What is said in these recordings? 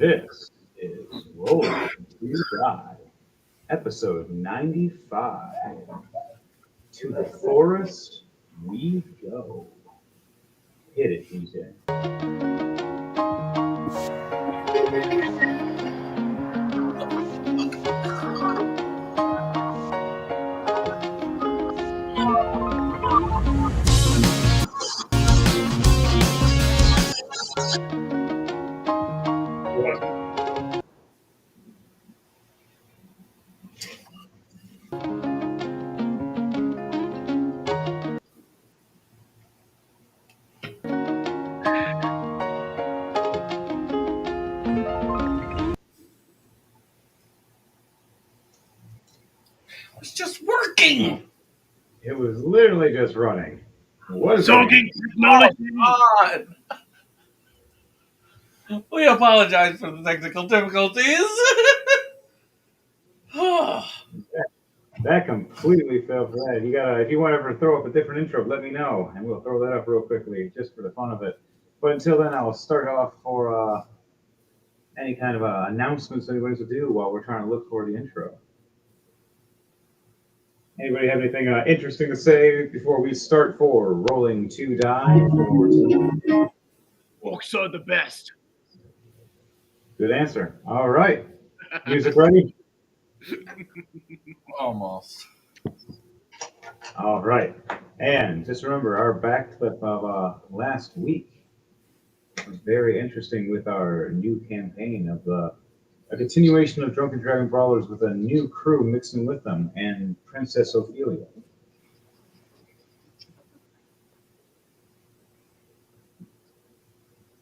This is Rolling2Die, episode 95. To the forest we go. Hit it, DJ. It's just working. It was literally just running. What is Talking technology. God. We apologize for the technical difficulties. That completely fell flat. You gotta, if you want to ever throw up a different intro, let me know, and we'll throw that up real quickly, just for the fun of it. But until then, I'll start off for any kind of announcements anybody to do while we're trying to look for the intro. Anybody have anything interesting to say before we start for Rolling2Die? Books are the best. Good answer. All right. Music ready? Almost. All right. And just remember, our back clip of last week was very interesting with our new campaign of a continuation of Drunken Dragon Brawlers with a new crew mixing with them and Princess Ophelia.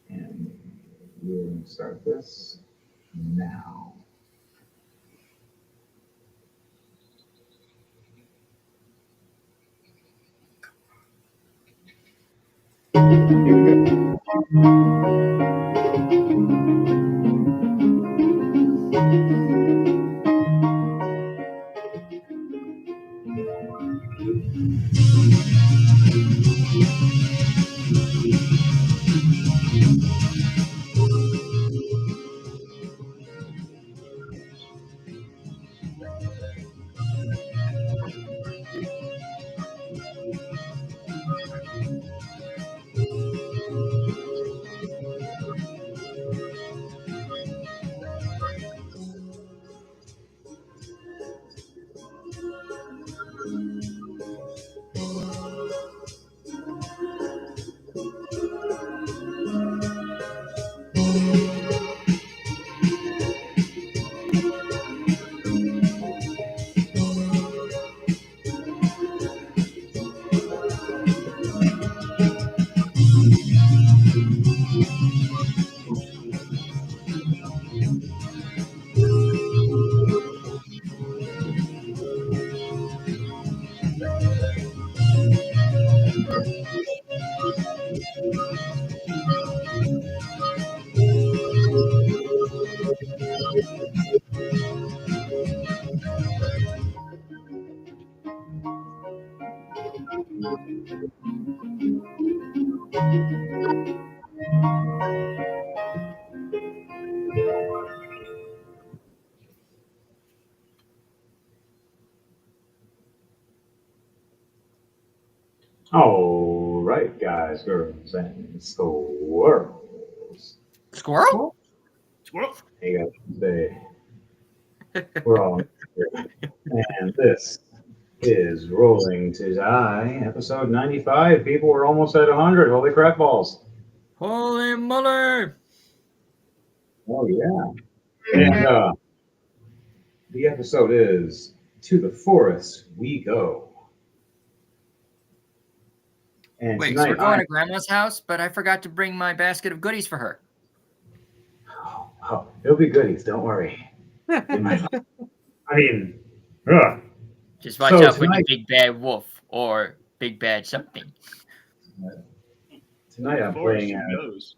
And we'll start this now. Here we go. All right, guys, girls, and squirrels. Squirrel? Squirrel. Hey, guys, today we're all and this is Rolling2Die, episode 95. People, we're almost at 100. Holy crap balls. Holy moly. Oh, yeah. And the episode is To the Forest We Go. And Wait, so tonight, we're going to Grandma's house, but I forgot to bring my basket of goodies for her. Oh, it'll be goodies. Don't worry. I mean, ugh. Just watch So out for the tonight- big bad wolf or big bad something. Tonight I'm Forest playing knows.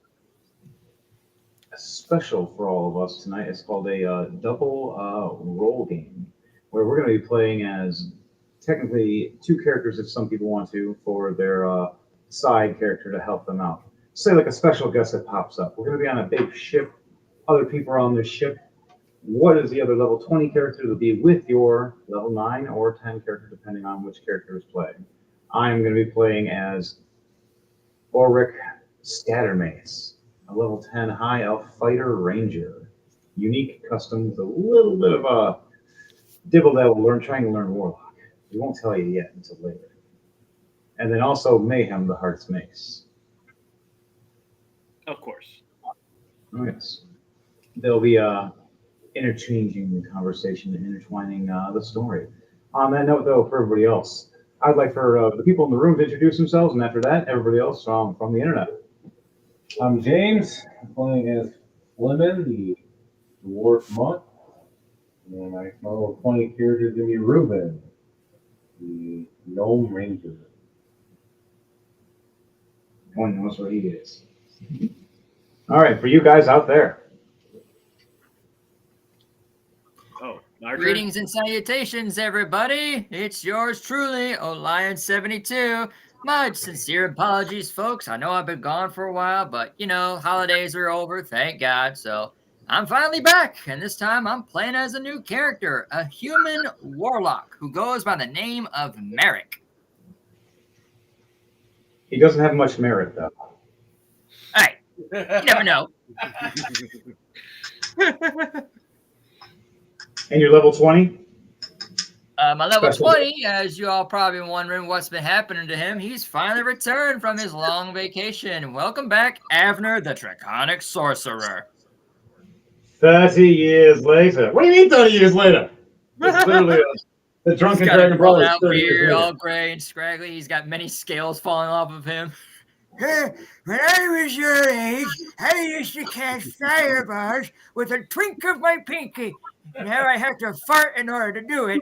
a special for all of us tonight. It's called a double role game, where we're going to be playing as technically two characters if some people want to, for their side character to help them out. Say like a special guest that pops up. We're going to be on a big ship other people are on this ship, what is the other level 20 character to be with your level 9 or 10 character, depending on which character is playing. I'm going to be playing as Ulrich Scattermace, a level 10 high elf fighter ranger. Unique custom with a little bit of a dibble dabble trying to learn warlock. We won't tell you yet until later. And then also Mayhem, the Heart's Mace. Of course. Oh, yes. They'll be interchanging the conversation and intertwining the story. On that note, though, for everybody else, I'd like for the people in the room to introduce themselves, and after that, everybody else from the internet. I'm James. I'm playing as Fleming, the dwarf monk. And my level 20 character is going to be Reuben, the gnome ranger. One knows what he is. All right, for you guys out there. Oh, my turn? Greetings and salutations, everybody. It's yours truly, Olion72. My sincere apologies, folks. I know I've been gone for a while, but, holidays are over, thank God. So I'm finally back, and this time I'm playing as a new character, a human warlock who goes by the name of Merrick. He doesn't have much merit, though. Hey, you never know. And you're level 20? My level Special. 20, as you all probably been wondering what's been happening to him, he's finally returned from his long vacation. Welcome back, Avner the Draconic Sorcerer. 30 years later. What do you mean 30 years later? It's literally the Drunken He's got Dragon a rolled Brawlers. out 30 years beard, later. all gray and scraggly. He's got many scales falling off of him. When I was your age, I used to cast fireballs with a twink of my pinky. Now I have to fart in order to do it.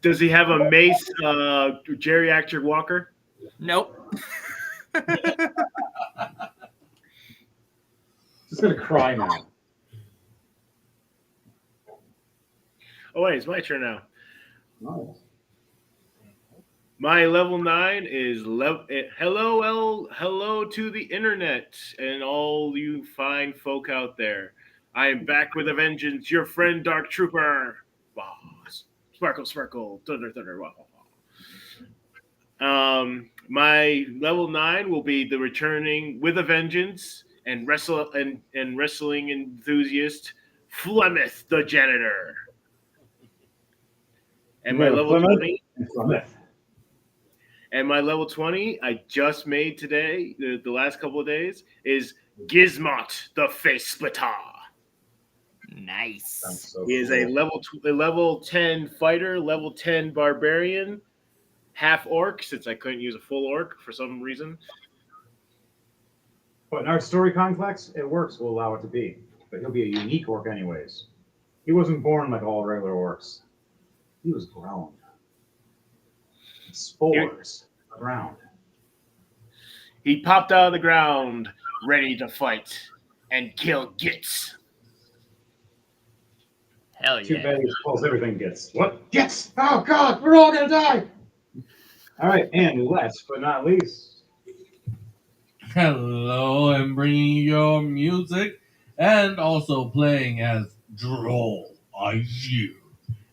Does he have a mace geriatric walker? Nope. Just gonna cry now. Oh, wait, it's my turn now. Oh. My level 9 is hello to the internet and all you fine folk out there. I am back with a vengeance, your friend Dark Trooper. Wow. Sparkle, sparkle, thunder, thunder. Wow. My level 9 will be the returning with a vengeance and wrestling enthusiast Flemeth the janitor. And my level 20. And my level 20, I just made today, the last couple of days, is Gizmot the Face Splitter. Nice. So He is cool. a level 10 fighter, level 10 barbarian, half orc, since I couldn't use a full orc for some reason. But in our story complex, it works. We'll allow it to be. But he'll be a unique orc anyways. He wasn't born like all regular orcs. He was grown. Spores around. He popped out of the ground, ready to fight and kill Gits. Hell Too yeah. bad he calls everything gets. What? Gets? Oh God, we're all gonna die. All right, and last but not least, Hello, I'm bringing your music and also playing as Droll IU.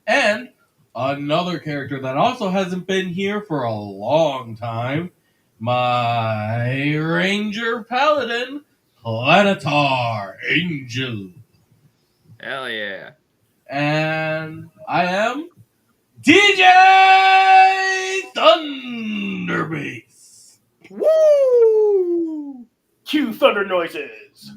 And another character that also hasn't been here for a long time, my Ranger Paladin, Planetar Angel. Hell yeah. And I am DJ Thunderbass. Woo! Cue thunder noises.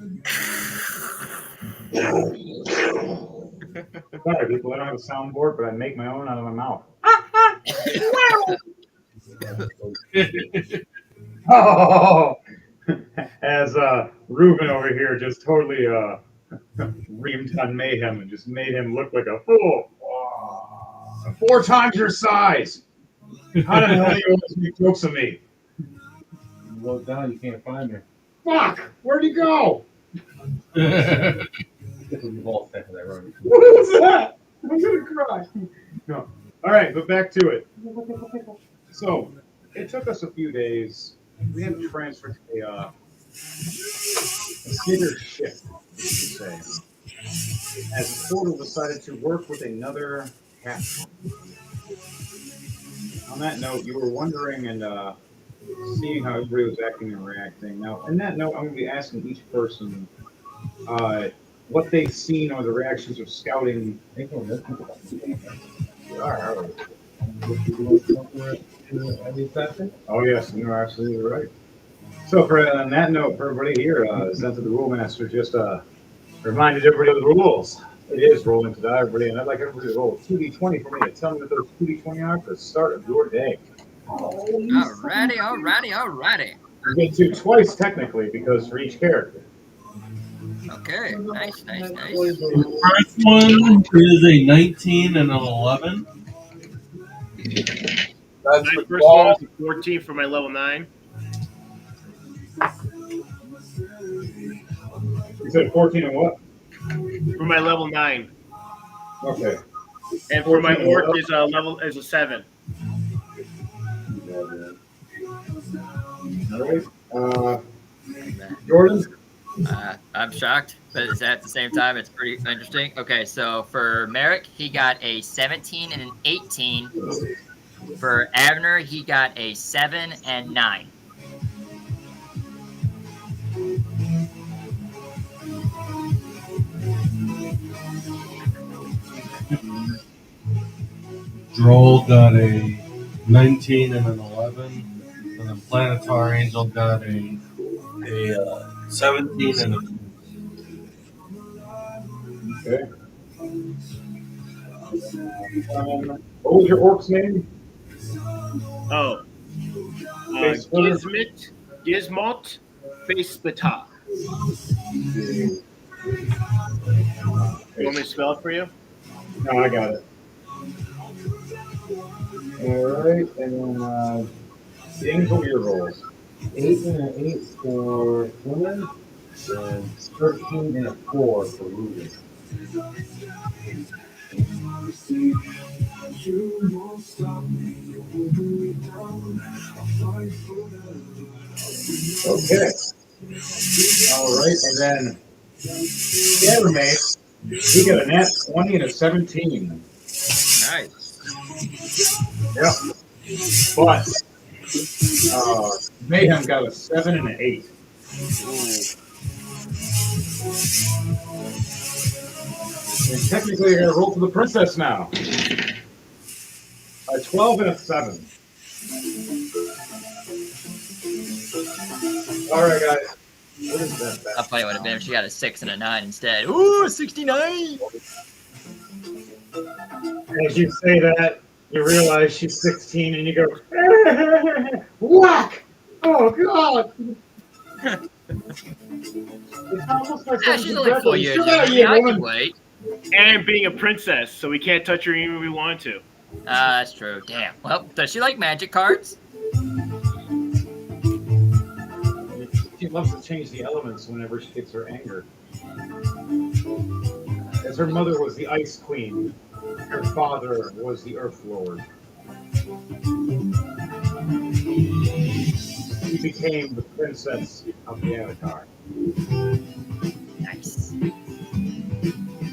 sorry people, I don't have a soundboard, but I make my own out of my mouth. Oh, as Reuben over here just totally reamed on Mayhem and just made him look like a fool. 4 times your size. How the hell do you always make jokes of me? You look down, you can't find her. Fuck! Where'd he go? This was the ball stack that I run. What was that? I'm gonna cry. No. All right, but back to it. So it took us a few days. We had to transfer to a bigger ship, you could say. as the portal decided to work with another cat. On that note, you were wondering and seeing how everybody was acting and reacting. Now, in that note, I'm going to be asking each person uh, what they've seen or the reactions of scouting. I think this All right. any session? Oh, yes, you're absolutely right. So, on that note, for everybody here, Zenith the Rule Master just reminded everybody of the rules. It is rolling to die, everybody, and I'd like everybody to roll 2d20 for me to tell me what those 2d20 are for the start of your day. Alrighty. You get to twice, technically, because for each character. Okay, nice. The first one is a 19 and an 11. That's My the first one ball. was a 14 for my level 9. You said 14 and what? For my level 9. Okay. And for my 14 and orc what? is a 7. All right. Jordan? I'm shocked, but at the same time, it's pretty interesting. Okay, so for Merrick, he got a 17 and an 18. For Abner, he got a 7 and 9. Droll got a 19 and an 11. And then Planetary Angel got a 17 and a 2. Okay. What was your orc's name? Oh. Face splitter? Gizmot Face Splitter. You want me to spell it for you? No, I got it. All right, and then James, what were your rolls? 8 and an 8 for women, and 13 and a 4 for Ruben. Okay. All right, and then Scattermate, he got a nat 20 and a 17. Nice. Yep. But Mayhem got a 7 and an 8. And technically, you're going to roll for the princess now. A 12 and a 7. All right, guys. What is that? I'll tell you what it would have been if she got a 6 and a 9 instead. Ooh, 69! As you say that, you realize she's 16 and you go, whack! Oh, God! It's almost like Yeah, she's only 4 years Shut younger up, than me. you I can woman. wait. And being a princess, so we can't touch her even if we want to. That's true. Damn. Well, does she like magic cards? She loves to change the elements whenever she gets her anger. As her mother was the Ice Queen, her father was the Earth Lord. She became the princess of the Avatar. Nice.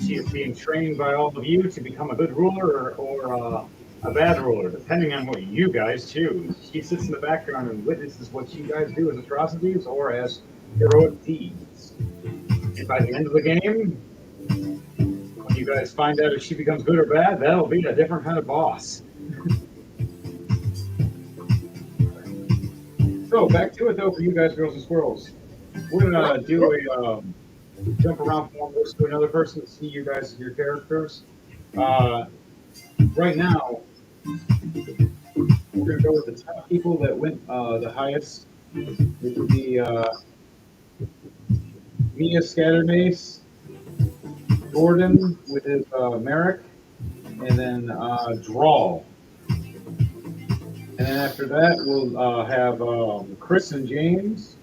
She is being trained by all of you to become a good ruler or a bad ruler, depending on what you guys choose. She sits in the background and witnesses what you guys do as atrocities or as heroic deeds. And by the end of the game, when you guys find out if she becomes good or bad, that'll be a different kind of boss. So back to it though for you guys, girls and squirrels. We're gonna do a jump around from one person to another person to see you guys your characters. Right now, we're gonna go with the top people that went the highest. It would be Mia Scattermace, Gordon with his Merrick, and then Drawl. And then after that, we'll have Chris and James,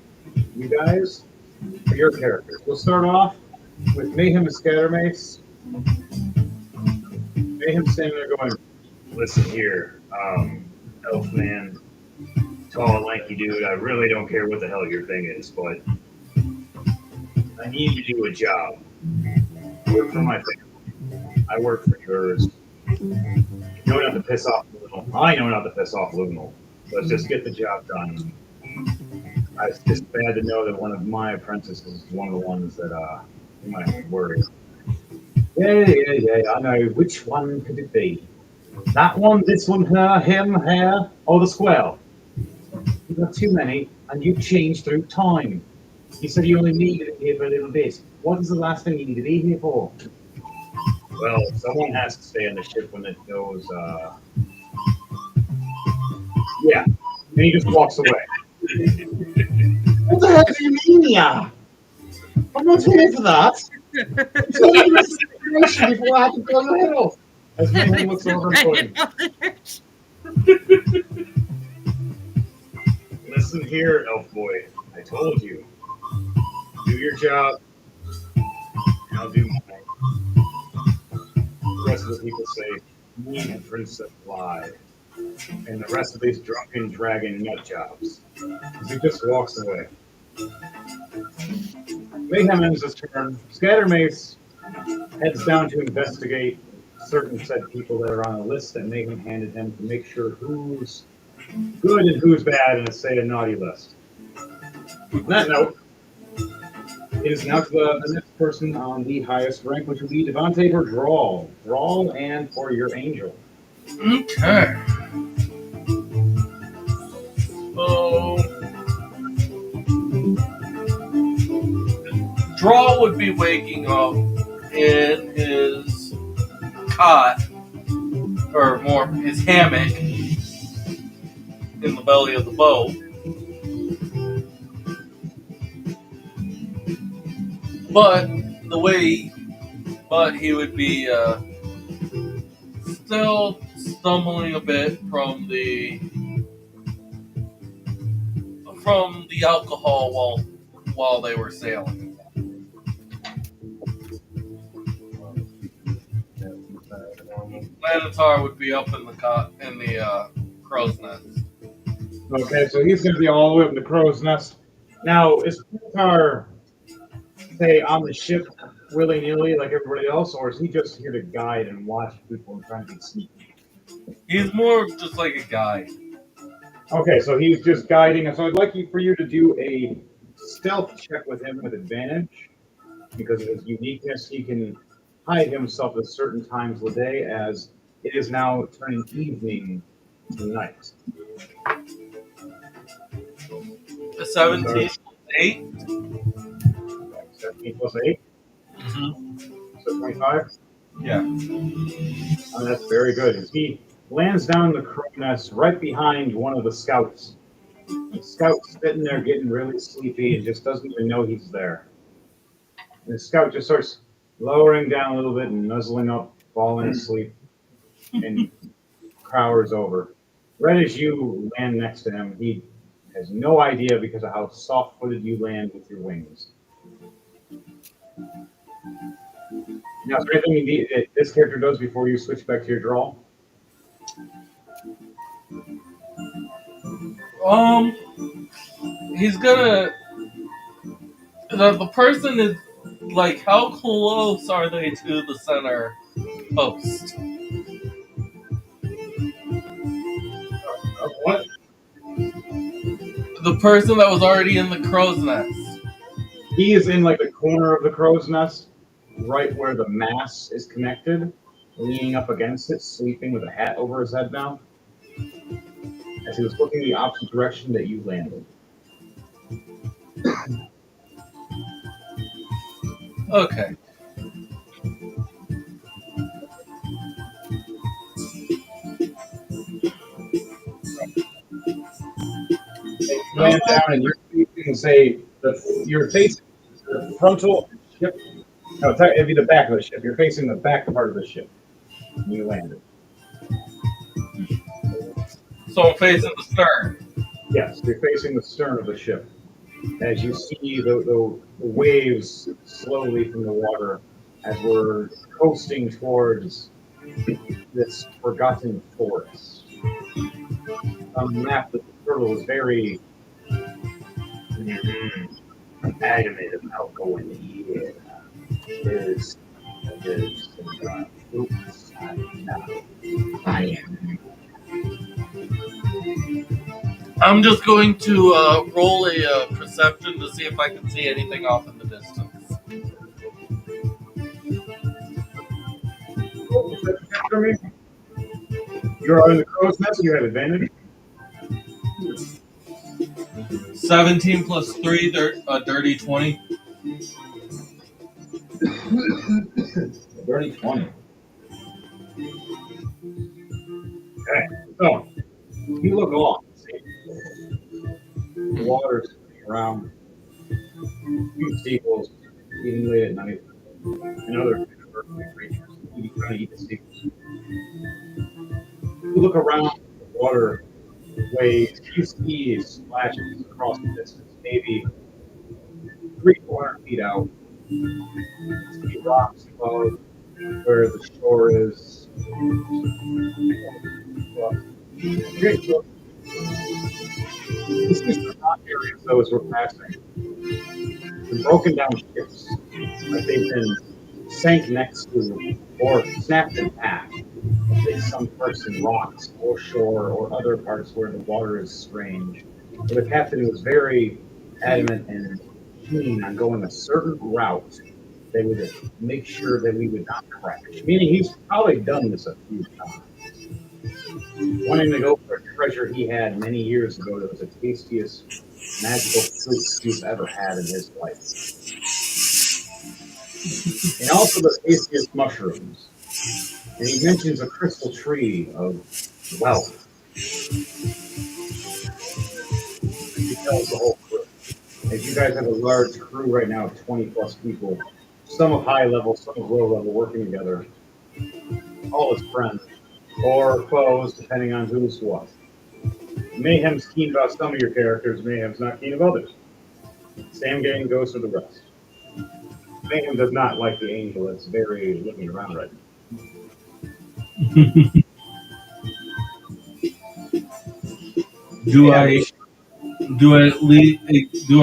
you guys, for your characters. We'll start off with Mayhem and Scattermace. Mayhem standing there going, Listen here, Elfman, tall and lanky dude, I really don't care what the hell your thing is, but I need you to do a job. work for my family. I work for yours. You know not to piss off Lunal. I know not to piss off Lunal. Let's just get the job done. It's just bad to know that one of my apprentices is one of the ones that you might be worried. Yeah. I know. Which one could it be? That one, this one, her, him, her, or the squirrel? You've got too many, and you've changed through time. You said you only needed it here for a little bit. What is the last thing you need to be here for? Well, someone has to stay on the ship when it goes, yeah. And he just walks away. What the heck do you mean, yeah? I'm not here for that. Tell me the rest of the information before I have to blow your head off. As Mayhem looks over and points. Listen here, elf boy. I told you. Do your job, and I'll do mine. The rest of the people say, me and Princess Fly. And the rest of these drunken dragon nut jobs. He just walks away. Mayhem ends his turn. Scattermace heads down to investigate certain said people that are on a list that Mayhem handed him to make sure who's good and who's bad in a say a naughty list. On that note, it is now to the next person on the highest rank, which will be Devante for Drawl. Drawl and for your angel. Okay. So, Draw would be waking up in his cot, or more, his hammock, in the belly of the boat. But he would be still stumbling a bit from the alcohol while they were sailing. Lanitar would be up in the crow's nest. Okay, so he's going to be all the way up in the crow's nest. Now, is Lanitar, say, on the ship willy-nilly like everybody else, or is he just here to guide and watch people and trying to be sneaky? He's more just like a guide. Okay, so he's just guiding us. So I'd like for you to do a stealth check with him with advantage. Because of his uniqueness, he can hide himself at certain times of the day, as it is now turning evening to night. A 17 8. 17 plus 8, so 25? Yeah. Oh, that's very good. He lands down the crow nest right behind one of the scouts. The scout's sitting there getting really sleepy and just doesn't even know he's there. And the scout just starts lowering down a little bit and nuzzling up, falling asleep, and cowers over. Right as you land next to him, he has no idea because of how soft-footed you land with your wings. Now, is there anything this character does before you switch back to your draw? He's gonna. The person is like, how close are they to the center post? What? The person that was already in the crow's nest. He is in like the corner of the crow's nest, right where the mass is connected, leaning up against it, sleeping with a hat over his head now, as he was looking the opposite direction that you landed. Okay. You land down and you're facing, say, you're facing the frontal ship. No, it'd be the back of the ship. You're facing the back part of the ship when you landed. So I'm facing the stern. Yes, you're facing the stern of the ship. As you see the waves slowly from the water as we're coasting towards this forgotten forest. On the map, the turtle is very adamant about going here. There's is oops, no. I am. I'm just going to roll a perception to see if I can see anything off in the distance. Oh, is that check for me? You're in the crow's nest. You have advantage. 17 plus 3, dirty 20. Dirty 20. Okay. So you look along. See the water's around. Few seagulls eating late at night, and other earthly creatures trying to eat the seagulls. You look around the water waves. You see splashes across the distance, maybe 300-400 feet out. You see rocks above where the shore is. Okay, so you see some rock areas though as we're passing. Some broken down ships, like they've been sank next to or snapped in half. Like some parts in rocks or shore or other parts where the water is strange. But the captain was very adamant and keen on going a certain route that would make sure that we would not crash. Meaning he's probably done this a few times. Wanting to go for a treasure he had many years ago that was the tastiest magical fruit he's ever had in his life. And also the tastiest mushrooms. And he mentions a crystal tree of wealth. He tells the whole crew. As you guys have a large crew right now of 20 plus people, some of high level, some of low level, working together, all as friends or foes, depending on who's what. Mayhem's keen about some of your characters, Mayhem's not keen of others. Same game goes for the rest. Mayhem does not like the angel that's very looking around right now. Do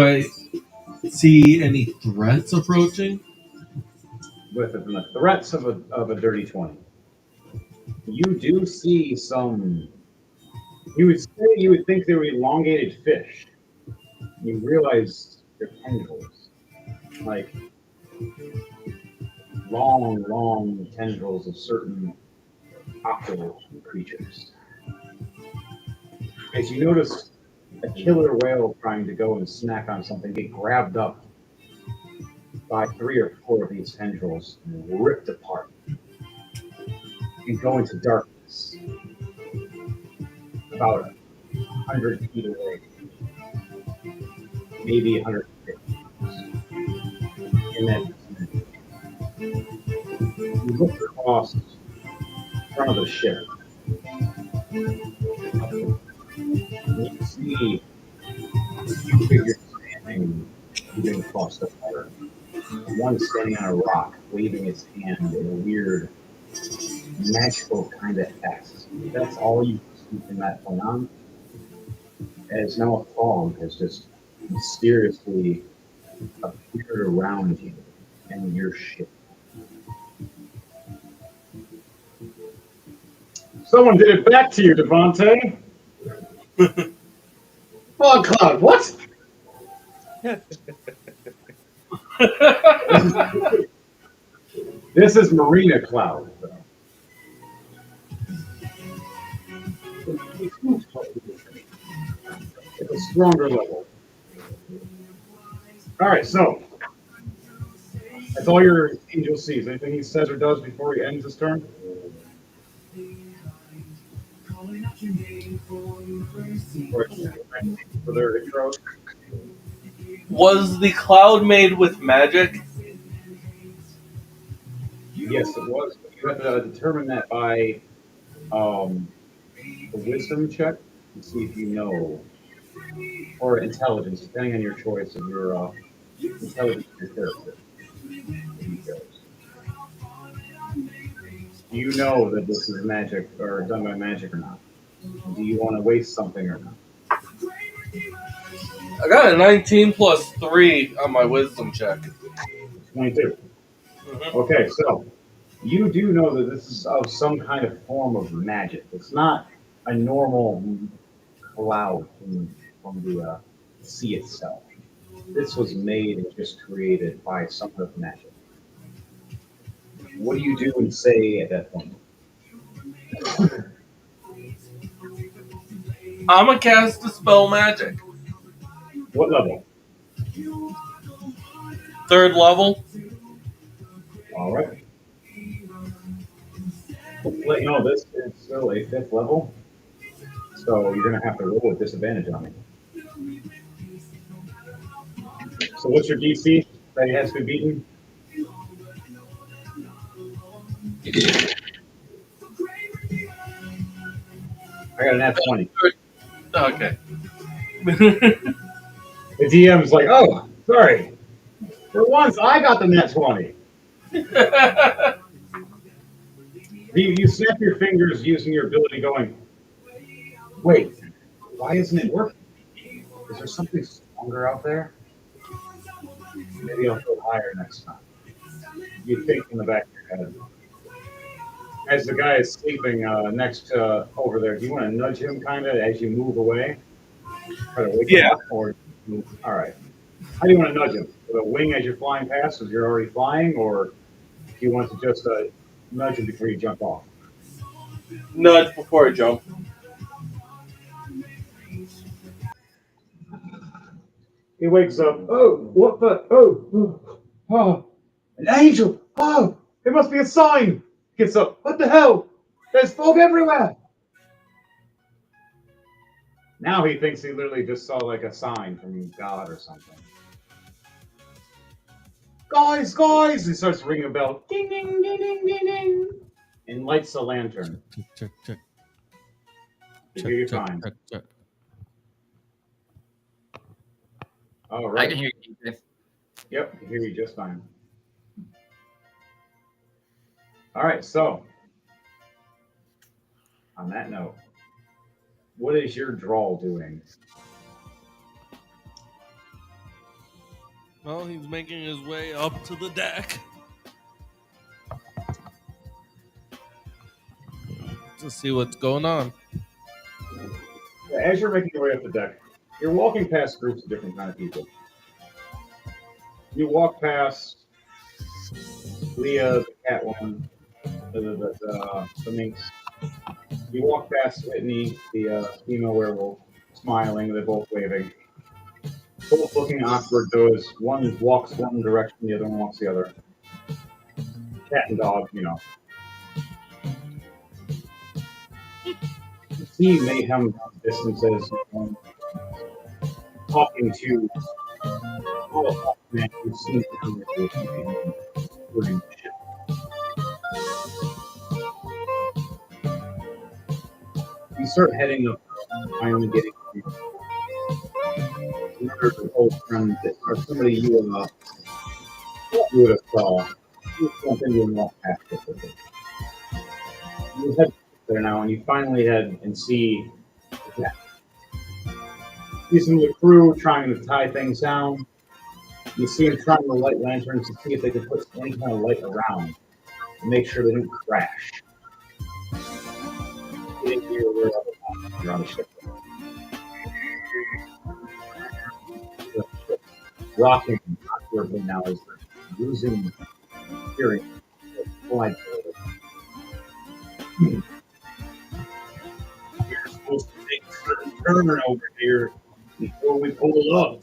I see any threats approaching? With the threats of a dirty 20. You do see some, you would think they were elongated fish. You realize they're tendrils. Like long tendrils of certain octopus creatures. As you notice a killer whale trying to go and snack on something get grabbed up by 3 or 4 of these tendrils and ripped apart and go into darkness about 100 feet away, maybe 150. In that you look across in front of the ship. You see two figures moving across the water. One standing on a rock, waving his hand in a weird, magical kind of X. That's all you see from that point on. As now a fog has just mysteriously appeared around you and your ship. Someone did it back to you, Devontae. Fog cloud, what? This is Marina Cloud. It's a stronger level. All right, so that's all your angel sees. Anything he says or does before he ends his turn? For their intro. Was the cloud made with magic? Yes, it was. You have to determine that by a wisdom check to see if you know, or intelligence, depending on your choice of your intelligence of your character. Do you know that this is magic or done by magic or not? Do you want to waste something or not? I got a 19 plus 3 on my wisdom check. 22. Mhm. Okay, so You do know that this is of some kind of form of magic. It's not a normal cloud from the sea itself. This was made and just created by some kind of magic. What do you do and say at that point? I'm gonna cast a spell magic. What level? 3rd level. All right. Let you know this is still a 5th level, so you're going to have to roll with disadvantage on it. So what's your DC that has to be beaten? I got an nat 20. Okay. The DM's like, oh, sorry. For once, I got the nat 20. You snap your fingers using your ability going, wait, why isn't it working? Is there something stronger out there? Maybe I'll go higher next time. You think in the back of your head. As the guy is sleeping next to over there, do you want to nudge him kind of as you move away? Try to wake him up, or move? All right. How do you want to nudge him? With a wing as you're flying past, as you're already flying, or do you want to just nudge him before you jump off? Nudge before I jump. He wakes up. Oh, what the? Oh, an angel. Oh, it must be a sign. Gets up. What the hell? There's fog everywhere. Now he thinks he literally just saw like a sign from God or something. Guys, guys! He starts ringing a bell. Ding, ding, ding, ding, ding, ding. And lights a lantern. Check. You're fine. Check. All I right. can hear you. DJ. Yep, I can hear you just fine. All right, so on that note, what is your drawl doing? Well, he's making his way up to the deck to see what's going on. As you're making your way up the deck, you're walking past groups of different kind of people. You walk past Leah, the cat one, the minx. You walk past Whitney, the female werewolf, smiling. They're both waving. Both looking awkward, though, as one walks one direction, the other one walks the other. Cat and dog, you know. You see Mayhem from a distance as talking to a man who's seen down there with Mayhem. You start heading up, finally getting another old friend that, or somebody you would have saw. You jump into and walk past it with it. You head there now, and you finally head and see the cat. You see some of the crew trying to tie things down. You see them trying to light lanterns to see if they can put any kind of light around to make sure they don't crash. You're on the ship. Rocking awkwardly now as they're losing hearing. You're supposed to take a certain turn over here before we pull up.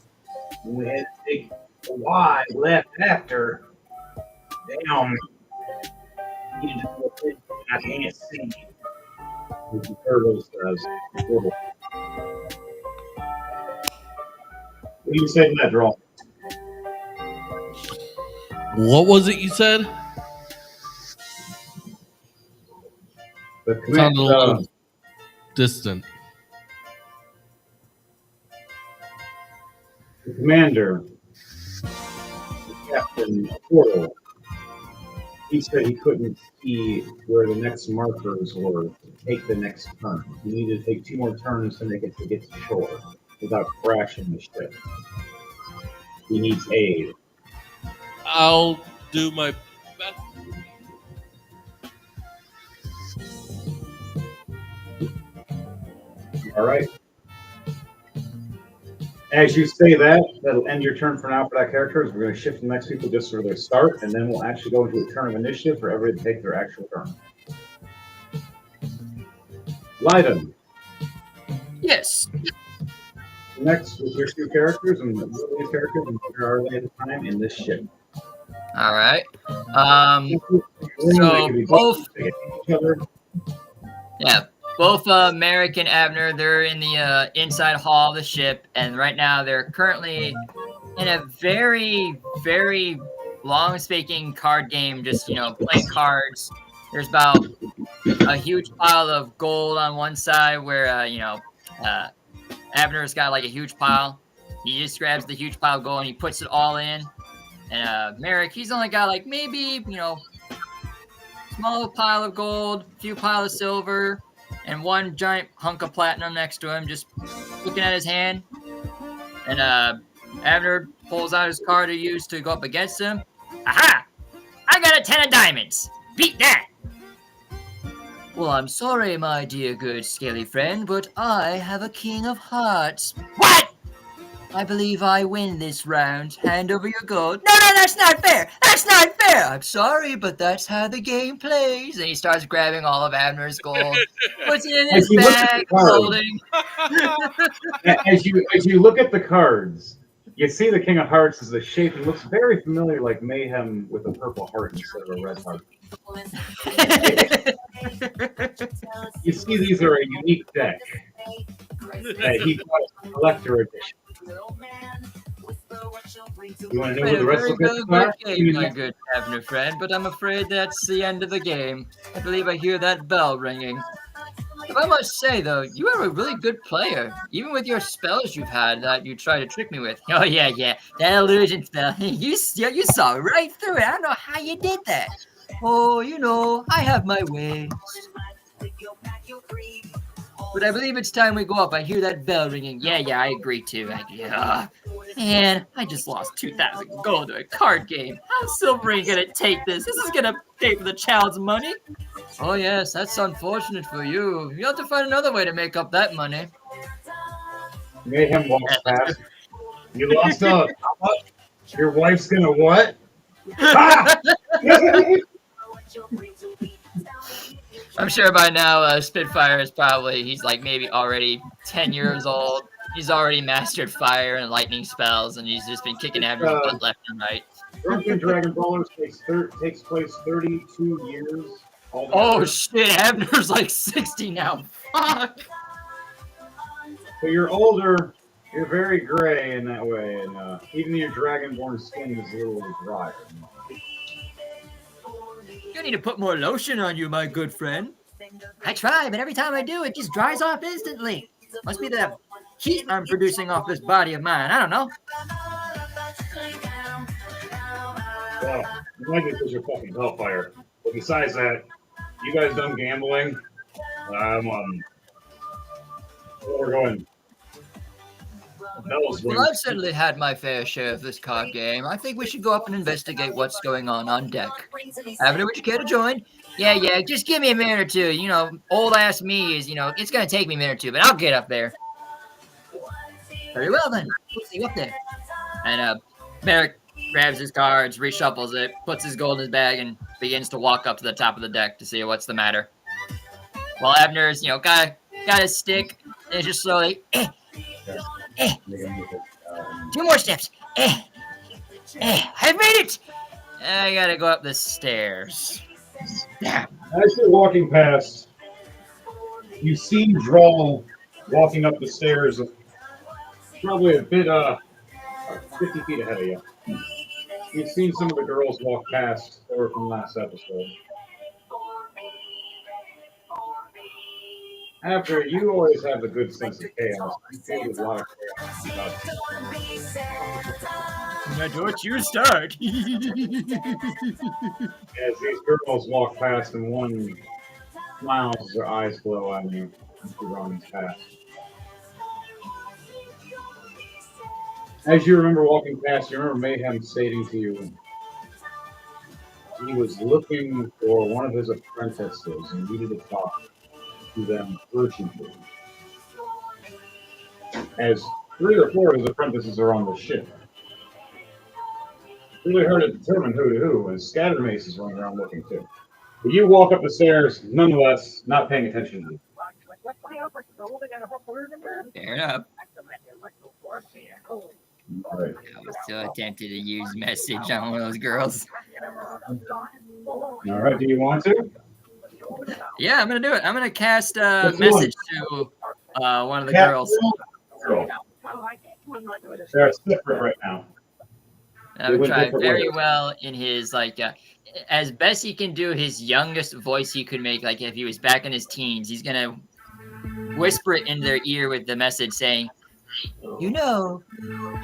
And we had to take a wide left after. Damn. I can't see. The turtles does. What do you say in that draw? What was it you said? The Sounded command, a little distant. the commander, the captain Portal, he said he couldn't see where the next markers were to take the next turn. He needed to take 2 more turns to make it to get to shore without crashing the ship. He needs aid. I'll do my best. All right. As you say that, that'll end your turn for now for that character. We're going to shift the next people just for their start, and then we'll actually go into a turn of initiative for everybody to take their actual turn. Lyden, Yes. next with your two characters and these characters, and where are they at the time in this ship? All right. They So could be both, each other. yeah, both Merrick and Abner, they're in the inside hall of the ship, and right now they're currently in a very, very long-speaking card game. Just playing cards. There's about a huge pile of gold on one side where Abner's got like a huge pile. He just grabs the huge pile of gold and he puts it all in. And Merrick, he's only got like maybe small pile of gold, few pile of silver, and one giant hunk of platinum next to him, just looking at his hand. And Abner pulls out his card to use to go up against him. Aha! I got a 10 of diamonds. Beat that. Well, I'm sorry, my dear good scaly friend, but I have a king of hearts. What? I believe I win this round. Hand over your gold. No, that's not fair. That's not fair. I'm sorry, but that's how the game plays. And he starts grabbing all of Abner's gold, puts it in his bag, holding. As you look at the cards, you see the King of Hearts is the shape and looks very familiar, like Mayhem with a purple heart instead of a red heart. You see, these are a unique deck that he calls collector edition. You want to know who the rest of the good game, my good Abner friend, but I'm afraid that's the end of the game. I believe I hear that bell ringing. If I must say, though, you are a really good player, even with your spells you've had that you try to trick me with. Oh, yeah, that illusion spell. You saw right through it. I don't know how you did that. Oh, I have my ways. But I believe it's time we go up. I hear that bell ringing. Yeah, I agree too. Man, I just lost 2,000 gold to a card game. How's Silvery gonna take this? This is gonna pay for the child's money. Oh yes, that's unfortunate for you. You have to find another way to make up that money. Mayhem walks past. You lost out. Your wife's gonna what? I'm sure by now Spitfire is he's like maybe already 10 years old. He's already mastered fire and lightning spells, and he's just been kicking Abner's butt left and right. Drunken Dragon Brawlers takes place 32 years. Oh shit, Abner's like 60 now. Fuck. So you're older, you're very gray in that way, and even your dragonborn skin is a little drier. You need to put more lotion on you, my good friend. I try, but every time I do, it just dries off instantly. Must be that heat I'm producing off this body of mine. I don't know. Well, it might be because you're fucking hellfire. But besides that, you guys done gambling? Where we're going. Well, I've certainly had my fair share of this card game. I think we should go up and investigate what's going on deck. Abner, would you care to join? Yeah, just give me a minute or two. Old ass me is, it's going to take me a minute or two, but I'll get up there. Very well, then. We'll see you up there. And Merrick grabs his cards, reshuffles it, puts his gold in his bag, and begins to walk up to the top of the deck to see what's the matter. While Abner's, got his stick, and just slowly, 2 more steps. I've made it. I gotta go up the stairs. As you're walking past, you see Droll walking up the stairs, probably a bit 50 feet ahead of you. You've seen some of the girls walk past that were from last episode. After, you always have a good sense of chaos. You feel a lot of chaos. Don't you start. As these girls walk past and one smiles as her eyes glow on you as she runs past. As you remember walking past, you remember Mayhem stating to you he was looking for one of his apprentices and needed to talk to them urgently. as 3 or 4 of his apprentices are on the ship. Really hard to determine who to who, and Scattermace is running around looking too. But you walk up the stairs, nonetheless, not paying attention to you. Fair enough. All right. I was so tempted to use message on one of those girls. All right. Do you want to? Yeah, I'm gonna do it. I'm gonna cast a Which one? message to one of the Cat girls. girl. They're separate right now. I They would went try different very ways. well in his as best he can do his youngest voice he could make. Like if he was back in his teens, he's gonna whisper it in their ear with the message saying, "You know,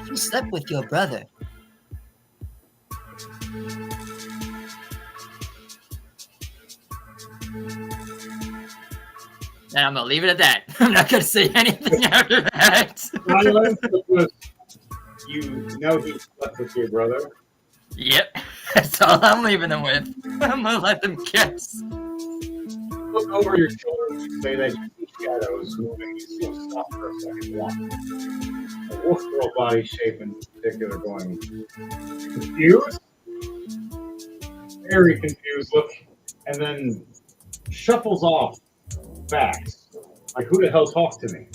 you slept with your brother." And I'm gonna leave it at that. I'm not gonna say anything after that. Silence, because you know he slept with your brother. Yep, that's all I'm leaving them with. I'm gonna let them guess. Look over your shoulder and say that you see shadows moving. You see them stop for a second. One. A wolf girl body shape in particular going confused. Very confused look. And then shuffles off fast. Like, who the hell talked to me?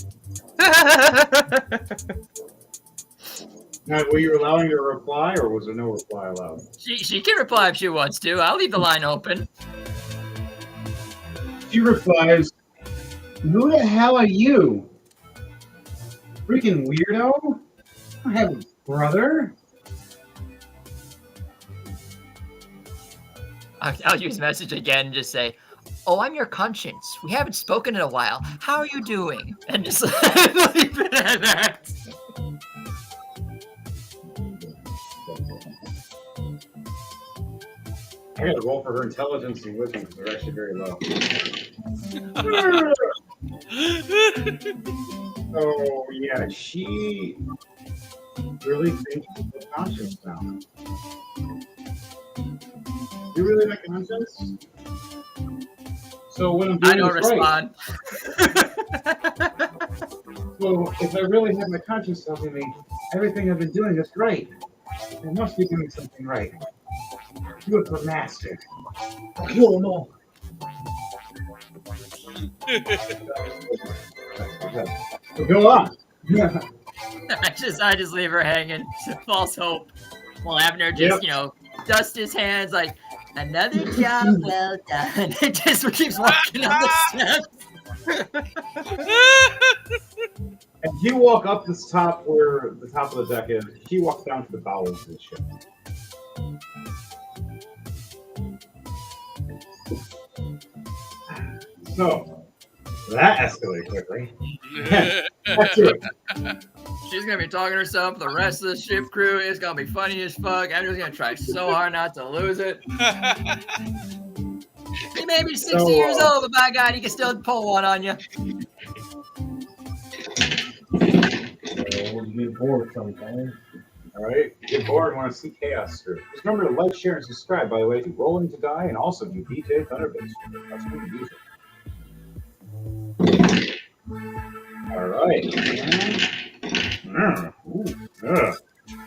Now, were you allowing her to reply, or was there no reply allowed? She can reply if she wants to. I'll leave the line open. She replies, "Who the hell are you? Freaking weirdo? I have a brother." I'll use message again and just say, "Oh, I'm your conscience. We haven't spoken in a while. How are you doing?" And just leave it at that. I gotta roll for her intelligence and wisdom because they're actually very low. Oh, yeah, she really thinks she's a conscience now. You really have conscience? So when I'm doing I don't this right, respond. so if I really have my conscience telling me everything I've been doing is right, I must be doing something right. Do it for master. I'll kill them all. So go on. I just leave her hanging. False hope. While Abner just, dust his hands like, "Another job well done." It just keeps walking up the steps. And you walk up this top where the top of the deck is. She walks down to the bowels of the ship. So that escalated quickly. Back to it. She's gonna be talking to herself. The rest of the ship crew is gonna be funny as fuck. I'm just gonna try so hard not to lose it. He may be 60 years old, but by God, he can still pull one on you. You get bored sometimes. All right, get bored and want to see chaos through. Just remember to like, share, and subscribe. By the way, to Rolling2Die and also to DJ Thunderbase. That's what we use it. All right.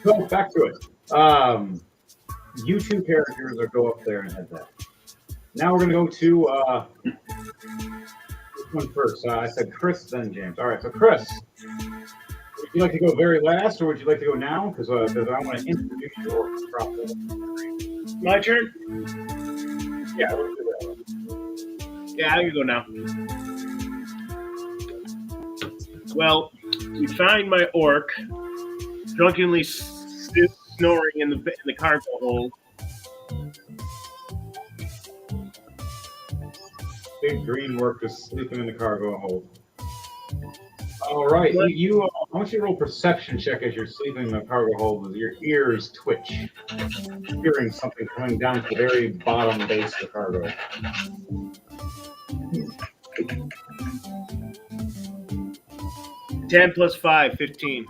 So back to it. You two characters will go up there and head that. Now we're gonna go to this one first. I said Chris, then James. All right, so Chris, would you like to go very last, or would you like to go now? Because I want to introduce you or properly. My turn? Yeah, we'll do that. Yeah, I can go now. Well, we find my orc drunkenly snoring in the cargo hold. Big green work just sleeping in the cargo hold. All right, you. I want you to roll perception check as you're sleeping in the cargo hold with your ears twitch, hearing something coming down to the very bottom base of the cargo. Ten plus 5, 15.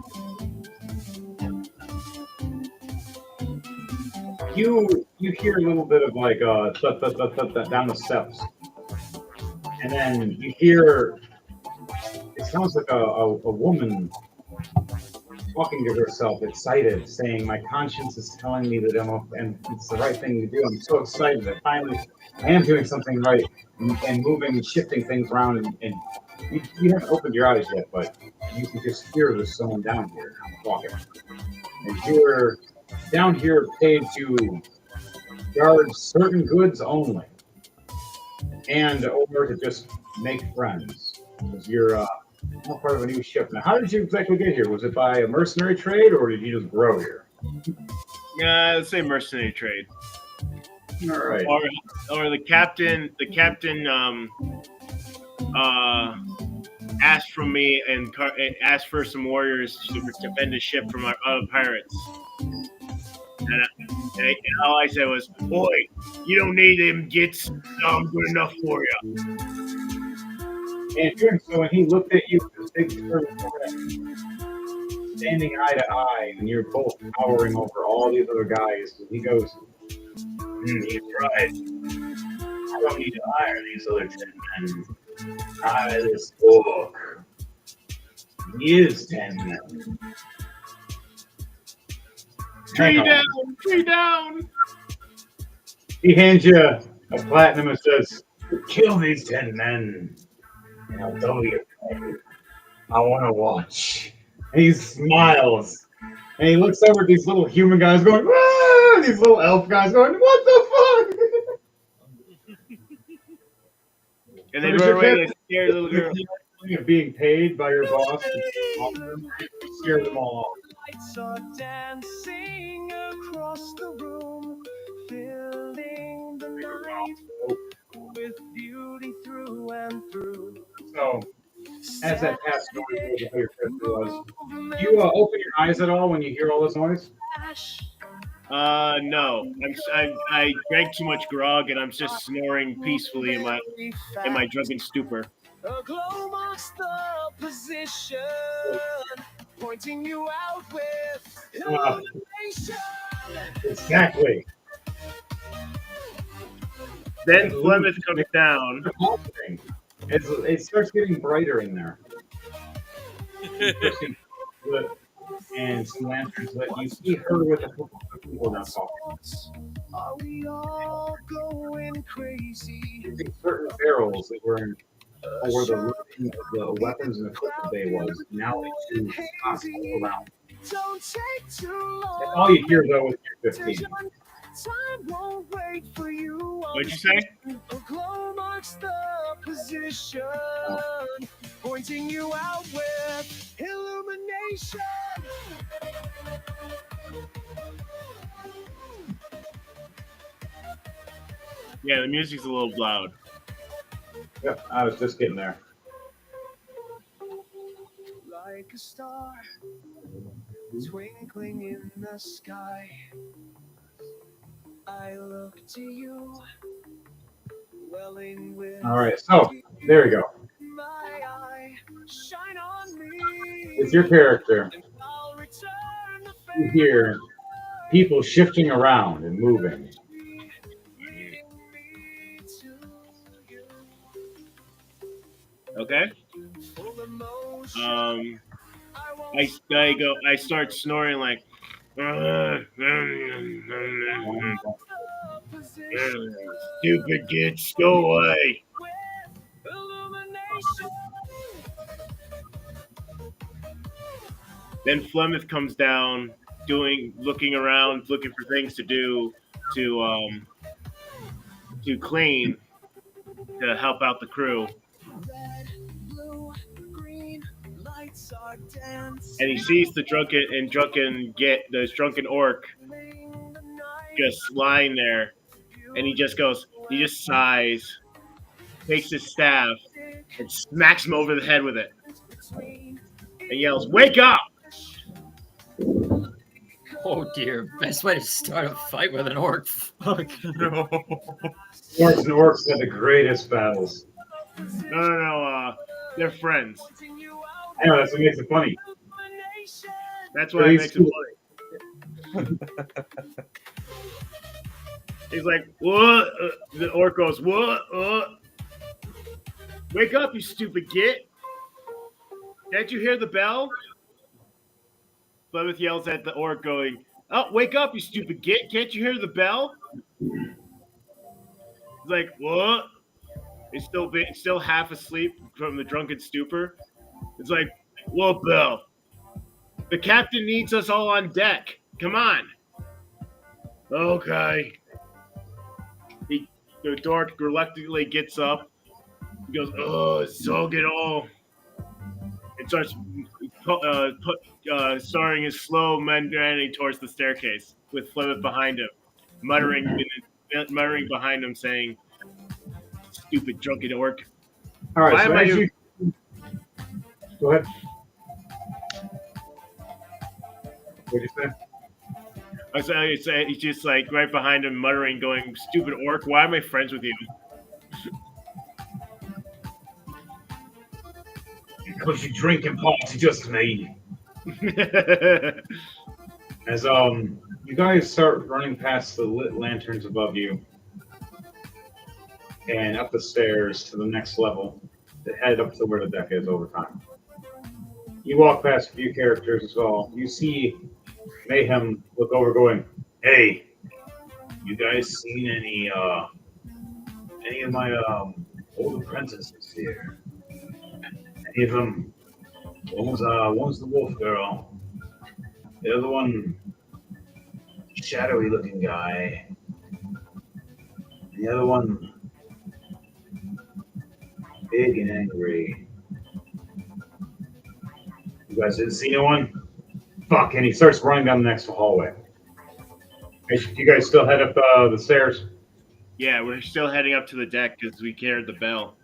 You hear a little bit of like thud, thud, thud, thud, thud, down the steps, and then you hear. It sounds like a woman talking to herself, excited, saying, "My conscience is telling me that and it's the right thing to do. I'm so excited that finally I am doing something right and moving and shifting things around. And you haven't opened your eyes yet, but you can just hear there's someone down here talking. And you're down here paid to guard certain goods only, and or to just make friends. Because you're not part of a new ship. Now, how did you exactly get here? Was it by a mercenary trade, or did you just grow here? Yeah, let's say mercenary trade. All right. Or the captain asked from me and asked for some warriors to defend a ship from our other pirates. And all I said was, "Boy, you don't need them gits. I'm good enough for you." And doing so, when he looked at you with his big standing eye to eye, and you're both towering over all these other guys, he goes, He's right. I don't need to hire these other 10 men. "Hire this orc. He is 10 men." Tree down. He hands you a platinum and says, "Kill these 10 men, and I'll double your pay. I want to watch." And he smiles, and he looks over at these little human guys going, "Ah!" These little elf guys going, "What the fuck?" And they run away like a scared little girl. Of being paid by your boss to scare them all off. Lights are dancing across the room, filling the night with beauty through and through. So, as that past noise goes, how your trip was, do you open your eyes at all when you hear all this noise? No. I drank too much grog and I'm just snoring peacefully in my drunken stupor. A glow marks the position, pointing you out with illumination. Exactly. Then Plymouth comes down. It starts getting brighter in there. And some lanterns lit. You see her with a couple of people now talking. Are we all going crazy? Using certain barrels that were in, or where the weapons and equipment bay was, now into stocks all around. Don't take too long. That's all you hear though with your 15. Time won't wait for you. What'd you say? A glow marks the position, pointing you out with illumination. Yeah, the music's a little loud. Yep, I was just getting there. Like a star twinkling in the sky, I look to you, welling with. All right, so there we go. My eye, shine on me. It's your character. And I'll return the You hear people shifting around and moving. Okay. I start snoring like. Stupid kids, go away. Then Flemeth comes down, looking around, looking for things to do to clean, to help out the crew. And he sees the drunken orc just lying there, and he just sighs, takes his staff, and smacks him over the head with it, and yells, "Wake up!" Oh dear, best way to start a fight with an orc. Fuck. No. Orcs and orcs are the greatest battles. No, they're friends. I know, that's what makes it funny. That's why it makes it funny. He's like, "What?" The orc goes, "What? Wake up, you stupid git! Can't you hear the bell?" Plymouth yells at the orc, going, "Oh, wake up, you stupid git! Can't you hear the bell?" He's like, "What?" He's still half asleep from the drunken stupor. It's like, "What bell? The captain needs us all on deck. Come on." Okay. The dork reluctantly gets up. He goes, "Oh, zog it all," and starts starting his slow meandering towards the staircase with Flemeth behind him, muttering behind him, saying, "Stupid drunken orc." All right, Why so am I- as you go ahead. What'd you say? I say he's just like right behind him, muttering, going, "Stupid orc, why am I friends with you?" Because you drink and party just me. As you guys start running past the lit lanterns above you and up the stairs to the next level to head up to where the deck is over time. You walk past a few characters as well. You see Mayhem look over going, "Hey, you guys seen any of my old apprentices here? Any of them? One was the wolf girl. The other one, shadowy looking guy. The other one, big and angry. You guys didn't see no one? Fuck!" And he starts running down the next hallway. You guys still head up the stairs? Yeah, we're still heading up to the deck because we carried the bell.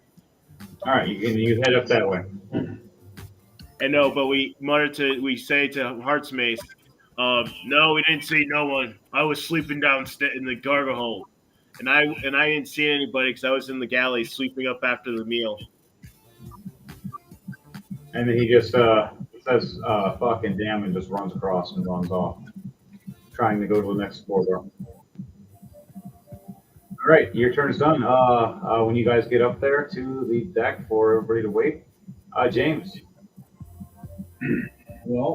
All right, you head up that way. And no, but we say to Heartsmace, "No, we didn't see no one. I was sleeping down in the cargo hold, and I didn't see anybody because I was in the galley sleeping up after the meal." And then he just says "fuck" and "damn" and just runs across and runs off, trying to go to the next corridor. All right, your turn's done. When you guys get up there to the deck for everybody to wait, James. Well,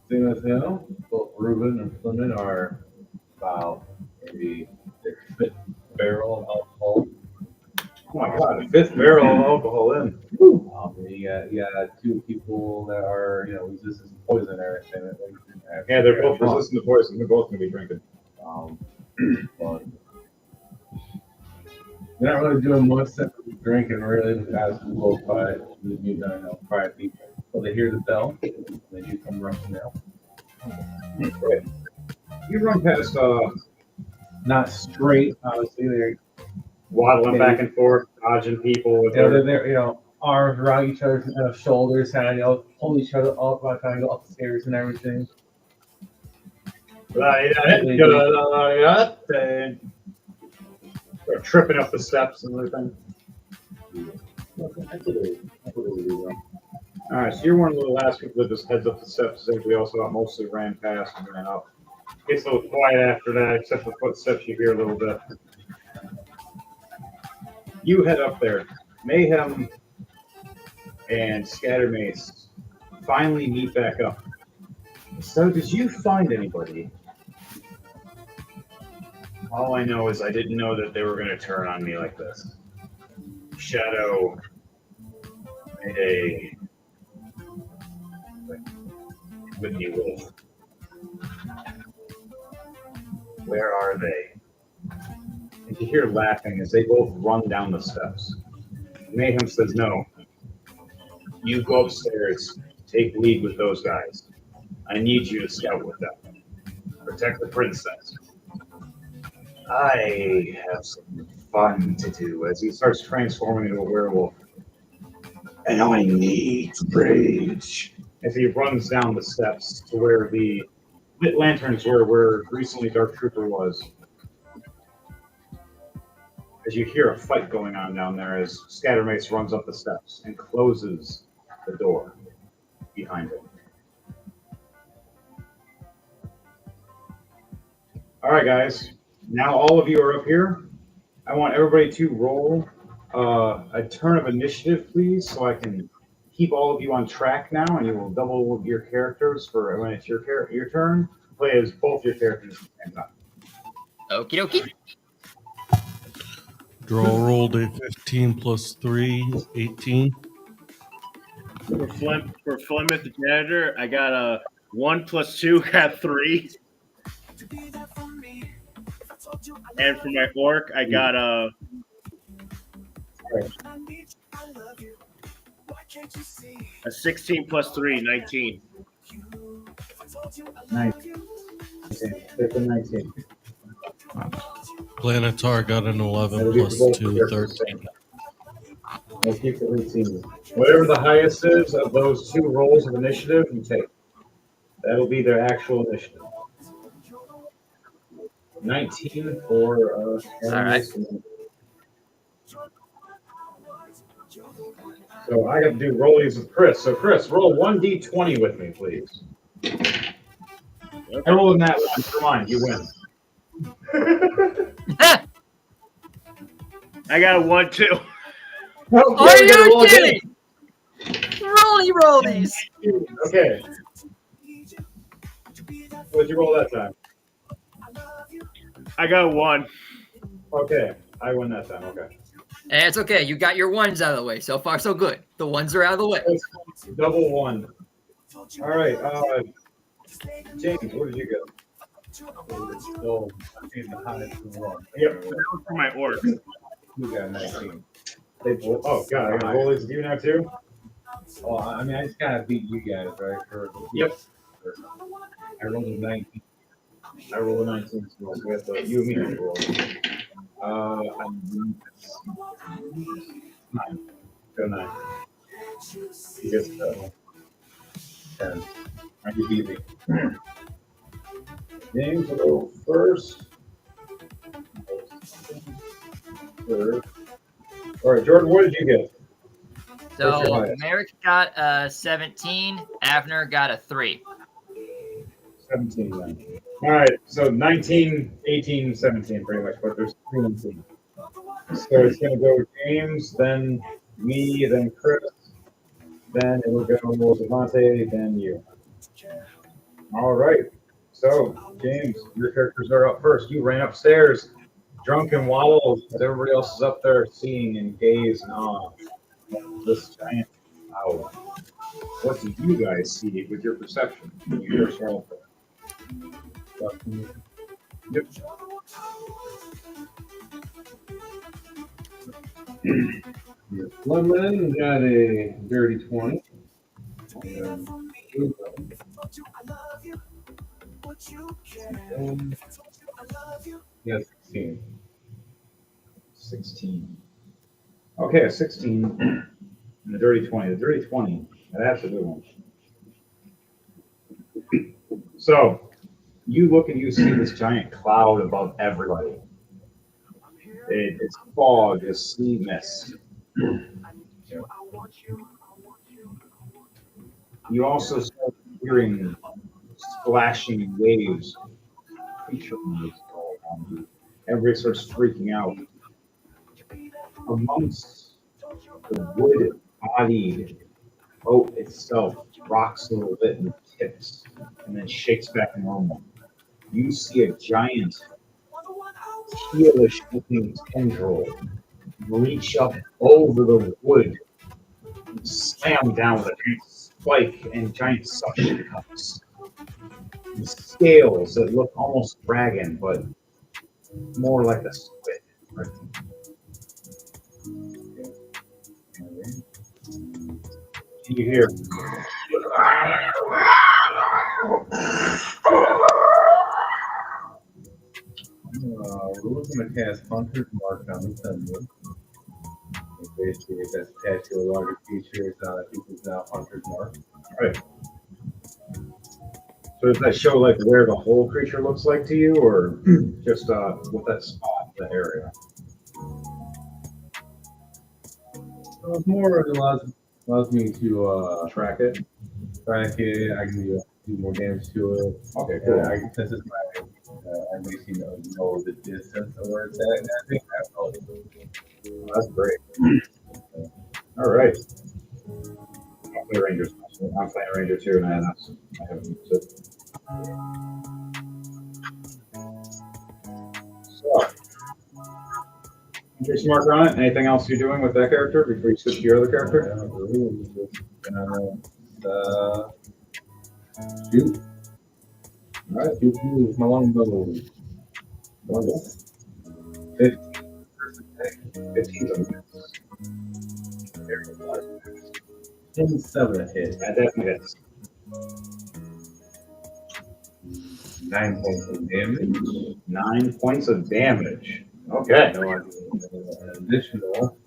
same as now, both Reuben and Fleming are about maybe their fifth barrel of alcohol. Oh my god, a fifth barrel of alcohol in. You got two people that are, resistant to poison and everything. Yeah, they're both resistant to poison. They're both going to be drinking. But they're not really doing much except drinking, really, because we both quiet people. So they hear the bell, and they do come rushing out. You run past, Not straight, obviously. They're waddling back and forth, dodging people with they're arms around each other's shoulders, and pull each other up by trying to go upstairs and everything. They're tripping up the steps and everything. All right, so you're one of the last people that just heads up the steps. Everybody else mostly ran past and ran up. Gets a little quiet after that, except for footsteps you hear a little bit. You head up there. Mayhem and Scattermace finally meet back up. So, did you find anybody? All I know is I didn't know that they were going to turn on me like this. Shadow made a Whitney Wolf. Where are they? And you hear laughing as they both run down the steps. Mayhem says, "No. You go upstairs. Take lead with those guys. I need you to scout with them. Protect the princess. I have some fun to do," as he starts transforming into a werewolf. "And I need rage." As he runs down the steps to where the lit lanterns were, where recently Dark Trooper was. As you hear a fight going on down there as Scattermace runs up the steps and closes the door behind him. All right, guys. Now all of you are up here. I want everybody to roll a turn of initiative, please, so I can keep all of you on track now, and you will double your characters for when it's your turn. Play as both your characters at the same time. Okie dokie. Draw rolled a 15 plus 3, 18. For Flemeth the janitor, I got a 1 plus 2, got 3. And for my orc, I got a 16 plus 3, 19. 19. 19. Planetar got an 11 That'll be plus for both 2, characters. 13. We'll keep it 18. Whatever the highest is of those two rolls of initiative, you take. That'll be their actual initiative. 19 for All right. So I got to do rollies with Chris. So Chris, roll 1d20 with me, please. I rolled in that one. Never mind, you win. I got a 1, 2. Are you kidding? Rollies. Okay. What'd you roll that time? I got a 1. Okay, I win that time. Okay. And it's okay. You got your ones out of the way. So far, so good. The ones are out of the way. Double 1. All right. James, what did you get? So I think the highest one. Yep. That was for my orc. You got 19. Oh God, I got rollies with you now too. Oh, I mean, I just kind of beat you guys, right? Yep. I rolled a 19. I rolled a 19. So we have to, you and me have to roll. I'm 9. Go 9. You get 10. You beat me. James will go first. Third. All right, Jordan, what did you get? What's your So highest? Merrick got a 17. Avner got a 3. 17 then. All right, so 19, 18, 17 pretty much, but there's 3 and 2. So it's going to go James, then me, then Chris, then it will go Devontae, then you. All right, so James, your characters are up first. You ran upstairs, drunk and waddled, as everybody else is up there seeing and gaze and awe of this giant owl. What do you guys see with your perception? You first roll. Yep. Lemon got a dirty 20. Yeah, 16. 16. Okay, a 16 and the dirty 20. The dirty 20, that's a good one. So, you look and you see this giant cloud above everybody. It's fog, it's sleet mist. You also start hearing splashing waves. Creature noise all around you. Everybody starts freaking out. Amongst the wood-bodied boat itself, rocks a little bit and tips, and then shakes back normal. You see a giant, tealish-looking tendril reach up over the wood and slam down with a giant spike and giant suction cups. And scales that look almost dragon, but more like a squid. Right? You hear? We're looking to cast Hunter's Mark on the Sunwood. Basically, if that's attached to a larger feature, it's not, I think it's now Hunter's Mark. Right. So does that show like where the whole creature looks like to you, or just with that spot, the area? So it's more, it allows me to Track it. track it. I can do more damage to it. Okay, cool. I can, since it's my, I basically know the distance of where it's at. And I think that's all. That's great. All right. play Rangers. I'm playing Ranger too, and I haven't used it. So, interest marker on it. Anything else you're doing with that character before you switch to your other character? Shoot. All right, shoot with my longbow. 15. 15's a miss. 7 hit. That definitely hits. 9 points of damage. 9 points of damage. Okay. So an additional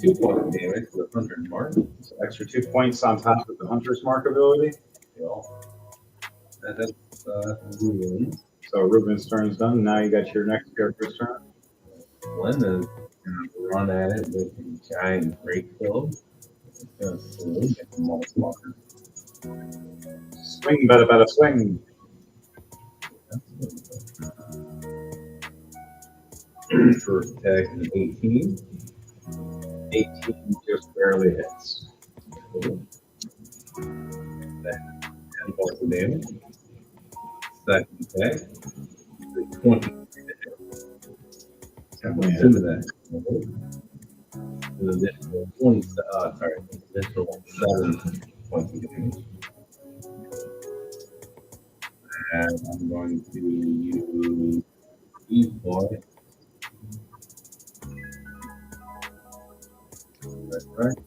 2 points of damage with 100 mark. So extra 2 points on top of the Hunter's Mark ability. That's Ruben. So Ruben's turn's done. Now you got your next character's turn. Linda's gonna run at it with a giant great club. It's gonna swing at the motherfucker. Swing, better swing. First attack is 18. 18 just barely hits. Cool. 10 points of damage. Second attack, 20. I'm assuming that. An additional 20. Additional 7 points of damage. And I'm going to use E-Boy. That's right.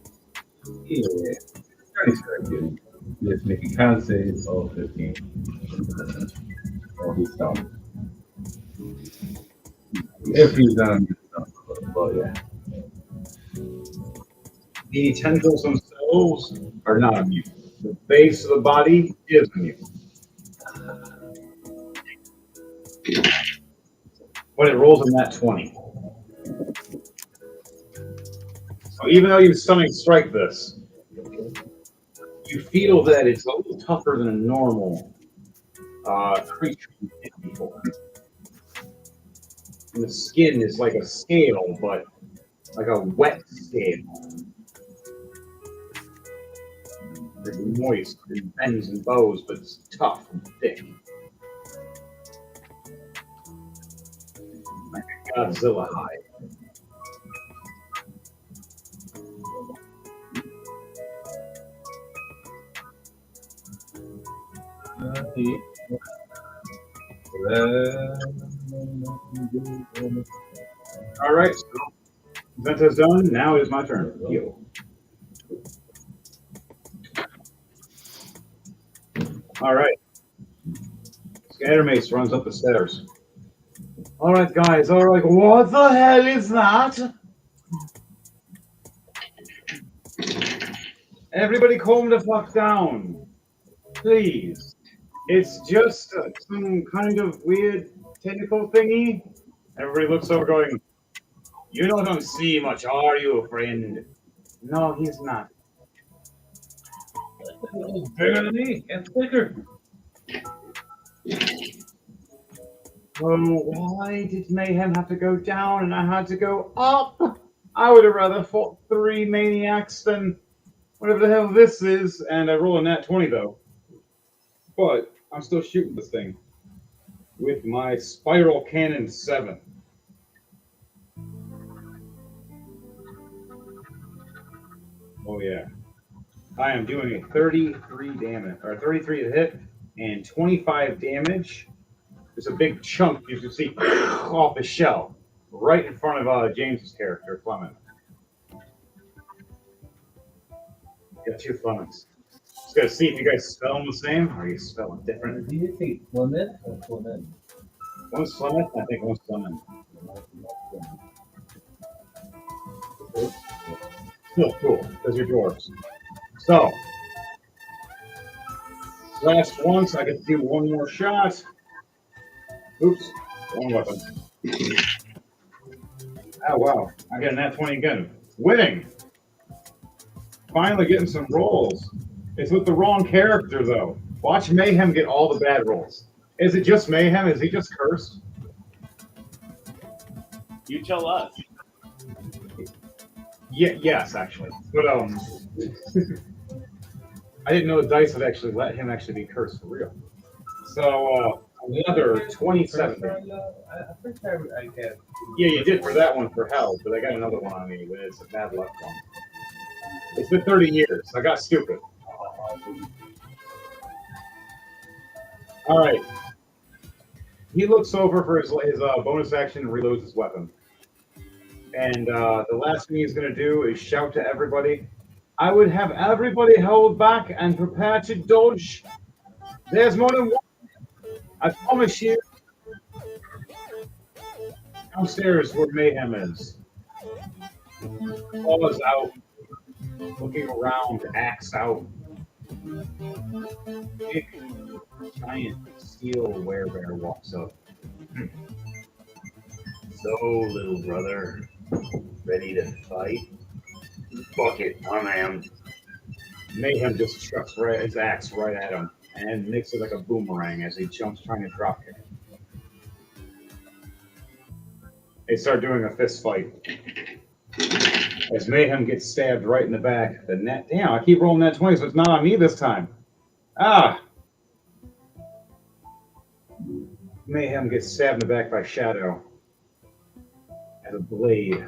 Yeah. 30 seconds. Just make a con save of 15. Oh, he's stopped. If he's done, well, yeah. The tendrils themselves are not immune. The base of the body is immune. When it rolls in that 20. So even though you stomach strike this, you feel that it's a little tougher than a normal creature you've hit before. And the skin is like a scale, but like a wet scale. It's moist, it bends and bows, but it's tough and thick. Like a Godzilla hide. All right, so Zenta's done. Now is my turn. You. All right. Scattermace runs up the stairs. All right, guys. All right. What the hell is that? Everybody calm the fuck down. Please. It's just some kind of weird tentacle thingy. Everybody looks over going, you don't see much, are you, friend? No, he's not. It's bigger than me. It's bigger. Well, why did Mayhem have to go down and I had to go up? I would have rather fought 3 maniacs than whatever the hell this is. And I roll a nat 20, though. But I'm still shooting this thing with my Spiral Cannon 7. Oh, yeah. I am doing a 33 damage, or 33 to hit, and 25 damage. There's a big chunk you can see off the shell, right in front of James's character, Clement. Got 2 Clements. Just gotta see if you guys spell them the same, or you spell them different. Did you say Clement or Clement? One's Clement, I think one's Clement. Still cool, because you're dwarves. So, last once, I get to do one more shot. Oops, wrong weapon. Oh, wow. I got a nat 20 again. Winning! Finally getting some rolls. It's with the wrong character, though. Watch Mayhem get all the bad rolls. Is it just Mayhem? Is he just cursed? You tell us. Yeah, yes, actually. But, I didn't know the dice would actually let him actually be cursed for real. So another 27. I think I get. Yeah, you did for that one for hell, but I got another one on me, but it's a bad luck one. It's been 30 years. I got stupid. All right. He looks over for his bonus action and reloads his weapon. And the last thing he's going to do is shout to everybody, I would have everybody hold back and prepare to dodge. There's more than one. I promise you. Downstairs where Mayhem is. Claws out. Looking around, axe out. Big, giant steel werebear walks up. So, little brother, ready to fight? Fuck it, I am. Mayhem just chucks his axe right at him and makes it like a boomerang as he jumps trying to drop kick. They start doing a fist fight. As Mayhem gets stabbed right in the back. The net. Damn, I keep rolling that 20, so it's not on me this time. Ah! Mayhem gets stabbed in the back by Shadow. As a blade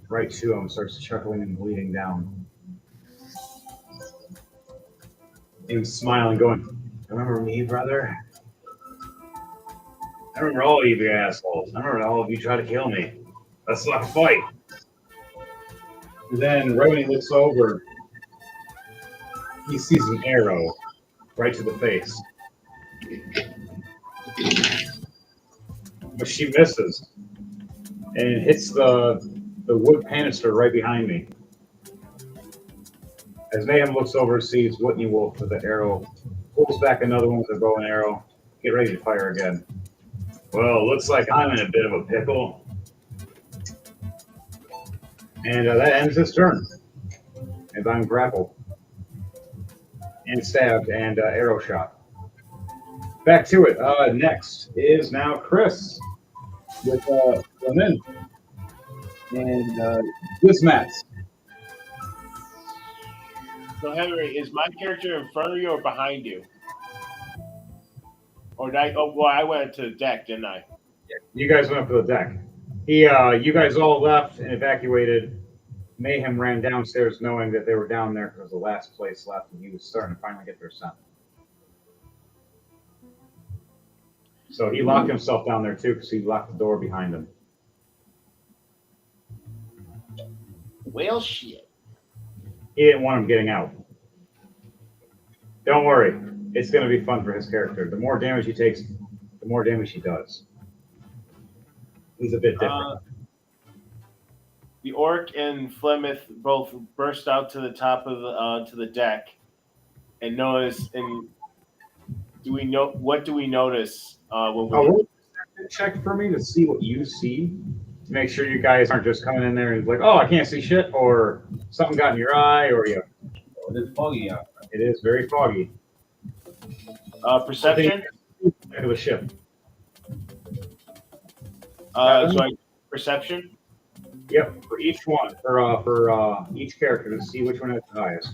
right to him starts chuckling and bleeding down. Him smiling, going, remember me, brother? I remember all of you assholes. I remember all of you tried to kill me. Let's not fight. And then right when he looks over, he sees an arrow right to the face. But she misses. And it hits the wood banister right behind me. As Mayhem looks over, sees Whitney Wolf with the arrow, pulls back another one with a bow and arrow, get ready to fire again. Well, looks like I'm in a bit of a pickle. And that ends his turn. As I'm grappled. And stabbed and arrow shot. Back to it. Next is now Chris. With Lynn. And Gizmat. So Henry, is my character in front of you or behind you? Or did I? Oh, well, I went to the deck, didn't I? You guys went up to the deck. You guys all left and evacuated. Mayhem ran downstairs knowing that they were down there because the last place left, and he was starting to finally get their scent. So he locked himself down there too because he locked the door behind him. Well, shit. He didn't want him getting out. Don't worry. It's going to be fun for his character. The more damage he takes, the more damage he does. He's a bit different. The orc and Flemeth both burst out to the top of the to the deck, and notice. And what do we notice when we? Roll a check for me to see what you see. To make sure you guys aren't just coming in there and like, oh, I can't see shit, or something got in your eye, or you. Oh, it's foggy out. It is very foggy. Perception. Back of the ship. Perception. Yep, for each one, for each character to see which one is the highest.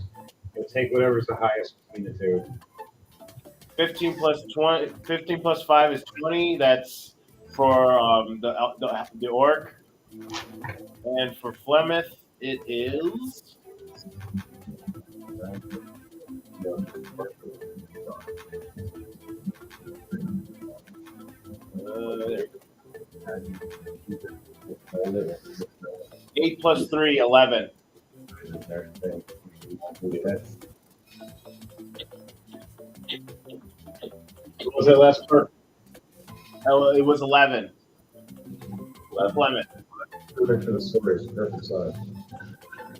You'll take whatever's the highest between the two. 15 plus 20. 15 plus 5 is 20. That's for the orc. And for Flemeth, it is. There. 8 plus 3, 11. What was that last part? It was 11. Flemeth. Perfect for the stories. Perfect size.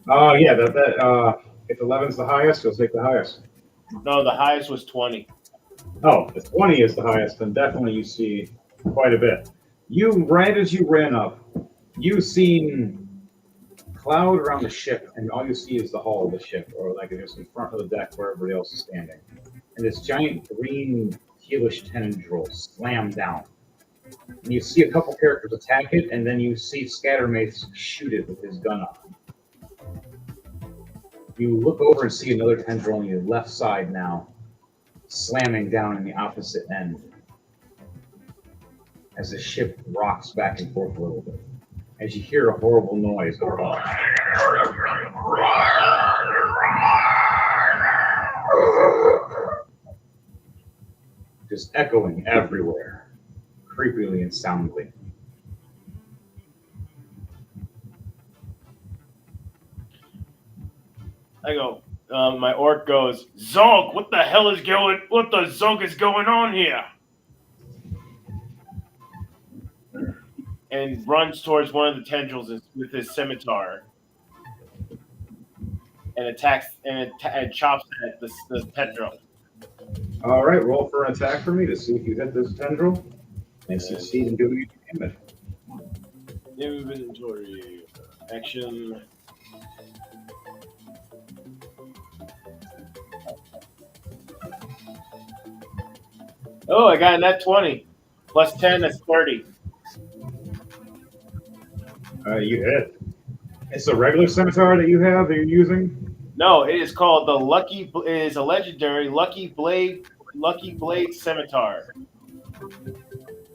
Oh, yeah. If 11's the highest, you'll take the highest. No, the highest was 20. Oh, if 20 is the highest, then definitely you see quite a bit. Right as you ran up, you seen cloud around the ship, and all you see is the hull of the ship, or like just in front of the deck where everybody else is standing. And this giant green tealish tendril slam down. And you see a couple characters attack it, and then you see Scattermace shoot it with his gun up. You look over and see another tendril on your left side now, slamming down in the opposite end as the ship rocks back and forth a little bit. As you hear a horrible noise, just echoing everywhere, creepily and soundly. I go. My orc goes, Zonk, what the zonk is going on here? And runs towards one of the tendrils with his scimitar and attacks and chops at the tendril. All right, roll for an attack for me to see if you hit this tendril and succeed in doing any damage. Inventory action. Oh, I got a net 20. Plus 10, that's 30. You hit. It's a regular scimitar that you're using? No, it is called it is a legendary Lucky Blade Scimitar. And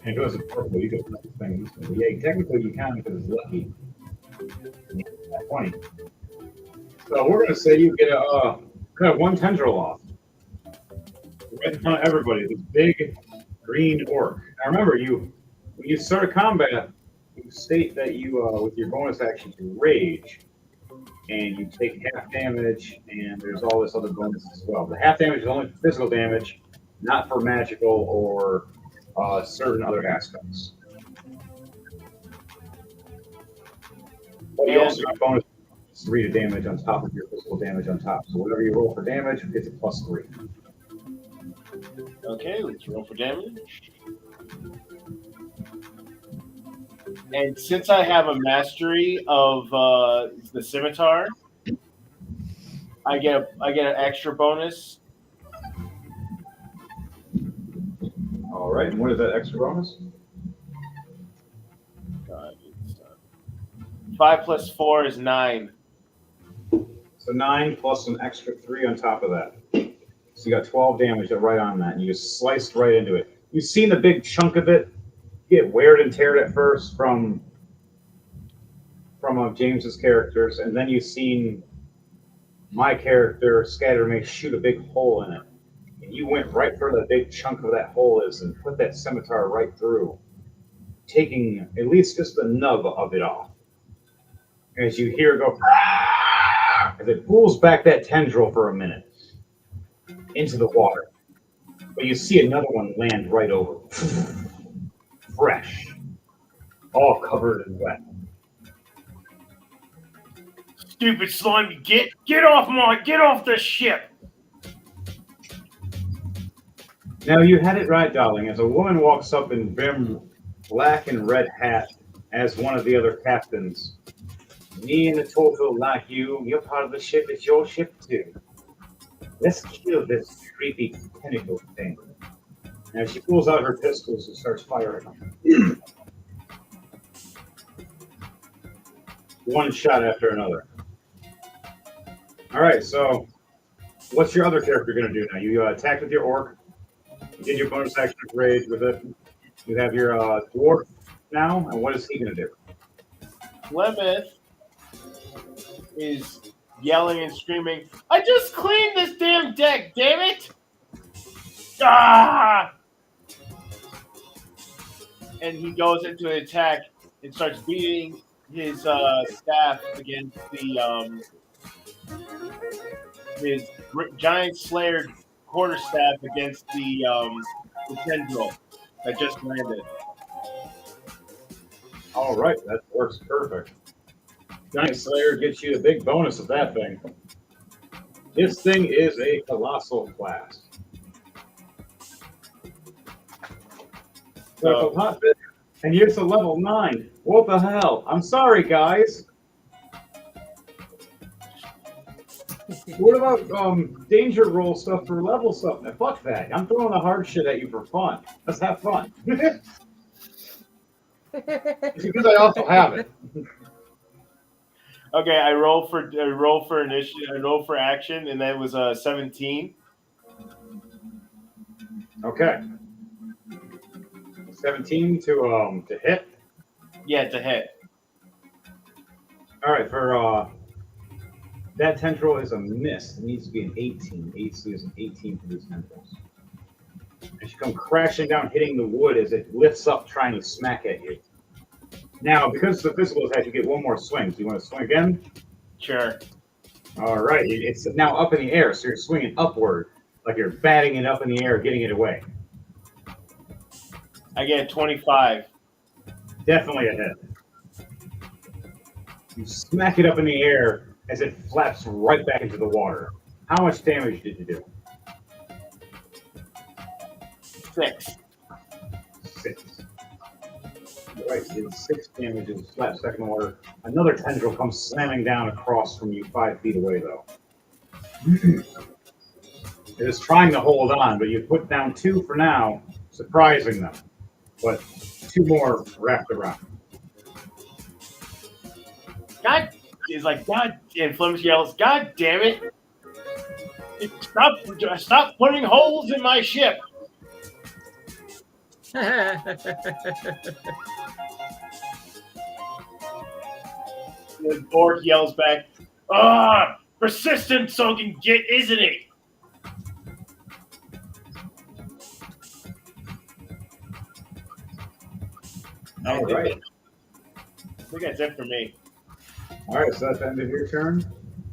it goes in purple, you get things. Yeah, technically you can because it's lucky. 20. So we're gonna say you get cut one tendril off. Right in front of everybody, this big green orc. Now remember, when you start a combat, you state that you, with your bonus action, you rage, and you take half damage, and there's all this other bonus as well. The half damage is only for physical damage, not for magical or certain other aspects. But you also got bonus 3 to damage on top of your physical damage on top. So whatever you roll for damage, it's a +3. Okay, let's roll for damage. And since I have a mastery of the scimitar, I get an extra bonus. All right, and what is that extra bonus? 5 plus 4 is 9. So 9 plus an extra 3 on top of that. So you got 12 damage right on that, and you just sliced right into it. You've seen the big chunk of it get weared and teared at first from James's characters, and then you've seen my character Scattermace shoot a big hole in it. And you went right for the big chunk of that hole is and put that scimitar right through, taking at least just the nub of it off. As you hear it go, as it pulls back that tendril for a minute into the water. But you see another one land right over. Fresh. All covered in wet. Stupid slime, get off the ship. Now you had it right, darling, as a woman walks up in brim black and red hat as one of the other captains. Me and the Toto like you're part of the ship, it's your ship too. Let's kill this creepy tentacle thing. Now she pulls out her pistols and starts firing them. One shot after another. All right, so what's your other character going to do now? You attack with your orc. You did your bonus action of rage with it. You have your dwarf now, and what is he going to do? Plymouth is yelling and screaming, I just cleaned this damn deck, damn it! Ah! And he goes into an attack and starts beating his staff against his giant slayer quarterstaff against the tendril that just landed. All right, that works perfect. Giant Slayer gets you a big bonus of that thing. This thing is a colossal class. So, and you're to level 9. What the hell? I'm sorry, guys. What about danger roll stuff for level stuff? Now, fuck that. I'm throwing the hard shit at you for fun. Let's have fun. Because I also have it. Okay, I roll for initiative. I roll for action, and that was 17. Okay. 17 to hit. Yeah, it's a hit. All right, for that tendril is a miss. It needs to be an 18. AC is an 18 for these tendrils. And she come crashing down, hitting the wood as it lifts up, trying to smack at you. Now, because the physical attack, you get one more swing. Do you want to swing again? Sure. All right. It's now up in the air, so you're swinging upward, like you're batting it up in the air, getting it away. I get 25. Definitely a hit. You smack it up in the air as it flaps right back into the water. How much damage did you do? 6. 6. Right, you did 6 damage as it flaps back in the water. Another tendril comes slamming down across from you 5 feet away, though. It is trying to hold on, but you put down 2 for now, surprising them. But 2 more wrapped around. God, he's like, God, and Fleming yells, God damn it! Stop putting holes in my ship! The orc yells back, persistent so can get, isn't it? All right. I think that's it for me. All right, so that's the end of your turn.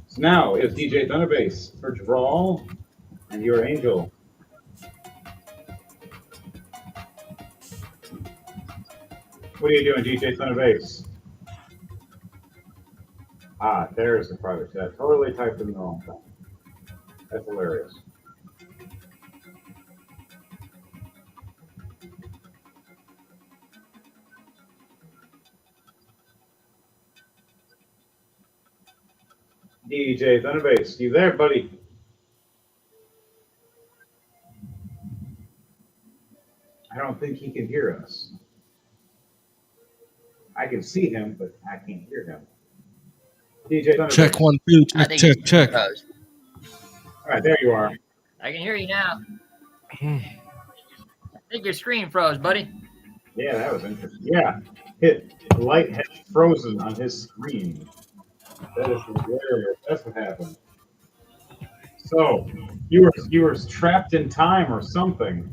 So now it's DJ Thunderbase for Drawl and your Angel. What are you doing, DJ Thunderbase? Ah, there's the private chat. Totally typed in the wrong thing. That's hilarious. DJ Thunderbase, you there, buddy? I don't think he can hear us. I can see him, but I can't hear him. DJ Thunderbase. Check 1, 2, I check, think check, it's check. froze. All right, there you are. I can hear you now. I think your screen froze, buddy. Yeah, that was interesting. Yeah, the light has frozen on his screen. That is hilarious. That's what happened. So you were trapped in time or something.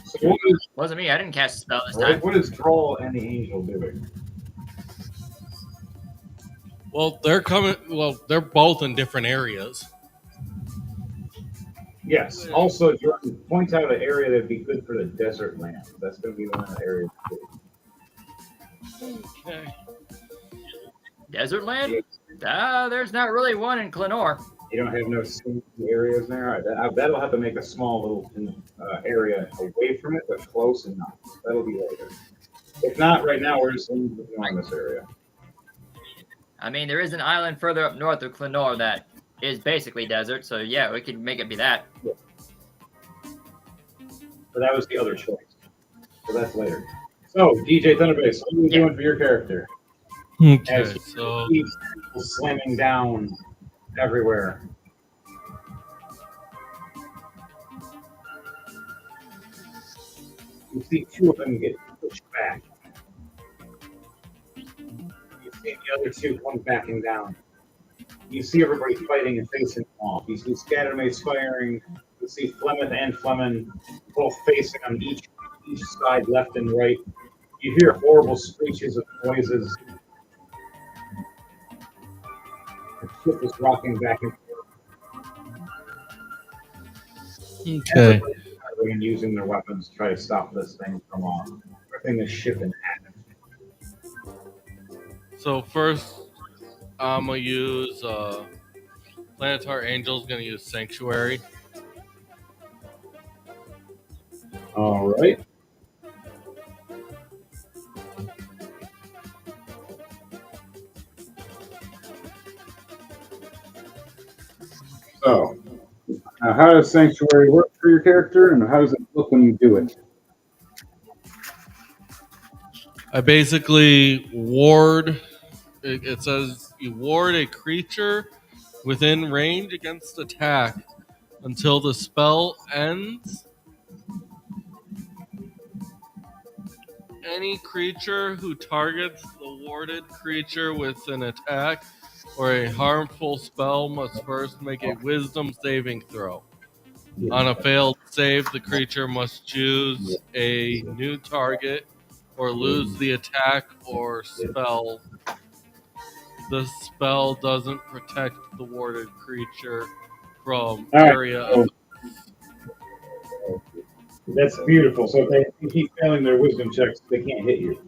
So Wasn't me. I didn't cast a spell this time. what is Drawl and the Angel doing? Well, they're coming. Well, they're both in different areas. Yes. Also, Jordan, point out an area that'd be good for the desert land. That's going to be one of the areas. Okay. Desert land? There's not really one in Clenor. You don't have no safety areas there. All right, that'll have to make a small little area away from it, but close enough. That'll be later. If not, right now we're just in this area. I mean, there is an island further up north of Clenor that is basically desert, so yeah, we could make it be that. Yeah. But that was the other choice. So that's later. So, DJ Thunderbase, what are you doing for your character? Okay, As so he's slamming down everywhere. You see 2 of them get pushed back. You see the other 2 come backing down. You see everybody fighting and facing off. You see Scattermates firing. You see Flemeth and Fleming both facing on each side, left and right. You hear horrible screeches of noises. The ship is rocking back and forth. okay. And using their weapons to try to stop this thing from ripping the ship in half. So first, I'm gonna use Planetary Angel's gonna use Sanctuary. All right. So, how does Sanctuary work for your character, and how does it look when you do it? I basically ward. It says you ward a creature within range against attack until the spell ends. Any creature who targets the warded creature with an attack or a harmful spell must first make a wisdom saving throw. On a failed save, the creature must choose a new target or lose the attack or spell. The spell doesn't protect the warded creature from All right, area so of. that's beautiful. So if they keep failing their wisdom checks, they can't hit you.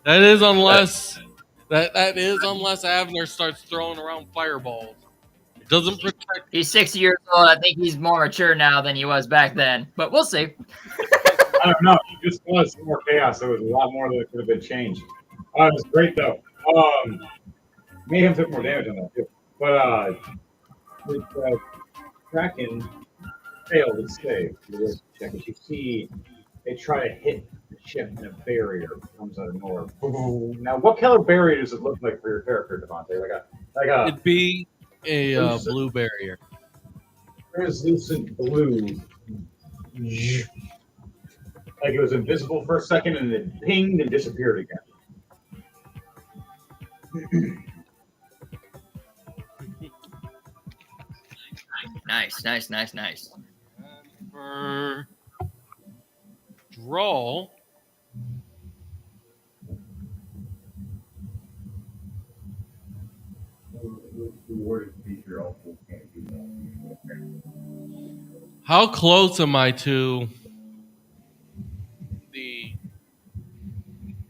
That is unless Avner starts throwing around fireballs. It doesn't protect. He's 60 years old. I think he's more mature now than he was back then. But we'll see. I don't know. It just was more chaos. There was a lot more that could have been changed. It was great though. Mayhem took more damage on that too. But with Kraken failed its save. Check as you see, they try to hit the ship and a barrier comes out of nowhere. Now, what color barrier does it look like for your character, Devontae? Like a It'd be a blue barrier. translucent blue. Like it was invisible for a second and then pinged and disappeared again. Nice. And for draw, how close am I to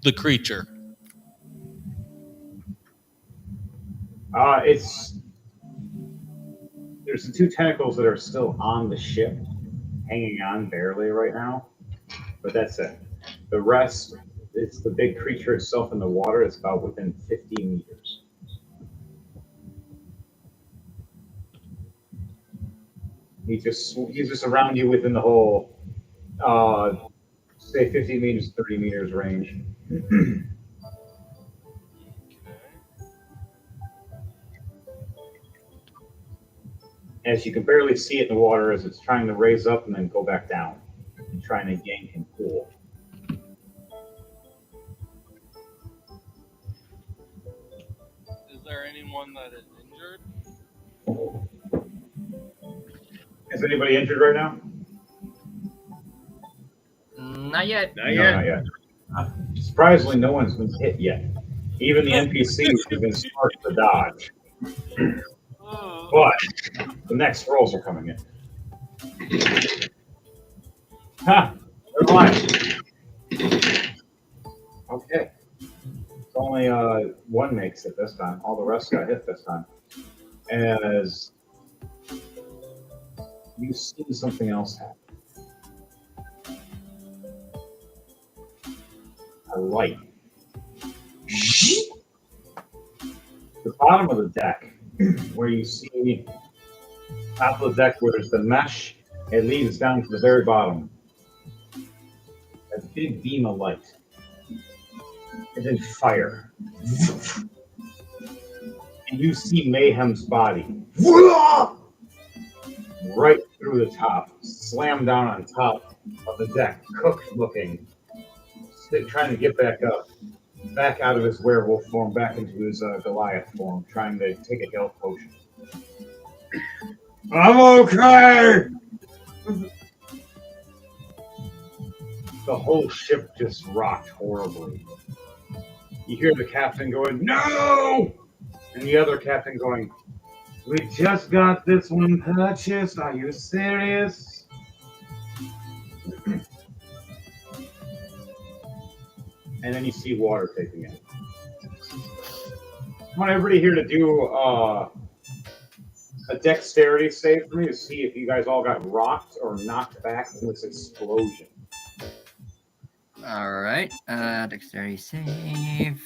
the creature? There's the two tentacles that are still on the ship, hanging on barely right now, but that's it. The rest, it's the big creature itself in the water. It's about within 50 meters. He's just around you within the whole, say 50 meters, 30 meters range. As you can barely see it in the water as it's trying to raise up and then go back down and trying to yank and pull. Is there anyone that is injured? Is anybody injured right now? Not yet. Not No, yet. not yet. Surprisingly, no one's been hit yet. Even the NPCs have been smart to dodge. But the next rolls are coming in. Ha! Never mind. Okay. It's only one makes it this time. All the rest got hit this time. As you see something else happen. A light. The bottom of the deck, where you see top of the deck where there's the mesh, it leads down to the very bottom. A big beam of light. And then fire. And you see Mayhem's body. Right through the top. Slam down on top of the deck. Cooked looking. Trying to get back up. Back out of his werewolf form, back into his Goliath form, trying to take a health potion. I'm okay! The whole ship just rocked horribly. You hear the captain going, "No!" And the other captain going, "We just got this one purchased. Are you serious?" And then you see water taking it. I want everybody here to do a dexterity save for me to see if you guys all got rocked or knocked back in this explosion. All right. Dexterity save.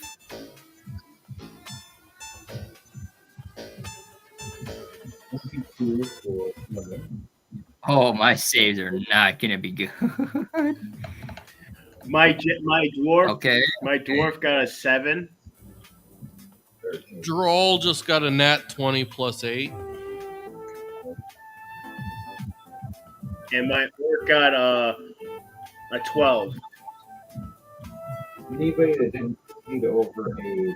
Oh, my saves are not gonna be good. My dwarf Okay. got a 7. Droll just got a nat 20 plus 8. And my orc got a 12. Anybody that didn't succeed over a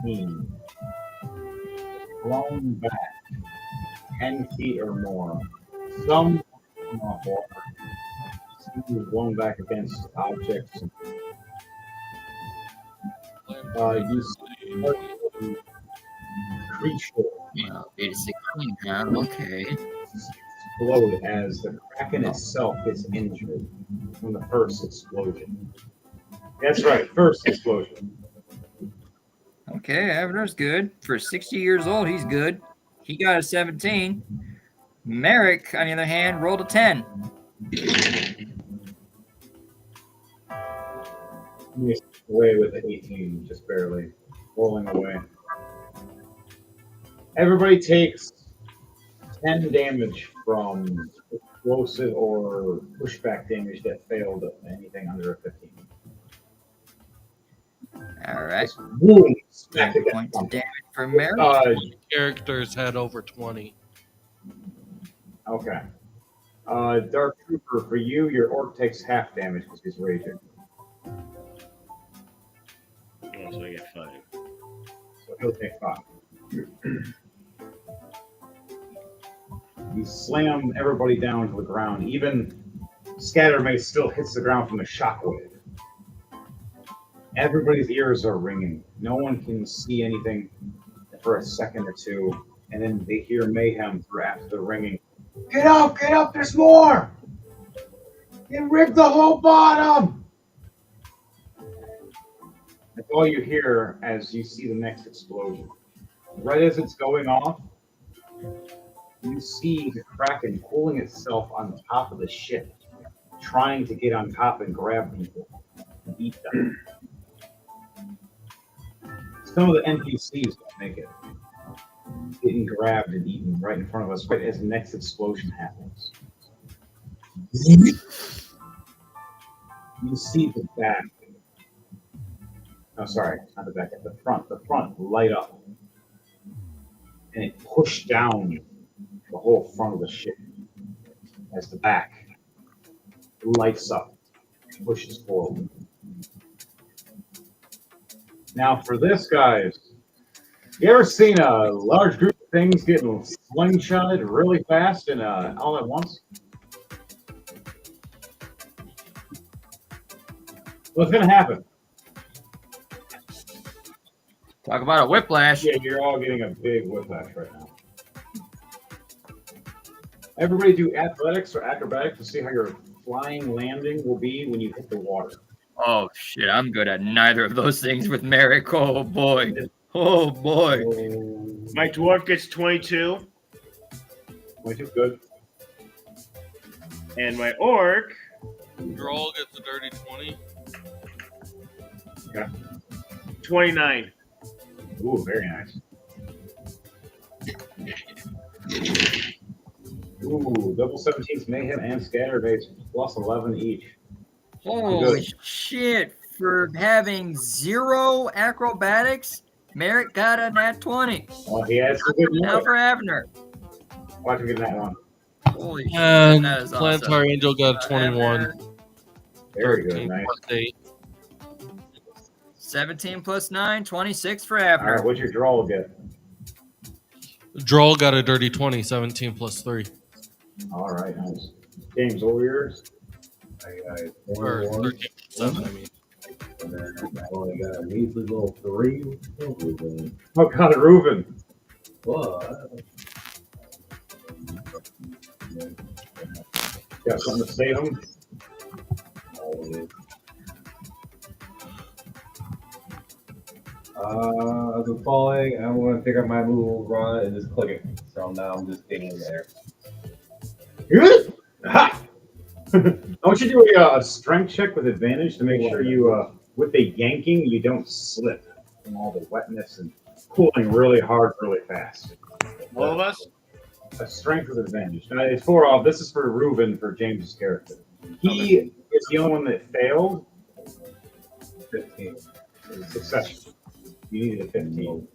15, thrown back 10 feet or more. Some come off water. Some is blown back against objects. You see a creature Well, 8 to 16 now. Okay. explode as the Kraken itself gets injured from the first explosion. That's right, first explosion. Okay, Avatar's good. For 60 years old, he's good. He got a 17. Merrick, on the other hand, rolled a 10. He's away with the 18, just barely rolling away. Everybody takes 10 damage from explosive or pushback damage that failed anything under a 15. All right. Boom! 10 Smack against points of something. damage for Merrick. Characters had over 20. Okay. Dark Trooper, for you, your orc takes half damage because he's raging. Oh, so I get 5. So he'll take 5. You slam everybody down to the ground. Even Scattermace still hits the ground from the shockwave. Everybody's ears are ringing. No one can see anything for a second or two, and then they hear mayhem through after the ringing. Get up, there's more! It ripped the whole bottom! That's all you hear as you see the next explosion. Right as it's going off, you see the Kraken pulling itself on top of the ship, trying to get on top and grab people and eat them. Some of the NPCs don't make it. Getting grabbed and eaten right in front of us, right as the next explosion happens. You see the back. Oh, sorry, not the back, the front. The front light up. And it pushed down the whole front of the ship as the back lights up, pushes forward. Now, for this, guys, you ever seen a large group of things getting slingshotted really fast and all at once? What's going to happen? Talk about a whiplash. Yeah, you're all getting a big whiplash right now. Everybody do athletics or acrobatics to see how your flying landing will be when you hit the water. Oh, shit. I'm good at neither of those things with Merrick. Oh, boy. Oh, boy. My dwarf gets 22. 22, good. And my orc, Droll gets a dirty 20. Okay. 29. Ooh, very nice. Ooh, double 17s, Mayhem and Scatterbase, plus 11 each. Holy shit. For having 0 acrobatics, Merrick got a nat 20. Well, he has some good Now luck. for Abner. Watch him get that one. Holy shit. And That is Planetary awesome. Angel got a 21. Abner, Very good, 13 nice. plus 8. 17 plus 9, 26 for All Abner. right, what's your draw get? Droll got a dirty 20, 17 plus 3. All right, nice. James, what were yours? I got Or 21, 13 plus 7, I mean. and then I only got a measly little 3. Oh, God, Reuben. But Got something to say to him? As I'm falling, I'm going to pick up my move, run, and just click it. So now I'm just getting there. Good. Ha! I want you to do a strength check with advantage to make sure you, with the yanking, you don't slip from all the wetness and pulling really hard, really fast. All of us? a strength with advantage. Now, it's for all. This is for Reuben for James's character. He is the only one that failed. 15. Succession. You needed a 15.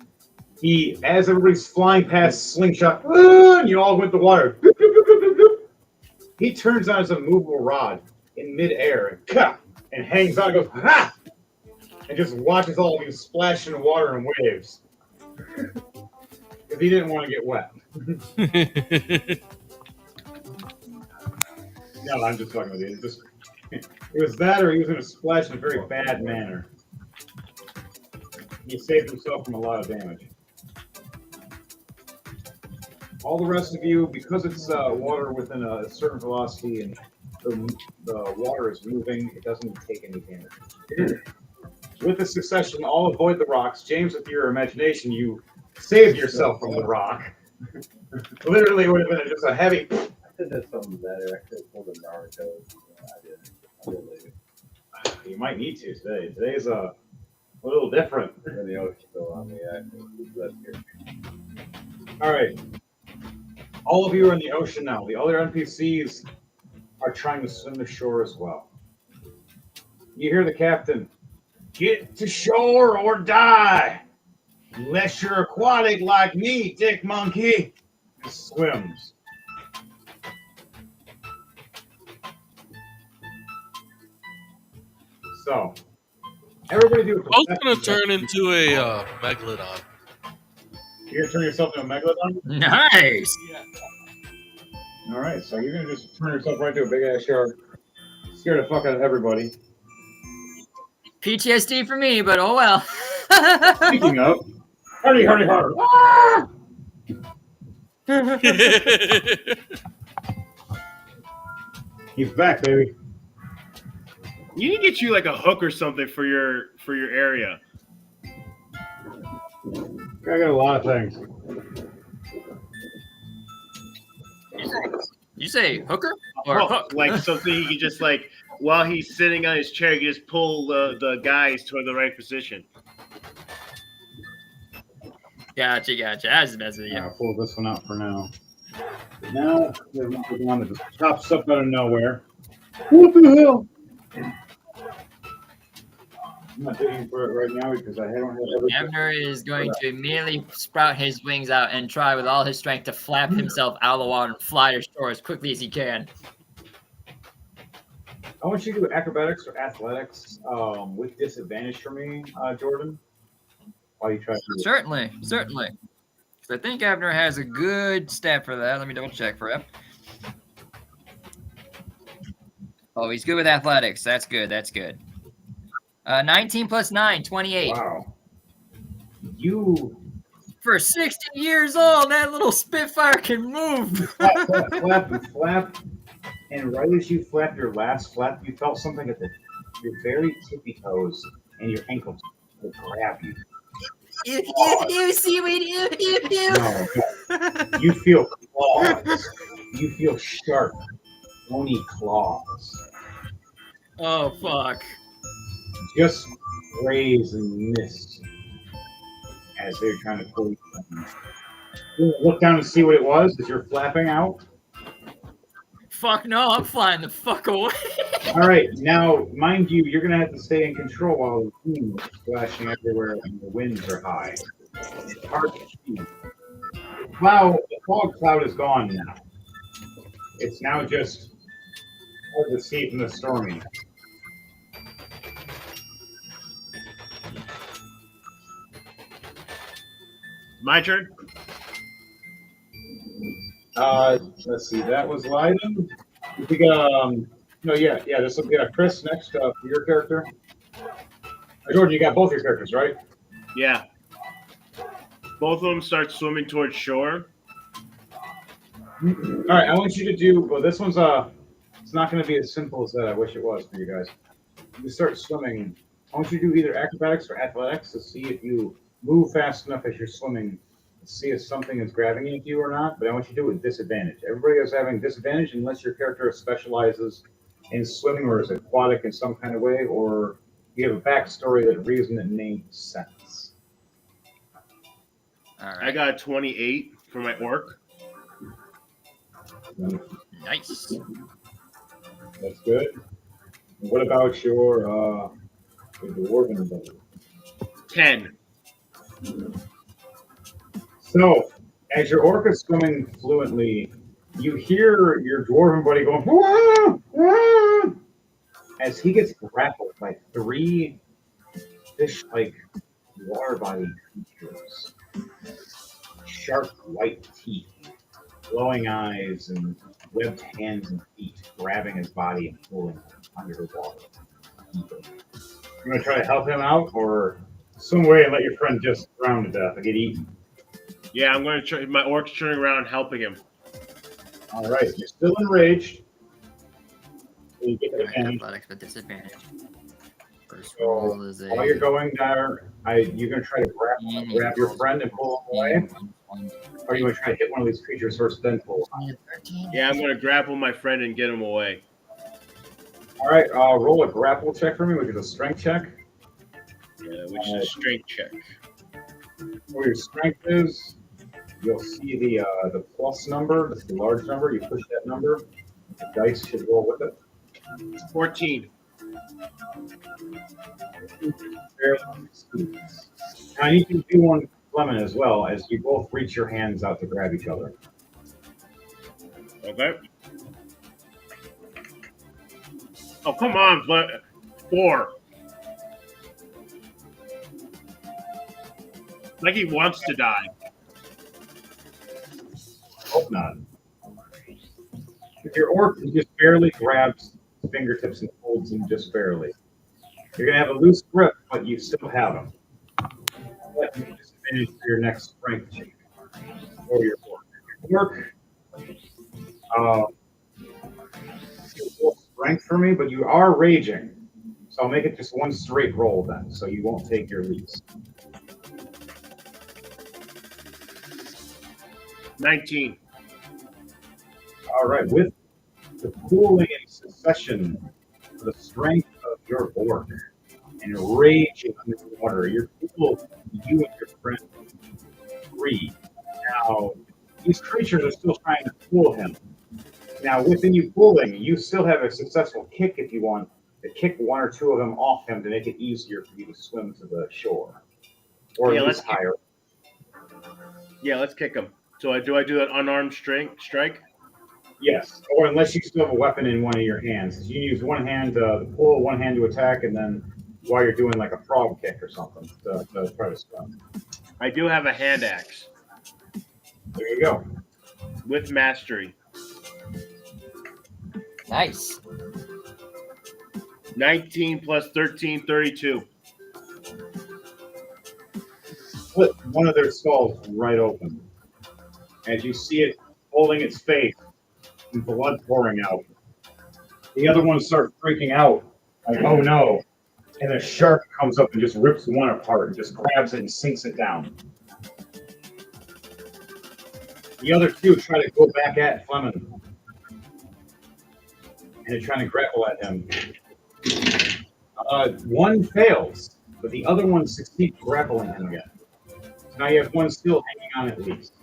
He, as everybody's flying past slingshot, and you all went to the water. He turns on his immovable rod in midair and hangs on and goes, ha! And just watches all of you splash in the water and waves. Because he didn't want to get wet. No, I'm just fucking with you. It was that, or he was going to splash in a very bad manner. He saved himself from a lot of damage. All the rest of you, because it's water within a certain velocity and the water is moving, it doesn't take any damage. With the succession, all avoid the rocks. James, with your imagination, you saved yourself from the rock. Literally, it would have been just a heavy. I could have done something better. I could have pulled a Naruto. I didn't leave it. You might need to today. Today's a little different. And the ocean still on me. That's good. All right. All of you are in the ocean now. The other NPCs are trying to swim to shore as well. You hear the captain, "Get to shore or die. Unless you're aquatic like me, dick monkey." He swims. So, everybody do a I was gonna perception turn check. into a megalodon. You're going to turn yourself into a megalodon? Nice. All right, so you're going to just turn yourself right into a big-ass shark. Scare the fuck out of everybody. PTSD for me, but oh well. Speaking of, hurry, hurry, hurry. Ah! He's back, baby. You need to get you like a hook or something for your area. I got a lot of things. You say hooker or Hook, hook? like something he can just like while he's sitting on his chair, he can just pull the guys toward the right position. Gotcha. I was messing with you. I'll pull this one out for now. Now, we're moving on to just chop stuff out of nowhere. What the hell? I'm not digging for it right now because I don't have everything. Abner is going to immediately sprout his wings out and try with all his strength to flap himself out of the water and fly to shore as quickly as he can. I want you to do acrobatics or athletics with disadvantage for me, Jordan. While you try to do it. Certainly. Because I think Abner has a good stat for that. Let me double check for him. Oh, he's good with athletics. That's good. 19 plus 9, 28. Wow. You For 60 years old, that little Spitfire can move. flap, and right as you flap your last flap, you felt something at your very tippy toes and your ankles will grab you. You seaweed, you. No, you feel claws. You feel sharp, bony claws. Oh, fuck. Just graze and miss as they're trying to pull you down. You look down and see what it was as you're flapping out. Fuck no, I'm flying the fuck away. All right, now, mind you, you're going to have to stay in control while the wind is splashing everywhere and the winds are high. It's hard to see. The fog cloud is gone now. It's now just hard to see from the stormy. My turn. Let's see, that was Leiden. You think, this will be Chris next for your character. Jordan, you got both your characters, right? Yeah. Both of them start swimming towards shore. All right, I want you to do. Well, this one's it's not going to be as simple as that. I wish it was for you guys. You start swimming. I want you to do either acrobatics or athletics to see if you move fast enough as you're swimming. See if something is grabbing into you or not, but I want you to do it with disadvantage. Everybody is having disadvantage unless your character specializes in swimming or is aquatic in some kind of way, or you have a backstory that reason and makes sense. All I right. got a 28 for my orc. Then Nice. that's good. And what about your dwarven buddy? 10. So, as your orc is swimming fluently, you hear your dwarven buddy going, "Wah! Wah!" As he gets grappled by 3 fish-like water-body creatures. Sharp white teeth, glowing eyes, and webbed hands and feet, grabbing his body and pulling him under the water. You want to try to help him out, or swim away and let your friend just drown to death and get eaten? Yeah, I'm going to try. My orc's turning around, helping him. All right, you're still enraged. So you get the advantage. Athletics with disadvantage. First So roll is a. while you're going there, you're going to try to grab your friend and pull him away, or you want to try to hit one of these creatures first, then pull him. Yeah, I'm going to grapple my friend and get him away. All right, roll a grapple check for me, which is a strength check. Yeah, which is a strength check. Where your strength is, you'll see the plus number. That's the large number. You push that number. The dice should roll with it. 14. Now you can do one Fleming as well, as you both reach your hands out to grab each other. Okay. Oh, come on, 4. Like he wants to die. Hope not. If your orc just barely grabs fingertips and holds them just barely, you're gonna have a loose grip, but you still have them. That means disadvantage for your next strength check or your orc. Your orc, full strength for me, but you are raging, so I'll make it just one straight roll then, so you won't take your leads. 19. All right, with the pooling and succession of the strength of your orc and raging underwater, you're able, you and your friend, free. Now, these creatures are still trying to pull him. Now, within you pulling, you still have a successful kick if you want to kick 1 or 2 of them off him to make it easier for you to swim to the shore, or Yeah, at least higher. Yeah, let's kick him. So do I do an unarmed strike? Yes, or unless you still have a weapon in one of your hands. You use one hand to pull, one hand to attack, and then while you're doing like a frog kick or something to try to swim. I do have a hand axe There you go. with mastery. Nice. 19 plus 13, 32. Split one of their skulls right open. As you see it holding its face and blood pouring out. The other one starts freaking out, like, oh no. And a shark comes up and just rips one apart and just grabs it and sinks it down. The other 2 try to go back at Fleming. And they're trying to grapple at him. One fails, but the other one succeeds grappling him again. So now you have one still hanging on at least.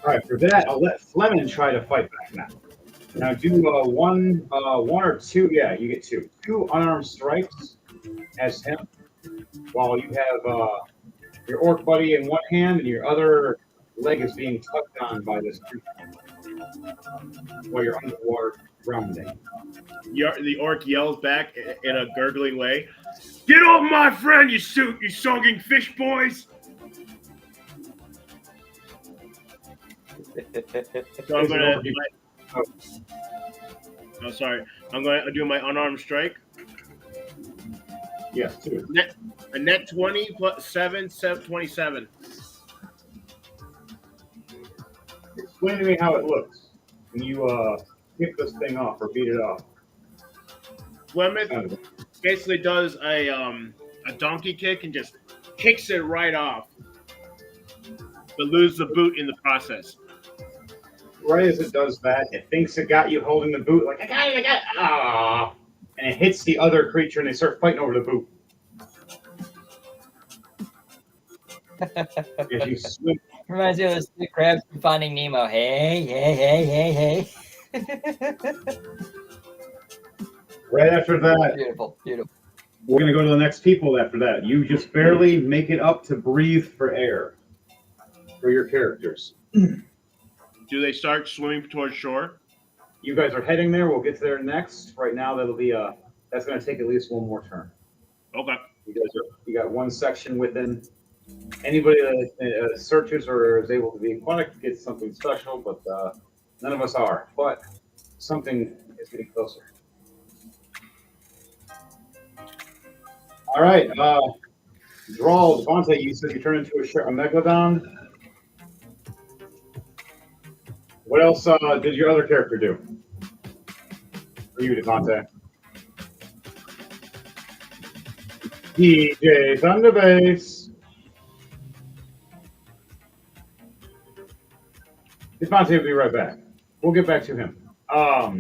All right, for that, I'll let Fleming try to fight back now. Now do one or 2. Yeah, you get 2. 2 unarmed strikes as him, while you have your orc buddy in one hand and your other leg is being tugged on by this creature while you're underwater drowning. The orc yells back in a gurgling way. Get off my friend, you soggy fish boys! So I'm gonna. Oh, sorry. I'm gonna do my unarmed strike. Yes, 2. A net 20 plus 7, 27. Explain to me how it looks when you kick this thing off or beat it off. Plymouth basically does a donkey kick and just kicks it right off, but loses the boot in the process. Right as it does that, it thinks it got you holding the boot, like, I got it, ah! And it hits the other creature and they start fighting over the boot. As you swim Reminds me of those two crabs from Finding Nemo. Hey, hey, hey, hey, hey. Right after that, Beautiful, beautiful. we're gonna go to the next people after that. You just barely make it up to breathe for air for your characters. Do they start swimming towards shore? You guys are heading there. We'll get there next. Right now, that'll be that's gonna take at least one more turn. Okay. You got one section within. Anybody that searches or is able to be aquatic gets something special, but none of us are. But something is getting closer. All right, Drawl, Devontae, you said you turned into a megalodon. What else did your other character do? For you, Devontae. DJ Thunderbase. Devontae will be right back. We'll get back to him. We're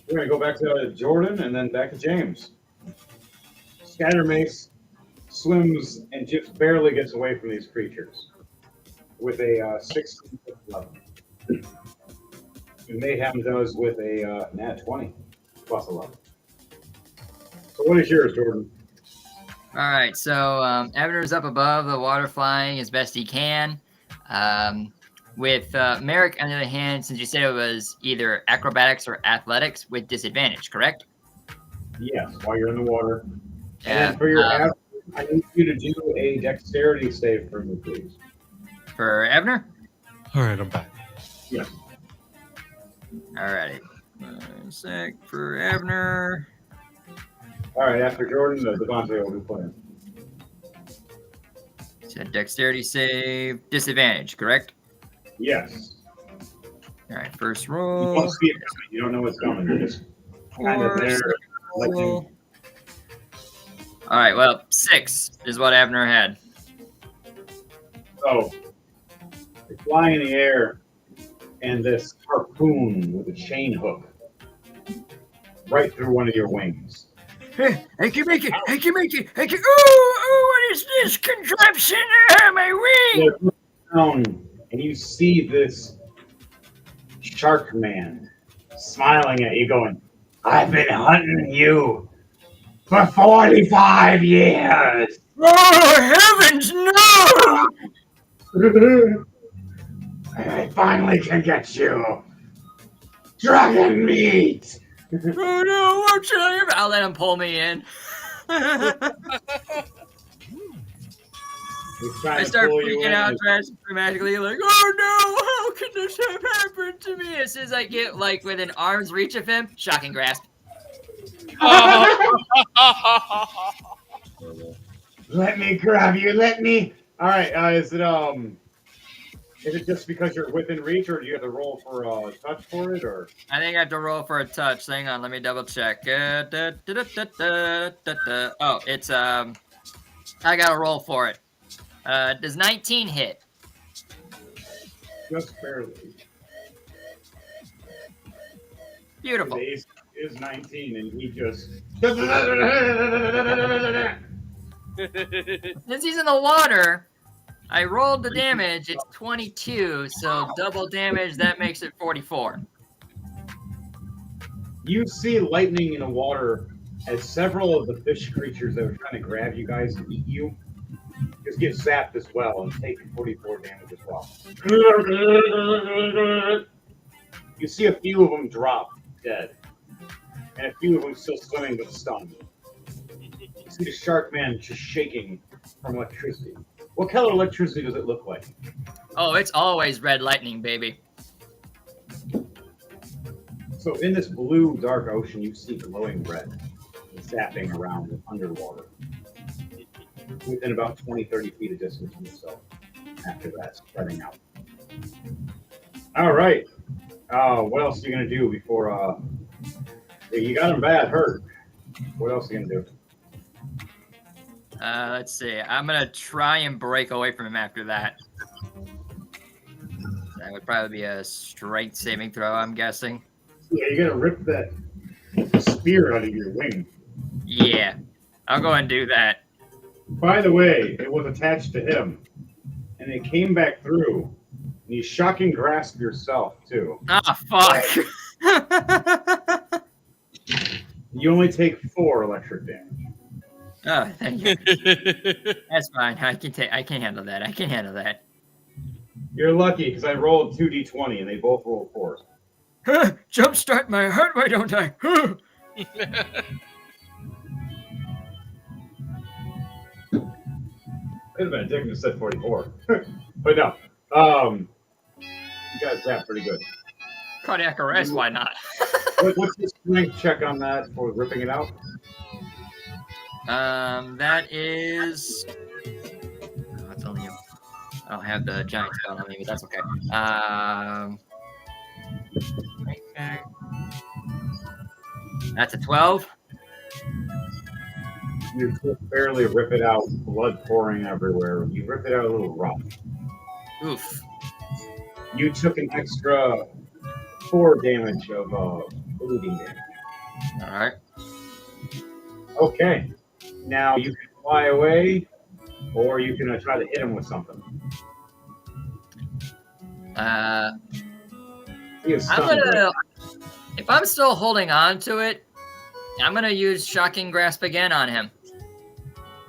going to go back to Jordan and then back to James. Scattermace swims and just barely gets away from these creatures with a 16 level. And Mayhem does with a nat 20 plus 11. So what is yours, Jordan? All right, so Abner's up above the water, flying as best he can. With Merrick, on the other hand, since you said it was either acrobatics or athletics with disadvantage, correct? Yes, while you're in the water. Yeah, And then for your average, I need you to do a dexterity save for me, please. For Abner? All right, I'm back. Yes. All righty. 1 sec for Abner. All right, after Jordan, Devontae will be playing. Said dexterity save, disadvantage, correct? Yes. All right, first You roll. won't see it coming. You don't know what's coming. You're just kind of there. Like you. All right, well, 6 is what Abner had. So, you fly in the air, and this harpoon with a chain hook right through one of your wings. Hey, I can make it! I can make it! I can. Ooh, what is this contraption? My wing! You look down, and you see this shark man smiling at you, going, "I've been hunting you for 45 years." Oh, heavens, no! And I finally can get you. Dragon meat! Oh no, what should I have? I'll let him pull me in. I start freaking out dramatically, like, oh no, how could this have happened to me? As soon as I get like within arm's reach of him, shocking grasp. Let me grab you, let me. All right, is it just because you're within reach, or do you have to roll for a touch for it, or? I think I have to roll for a touch. Hang on, let me double check. Oh, it's I gotta roll for it. Does 19 hit? Just barely. Beautiful. The ace is 19, and he just. Since he's in the water, I rolled the damage. It's 22, so double damage. That makes it 44. You see lightning in the water as several of the fish creatures that were trying to grab you guys and eat you just get zapped as well and take 44 damage as well. You see a few of them drop dead, and a few of them still swimming but stunned. You see the shark man just shaking from electricity. What color electricity does it look like? Oh, it's always red lightning, baby. So in this blue, dark ocean, you see glowing red zapping around underwater within about 20, 30 feet of distance from yourself. After that, spreading out. All right. What else are you going to do before... you got him bad hurt. What else are you going to do? Let's see. I'm going to try and break away from him after that. That would probably be a strength saving throw, I'm guessing. Yeah, you're going to rip that spear out of your wing. Yeah. I'll go and do that. By the way, it was attached to him. and it came back through. And you shocking grasp yourself, too. Ah, fuck. You only take 4 electric damage. Oh, thank you. That's fine. I can handle that. I can handle that. You're lucky, because I rolled 2d20, and they both rolled 4s. Jumpstart my heart, why don't I? Could have been a dick and said 44. But no. You guys got pretty good. Cardiac arrest, why not? What's the strength check on that for ripping it out? That is. Oh, it's only. I don't have the giant spell on me, but that's okay. That's a 12. You just barely rip it out, blood pouring everywhere. You rip it out a little rough. Oof. You took an extra 4 damage of bleeding damage. All right. Okay. Now you can fly away, or you can try to hit him with something. He is I'm stunned. gonna. If I'm still holding on to it, I'm gonna use shocking grasp again on him.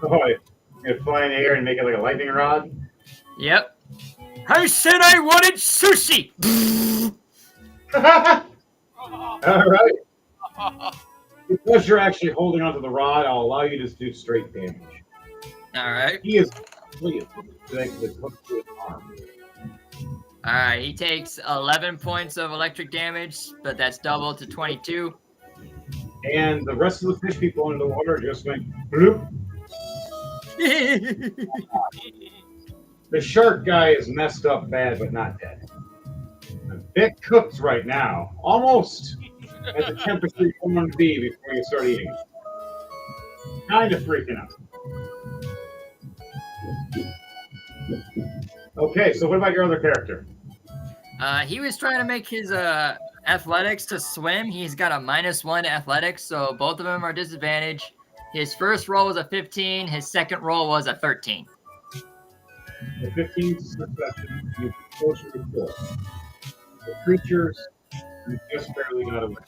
Oh, you're gonna fly in the air and make it like a lightning rod? Yep. I said I wanted sushi. All right. Because you're actually holding onto the rod, I'll allow you to just do straight damage. All right. He is pleased with the hook to his arm. All right. He takes 11 points of electric damage, but that's doubled to 22. And the rest of the fish people under the water just went bloop. The shark guy is messed up bad, but not dead. A bit cooked right now, almost at the temperature you want to be before you start eating. Kind of freaking out. Okay, so what about your other character? He was trying to make his athletics to swim. He's got a -1 athletics, so both of them are disadvantaged. His first roll was a 15. His second roll was a 13. The 15th succession, you closer to 4. The creatures, you just barely got away.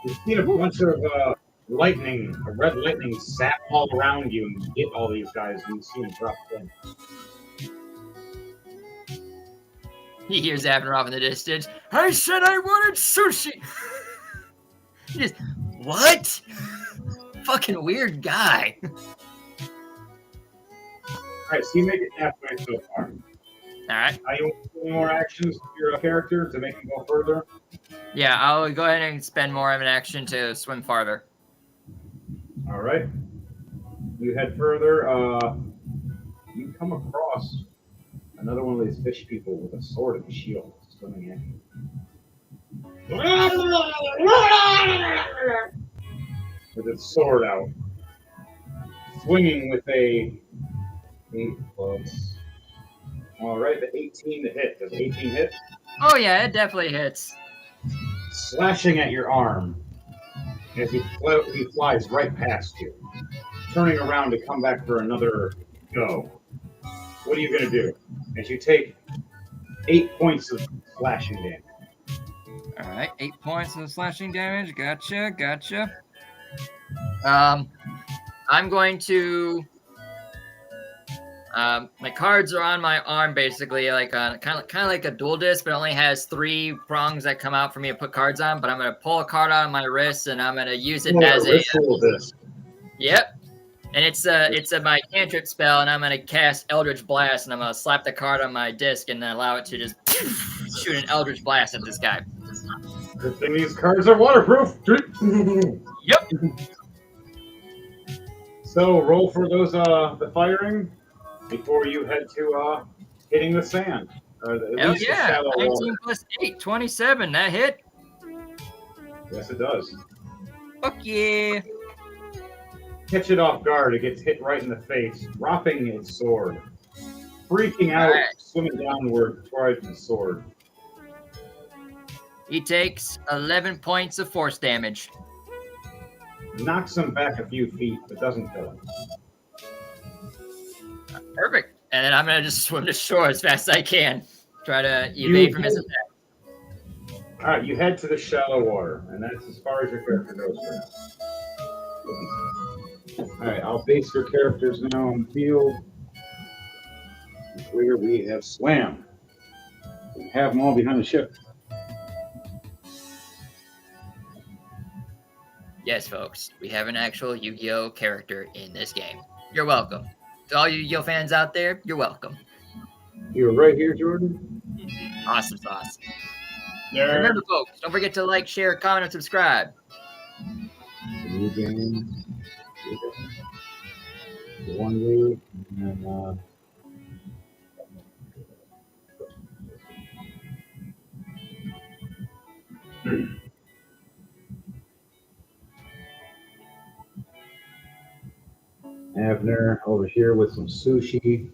You've seen a bunch of lightning, a red lightning, zap all around you and hit all these guys, and you see them drop in. He hears Abner off in the distance. I said I wanted sushi. He just, what? Fucking weird guy. Alright, so you make it halfway so far. Alright. Are you want to do any more actions with your character to make him go further? Yeah, I'll go ahead and spend more of an action to swim farther. Alright. You head further. You come across another one of these fish people with a sword and a shield swimming at you. With its sword out. Swinging with a 8 plus. Alright, the 18 to hit. Does 18 hit? Oh yeah, it definitely hits. Slashing at your arm as he flies right past you, turning around to come back for another go. What are you going to do? As you take 8 points of slashing damage. All right, 8 points of slashing damage. Gotcha. I'm going to. My cards are on my arm, basically, like kind of like a dual disc, but it only has 3 prongs that come out for me to put cards on. But I'm gonna pull a card out of my wrist, and I'm gonna use it as a. Yep, and it's my cantrip spell, and I'm gonna cast Eldritch Blast, and I'm gonna slap the card on my disc and then allow it to just shoot an Eldritch Blast at this guy. Good thing these cards are waterproof. Yep. So roll for those the firing before you head to hitting the sand. Hell yeah! 19 plus 8, 27. That hit. Yes, it does. Fuck yeah! Catch it off guard. It gets hit right in the face, dropping its sword, freaking out, Right. swimming downward towards the sword. He takes 11 points of force damage. Knocks him back a few feet, but doesn't kill him. Perfect. and then I'm gonna just swim to shore as fast as I can. Try to evade from his attack. All right, you head to the shallow water, and that's as far as your character goes for now. All right, I'll base your characters now on the field where we have swam. We have them all behind the ship. Yes, folks, we have an actual Yu-Gi-Oh character in this game. You're welcome. To all you Yu-Gi-Oh fans out there, you're welcome. You're right here, Jordan. Awesome sauce. There. Remember, folks, don't forget to like, share, comment, and subscribe. New game. The one move, and then Avner over here with some sushi.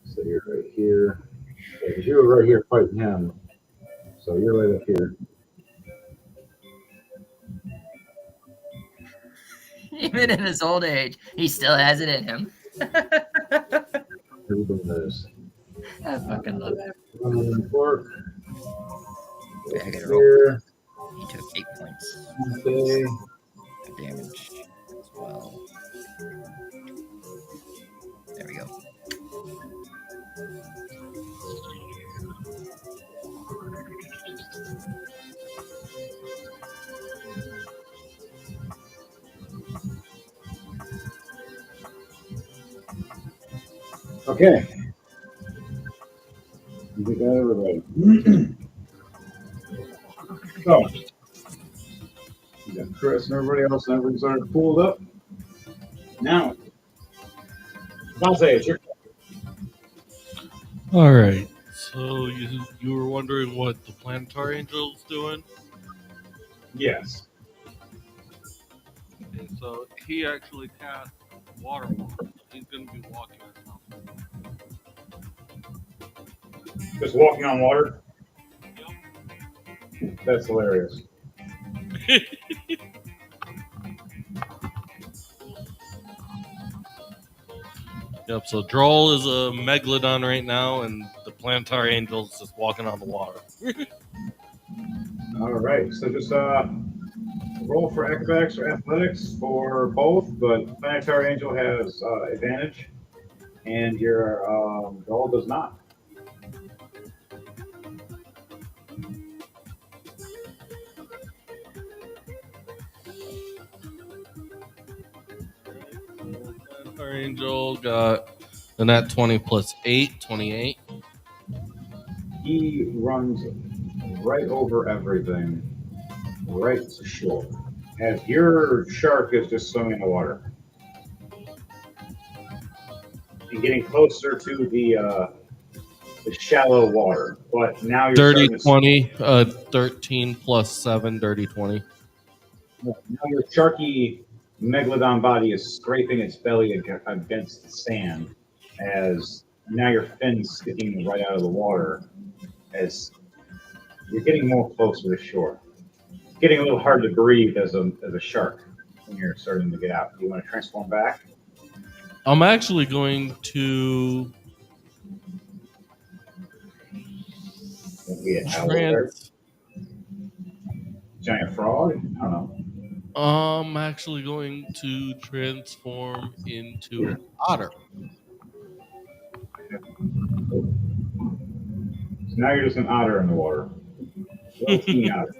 So you're right here. Because you were right here fighting him. So you're right up here. Even in his old age, he still has it in him. Everybody knows. I fucking love that. Fork. Wait, I gotta roll. Here. He took 8 points Okay. of damage as well. There we go. Okay. We got everybody. So, we got Chris and everybody else, and everybody's already pulled up. Now, Vontae, it's your All right. So you were wondering what the Planetary Angel's doing? yes. Okay, so he actually cast Water Walk. He's going to be walking around. Just walking on water. Yep. That's hilarious. Yep, so Droll is a Megalodon right now, and the Planetary Angel's just walking on the water. All right. So just roll for acrobatics or athletics for both, but Planetary Angel has advantage, and your goal does not. Planetary Angel got a nat 20 plus 8, 28. He runs right over everything, right to shore, as your shark is just swimming in the water and getting closer to the shallow water. But now you're Dirty starting to 20, 13 plus 7, dirty 20. now your sharky megalodon body is scraping its belly against the sand, as now your fins sticking right out of the water, as you're getting more closer to shore. It's getting a little hard to breathe as a shark when you're starting to get out. You want to transform back? I'm actually going to Maybe a alligator, trans. giant frog? I don't know. I'm actually going to transform into an otter. So now you're just an otter in the water. Little teeny otter.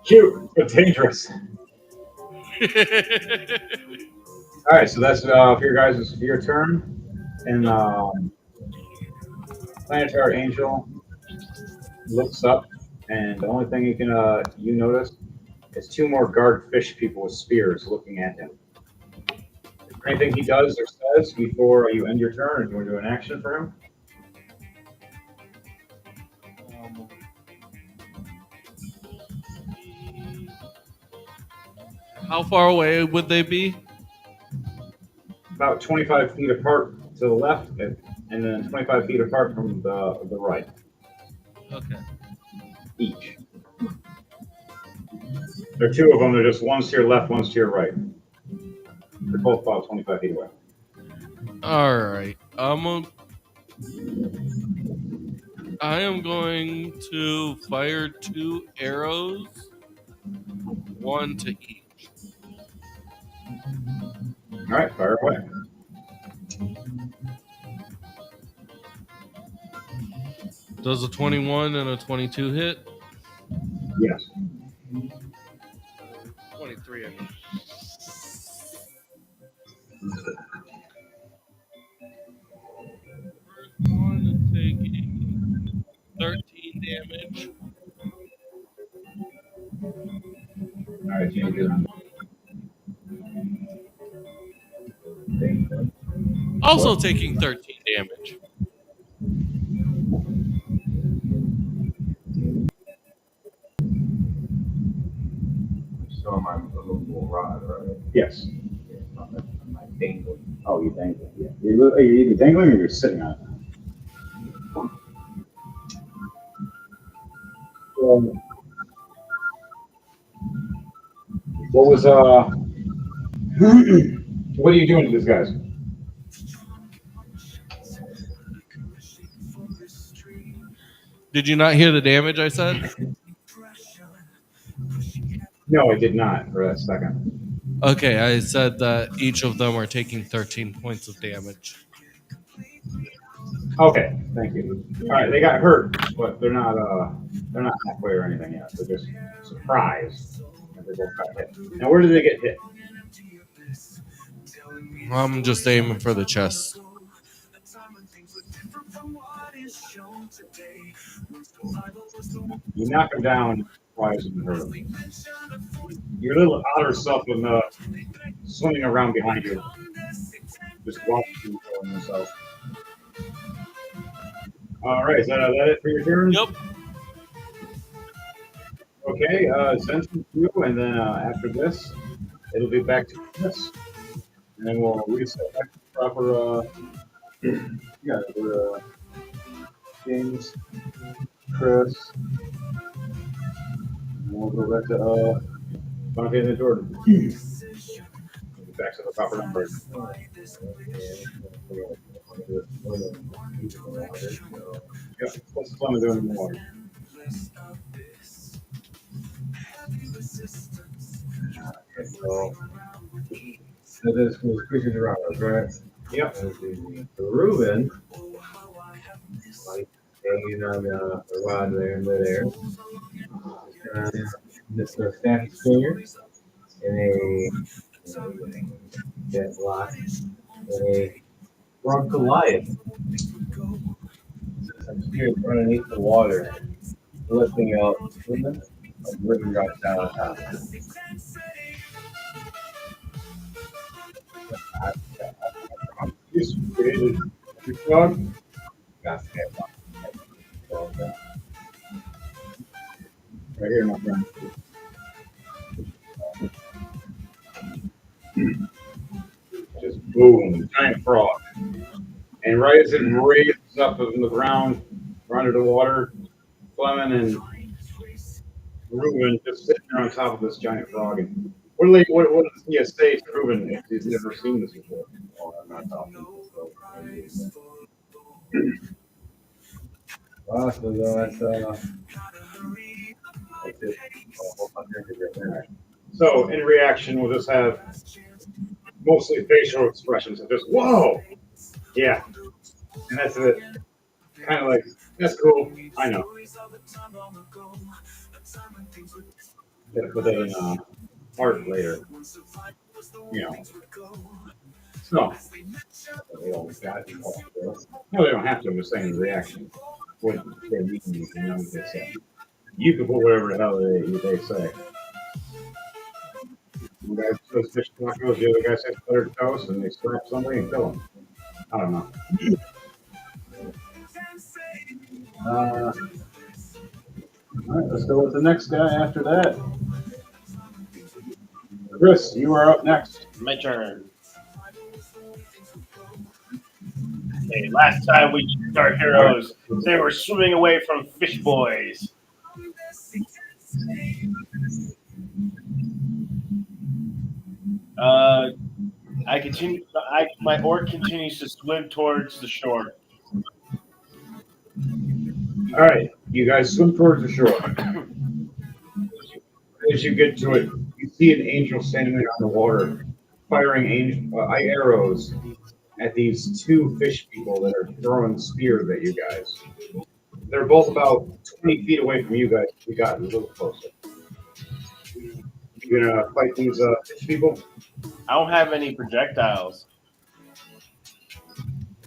Cute, but dangerous. All right, so that's for your guys. Your turn. And Planetary Angel looks up, and the only thing you notice is 2 more guard fish people with spears looking at him. Is there anything he does or says before you end your turn, or do you want to do an action for him? How far away would they be? About 25 feet apart to the left, and then 25 feet apart from the right. Okay. each. There are two of them. They're just one's to your left, one's to your right. They're both about 25 feet away. All right. I am going to fire 2 arrows, 1 to each. All right, fire away. Does a 21 and a 22 hit? Yes. 23. I mean. First one is taking 13 damage. All right, change it on. Also taking 13 damage. So I'm a little rod, right? Yes. I'm like dangling. Oh, you're dangling. Yeah. You're either dangling or you're sitting on it. What was what are you doing to these guys? Did you not hear the damage I said? No, I did not for a second. Okay, I said that each of them are taking 13 points of damage. Okay, thank you. All right, they got hurt, but they're not halfway or anything yet. They're just surprised that they both got hit. Now, where did they get hit? I'm just aiming for the chest. You knock them down twice and hurt them. Your little otter self was swimming around behind you, just watching you killing yourself. All right, is that it for your turn? Yep. Okay, Zen's you, and then after this, it'll be back to Chris, and then we'll reset back to proper. Yeah, we're James, Chris, and we'll go back to Bonnie and Jordan. We'll be back to the proper number. Yeah, what's the fun of doing in the water? So this was creatures around us, right? Yep. The Reuben, like hanging on the rod there in midair. This the staff swinger and a jet block and a drunk Goliath. Some spirits underneath the water, lifting out Reuben, like Reuben drops down on top. You just created your dog. Got that block. Right here, my friend. Just boom, giant frog. And right as it raises up from the ground, or under the water, Fleming and Reuben just sitting there on top of this giant frog. And what does he say to Reuben if he's never seen this before? Oh, I'm not talking. Well, so that's it. I'll drink it right now. So in reaction, we'll just have mostly facial expressions of just "whoa," yeah, and that's it. Kind of like that's cool. I know. Gotta put that in art later. You know. So They always got it. no, they don't have to. I'm just saying the reaction. What they're meeting you know what they say. You can put whatever the hell they say. One guy says fish tacos, the other guy says buttered toast, and they slap somebody and kill them. I don't know. All right, let's go with the next guy after that. Chris, you are up next. My turn. Okay, last time we checked our heroes, they were swimming away from fish boys. I continue. My orc continues to swim towards the shore. All right, you guys swim towards the shore. As you get to it, you see an angel standing there on the water, firing arrows at these two fish people that are throwing spears at you guys. They're both about 20 feet away from you guys. You got a little closer. You gonna fight these fish people? I don't have any projectiles.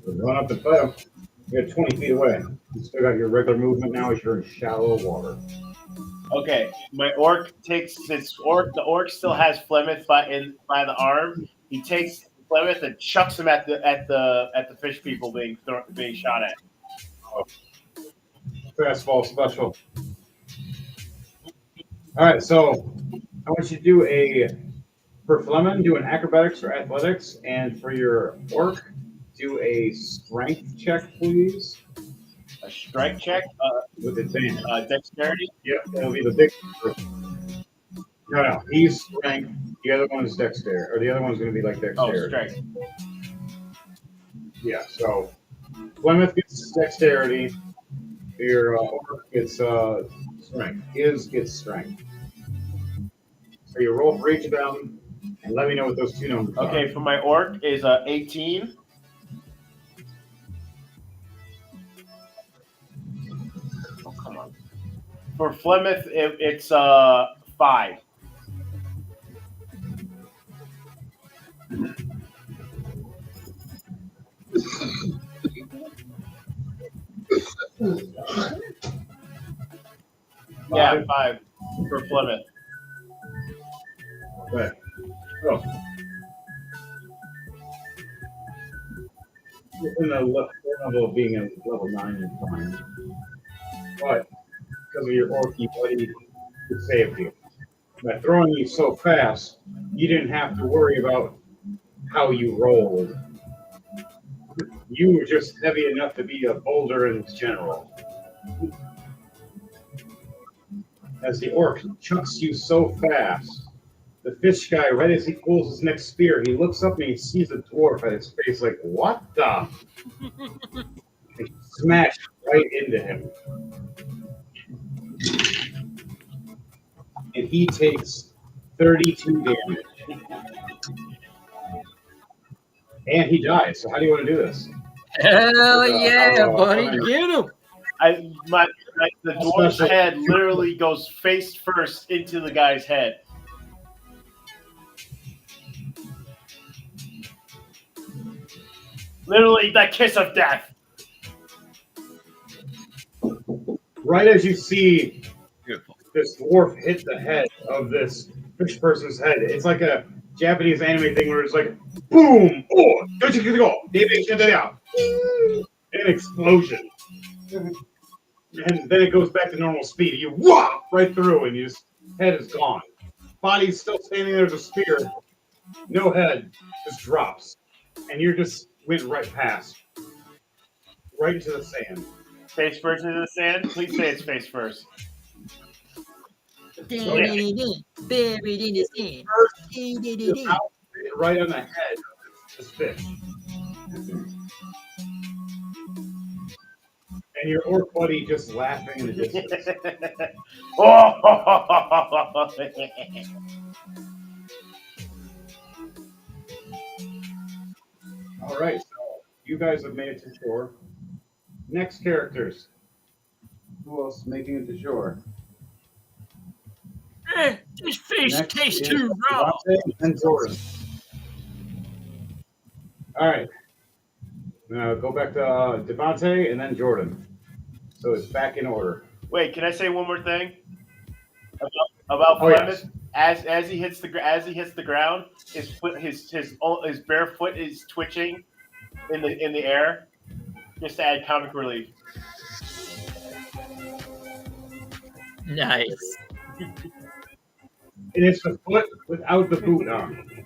Run up and fight them. You're 20 feet away. You still got your regular movement now as you're in shallow water. Okay, my orc takes its orc. The orc still has Flemeth by the arm. He takes Flemeth and chucks him at the fish people being shot at. Fastball special. All right, so I want you to do for Fleming, do an acrobatics or athletics, and for your orc, do a strength check, please. A strike check With advantage. Dexterity. Yeah, that'll be the big person. No, he's strength. The other one's dexterity, or the other one's going to be like Oh, dexterity. strength. Yeah, so Plymouth gets dexterity. Your orc gets strength. His gets strength. So you roll for each of them, and let me know what those two numbers are. Okay, for my orc is 18. Oh, come on. For Flemeth, it's 5. Yeah, 5 for Flemeth. Okay. So, in the level of being a level 9 is fine. But because of your orky buddy, it saved you. By throwing you so fast, you didn't have to worry about how you rolled. You were just heavy enough to be a boulder in general. As the orc chucks you so fast, the fish guy, right as he pulls his next spear, he looks up and he sees a dwarf at his face like, what the? He smashed right into him. And he takes 32 damage. And he dies. So how do you want to do this? Hell yeah, buddy. Get him. The dwarf's head literally goes face first into the guy's head. Literally, that kiss of death. Right as you see Beautiful. this dwarf hit the head of this fish person's head, it's like a Japanese anime thing where it's like, boom, oh, don't you go, an explosion. And then it goes back to normal speed. You whop right through, and his head is gone. Body's still standing there as a spear. No head, just drops. And you just went right past. Right into the sand. Face first into the sand? Please say it's face first. Buried in the sand. Your mouth hit right on the head of this fish. And your orc buddy just laughing in the distance. All right, so you guys have made it to shore. Next characters. Who else is making it to shore? This fish Next tastes is too raw. Devontae and Jordan. All right. Now go back to Devontae and then Jordan. So it's back in order. Wait, can I say one more thing about Oh, Plymouth? yes. As he hits the ground, his bare foot is twitching in the air, just to add comic relief. Nice. And it's the foot without the boot on.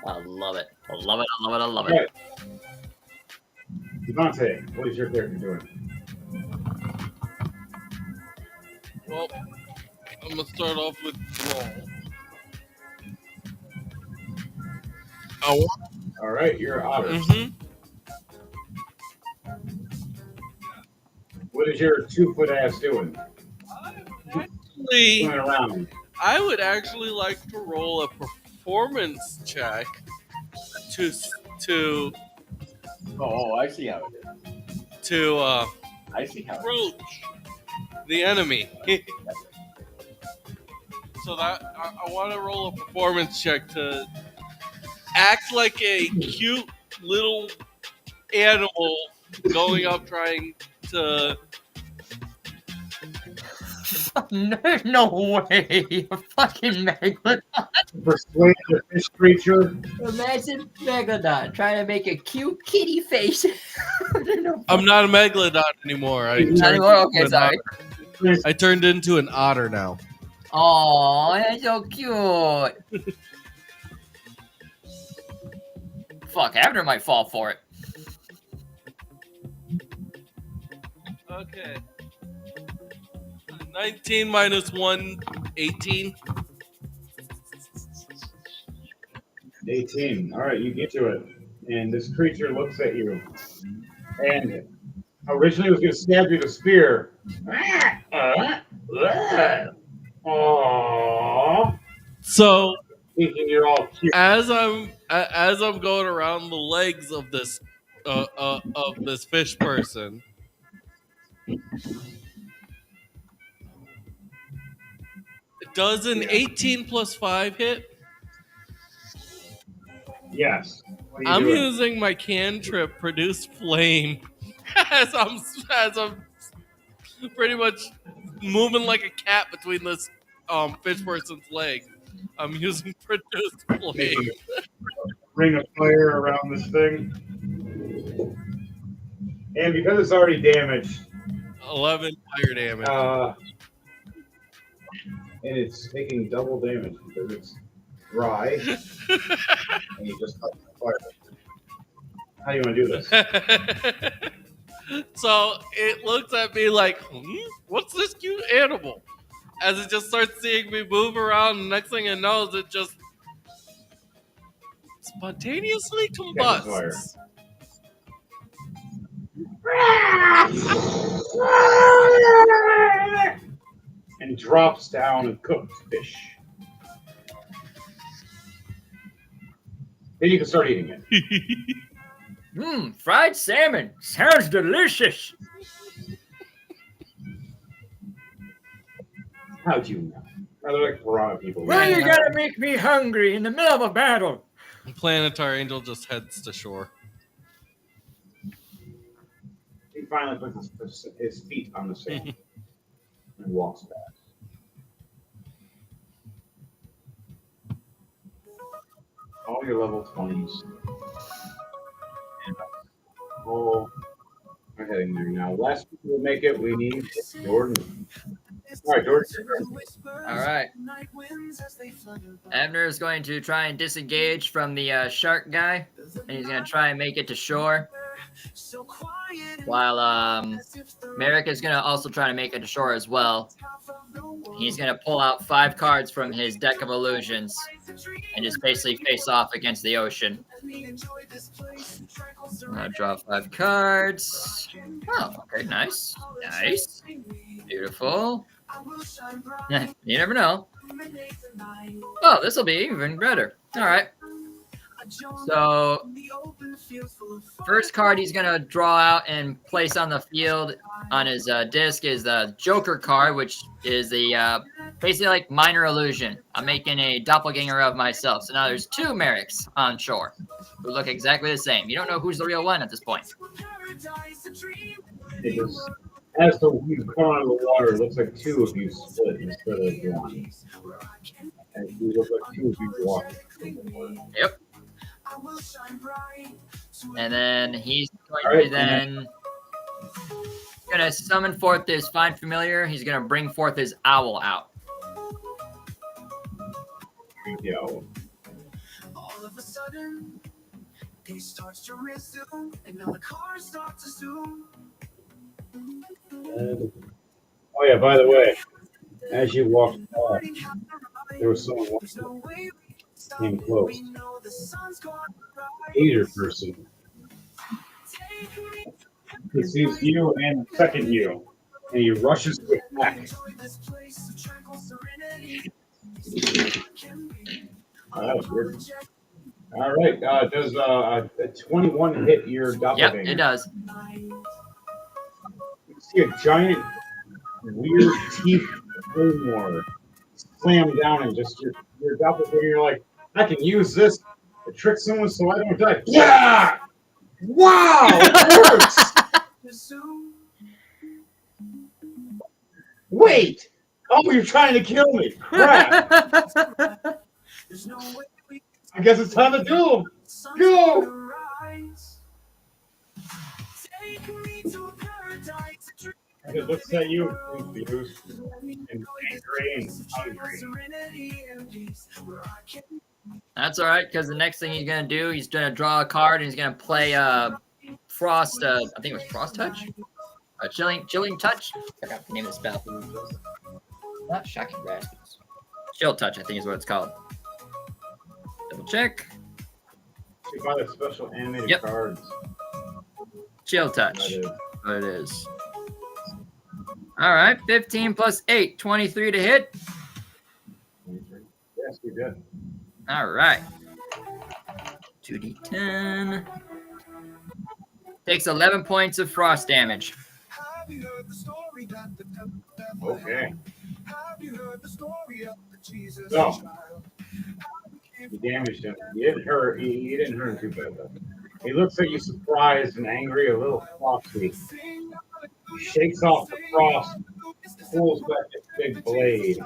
I love it. I love it. I love it. I love All it. right. Devontae, what is your character doing? Well, I'm gonna start off with Droll. Oh. All right, you're otter. What is your 2-foot ass doing? Actually, Going around. I would actually like to roll a performance check to Oh, I see how it is. I see how it is. approach the enemy. So that I want to roll a performance check to act like a cute little animal going up trying to. No way. A fucking Megalodon. Persuade the fish creature. Imagine Megalodon trying to make a cute kitty face. I'm not a megalodon anymore. Not anymore? Okay, sorry. I turned into an otter now. Oh, that's so cute. Fuck, Abner might fall for it. Okay. 19 minus 1, 18. 18. All right, you get to it. And this creature looks at you. And originally it was going to stab you with a spear. Aww. So Thinking you're all cute. as I'm going around the legs of this fish person, does an 18 plus 5 hit? Yes. What are you I'm doing? using my cantrip produce flame as I'm pretty much moving like a cat between this fish person's legs. I'm using produce flame. Ring of fire around this thing. And because it's already damaged, 11 fire damage. and it's taking double damage because it's dry, and you just touch the fire. How do you want to do this? So it looks at me like, what's this cute animal? As it just starts seeing me move around, and next thing it knows, it just spontaneously combusts. And drops down a cooked fish. Then you can start eating it. Fried salmon. Sounds delicious. How'd you know? They're like piranha people. Why you gotta make me hungry in the middle of a battle? Planetar Angel just heads to shore. He finally puts his feet on the sand and walks back. All your level 20s. Oh, we're heading there now. Last people to make it, we need Jordan. All right, Jordan. All right. Abner is going to try and disengage from the shark guy, and he's going to try and make it to shore. While Merrick is going to also try to make it to shore as well. He's going to pull out 5 cards from his deck of illusions and just basically face off against the ocean. I'm going to draw 5 cards. Oh, okay, nice. Nice. Beautiful. You never know. Oh, this will be even better. All right. So, first card he's going to draw out and place on the field on his disc is the Joker card, which is the basically like minor illusion. I'm making a doppelganger of myself. So now there's 2 Merricks on shore who look exactly the same. You don't know who's the real one at this point. As you come out of the water, it looks like 2 of you split instead of 1. And you look like 2 of you walk. Yep. And then he's going to then gonna summon forth this Find Familiar. He's gonna bring forth his owl out. Yeah. All of a sudden, day starts to resume, and now the cars start to zoom. Oh yeah, by the way, As you walked past, there was someone came close. Asian person. He sees you and the second you, and he rushes to attack. That was weird. All right, does a 21 hit your Yep, doppelganger? it does. You see a giant, weird teeth claymore slam down and just your doppelganger. You're like, I can use this to trick someone so I don't die. Yeah! Wow, it works! Wait! Oh, you're trying to kill me! Crap! I guess it's time to do them. Go! And it looks at you, confused and angry and hungry. That's all right, because the next thing he's gonna do, he's gonna draw a card and he's gonna play Frost. I think it was Frost Touch, Chilling Touch. I forgot the name of the spell. Not Shocking Grasp. Chill Touch, I think is what it's called. Double check. You buy the special animated Yep. cards. Chill Touch. That is. What it is. All right, 15 plus 8, 23 to hit. Yes, we did. All right. 2d10. Takes 11 points of frost damage. Okay. So, you damaged him. You didn't hurt. You didn't hurt him too bad though. He looks at you surprised and angry, a little frosty. He shakes off the frost, pulls back his big blade.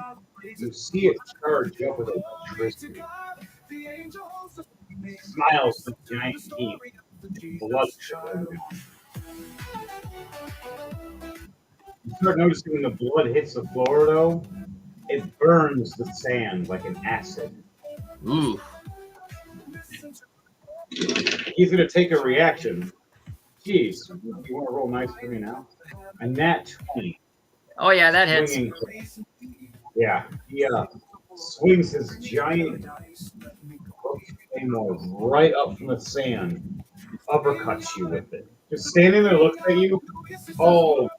You see it charge up with electricity. Smiles with giant teeth. Blood trickling down. You start noticing when the blood hits the floor, though, it burns the sand like an acid. Ooh. He's going to take a reaction. Jeez, you want to roll nice for me now? A nat 20. Oh, yeah, that hits. Swinging. Yeah, he swings his giant claymore right up from the sand, uppercuts you with it. Just standing there, looks at you, all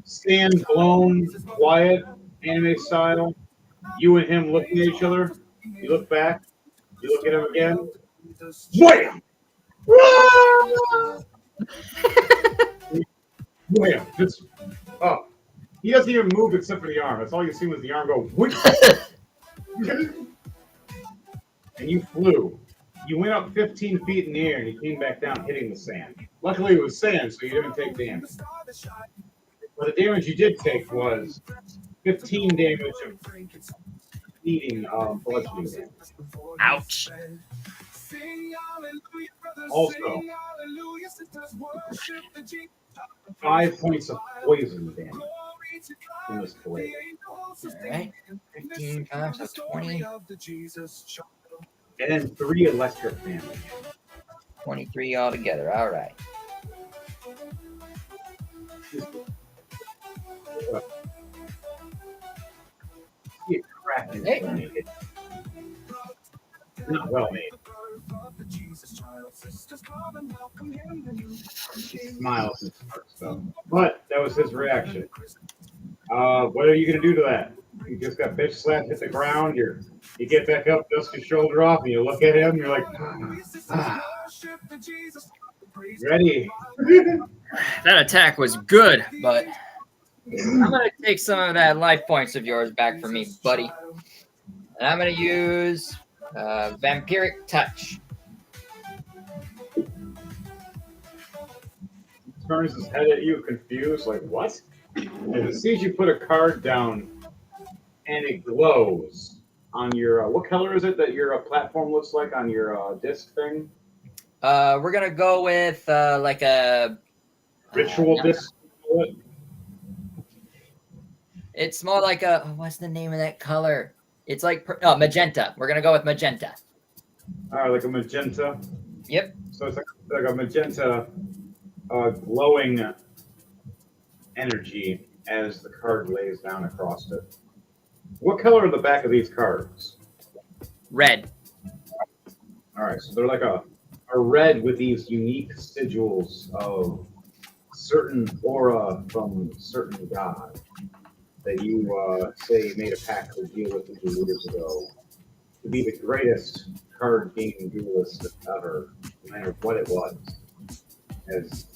sand blown, quiet, anime style. You and him looking at each other. You look back. You look at him again. Wham! Wham! Just up. He doesn't even move except for the arm. That's all you see was the arm go. Whoosh. And you flew. You went up 15 feet in the air and you came back down, hitting the sand. Luckily, it was sand, so you didn't take damage. But the damage you did take was 15 damage of bleeding bludgeoning damage. Ouch. Also, 5 points of poison damage from this blade. All right. 15 times, so 20. And then 3 electric damage. 23 altogether. All right. See it cracking. Hey. Not well made. He smiles and smirks though. But that was his reaction. What are you gonna do to that? You just got bitch slapped, hit the ground. You get back up, dust your shoulder off, and you look at him. You're like, ready. That attack was good, but I'm going to take some of that life points of yours back from me, buddy. And I'm going to use Vampiric Touch. He turns his head at you, confused, like, what? And it sees you put a card down, and it glows on your, what color is it that your platform looks like on your disc thing? We're going to go with like a... Ritual disc? It's more like a... what's the name of that color? It's like... magenta. We're going to go with magenta. Like a magenta? Yep. So it's like a magenta glowing energy as the card lays down across it. What color are the back of these cards? Red. All right, so they're like a red with these unique sigils of certain aura from certain god that you say made a pact to deal with years ago to be the greatest card game duelist ever, no matter what it was. As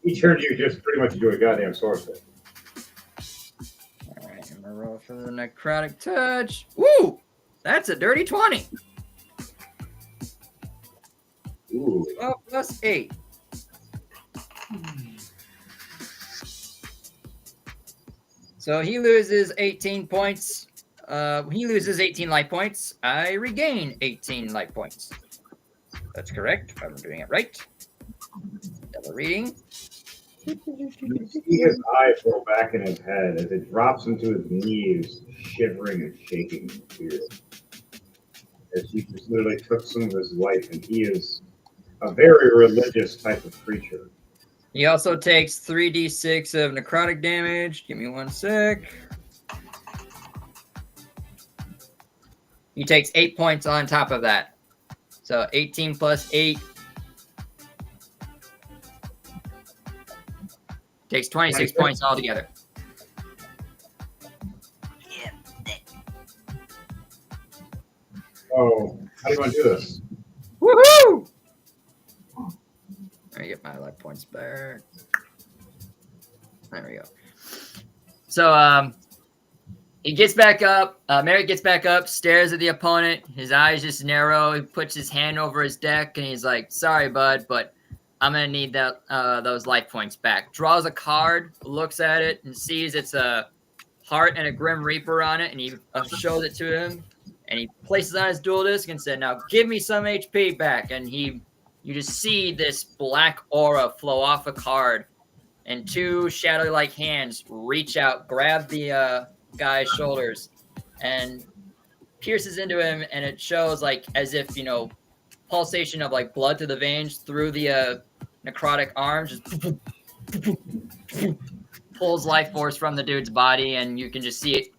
each turn you just pretty much do a goddamn sorcery. All right, I'm gonna roll for the necrotic touch. Woo! That's a dirty 20. Ooh. 12 plus 8. So he loses 18 points. He loses 18 life points. I regain 18 life points. That's correct, if I'm doing it right. Double reading. You see his eyes roll back in his head as it drops into his knees, shivering and shaking in fear. As he just literally took some of his life, and he is a very religious type of creature. He also takes 3d6 of necrotic damage. Give me 1 sec. He takes 8 points on top of that. So 18 plus 8 takes 26 points altogether. Oh, how do you want to do this? Woohoo! Let me get my life points back. There we go. So he gets back up. Merrick gets back up, stares at the opponent. His eyes just narrow. He puts his hand over his deck, and he's like, "Sorry, bud, but I'm gonna need that those life points back." Draws a card, looks at it, and sees it's a heart and a Grim Reaper on it, and he shows it to him. And he places it on his dual disc and said, "Now give me some HP back." And you just see this black aura flow off a card, and 2 shadow-like hands reach out, grab the guy's shoulders, and pierces into him. And it shows like as if pulsation of like blood to the veins through the necrotic arms, just pulls life force from the dude's body, and you can just see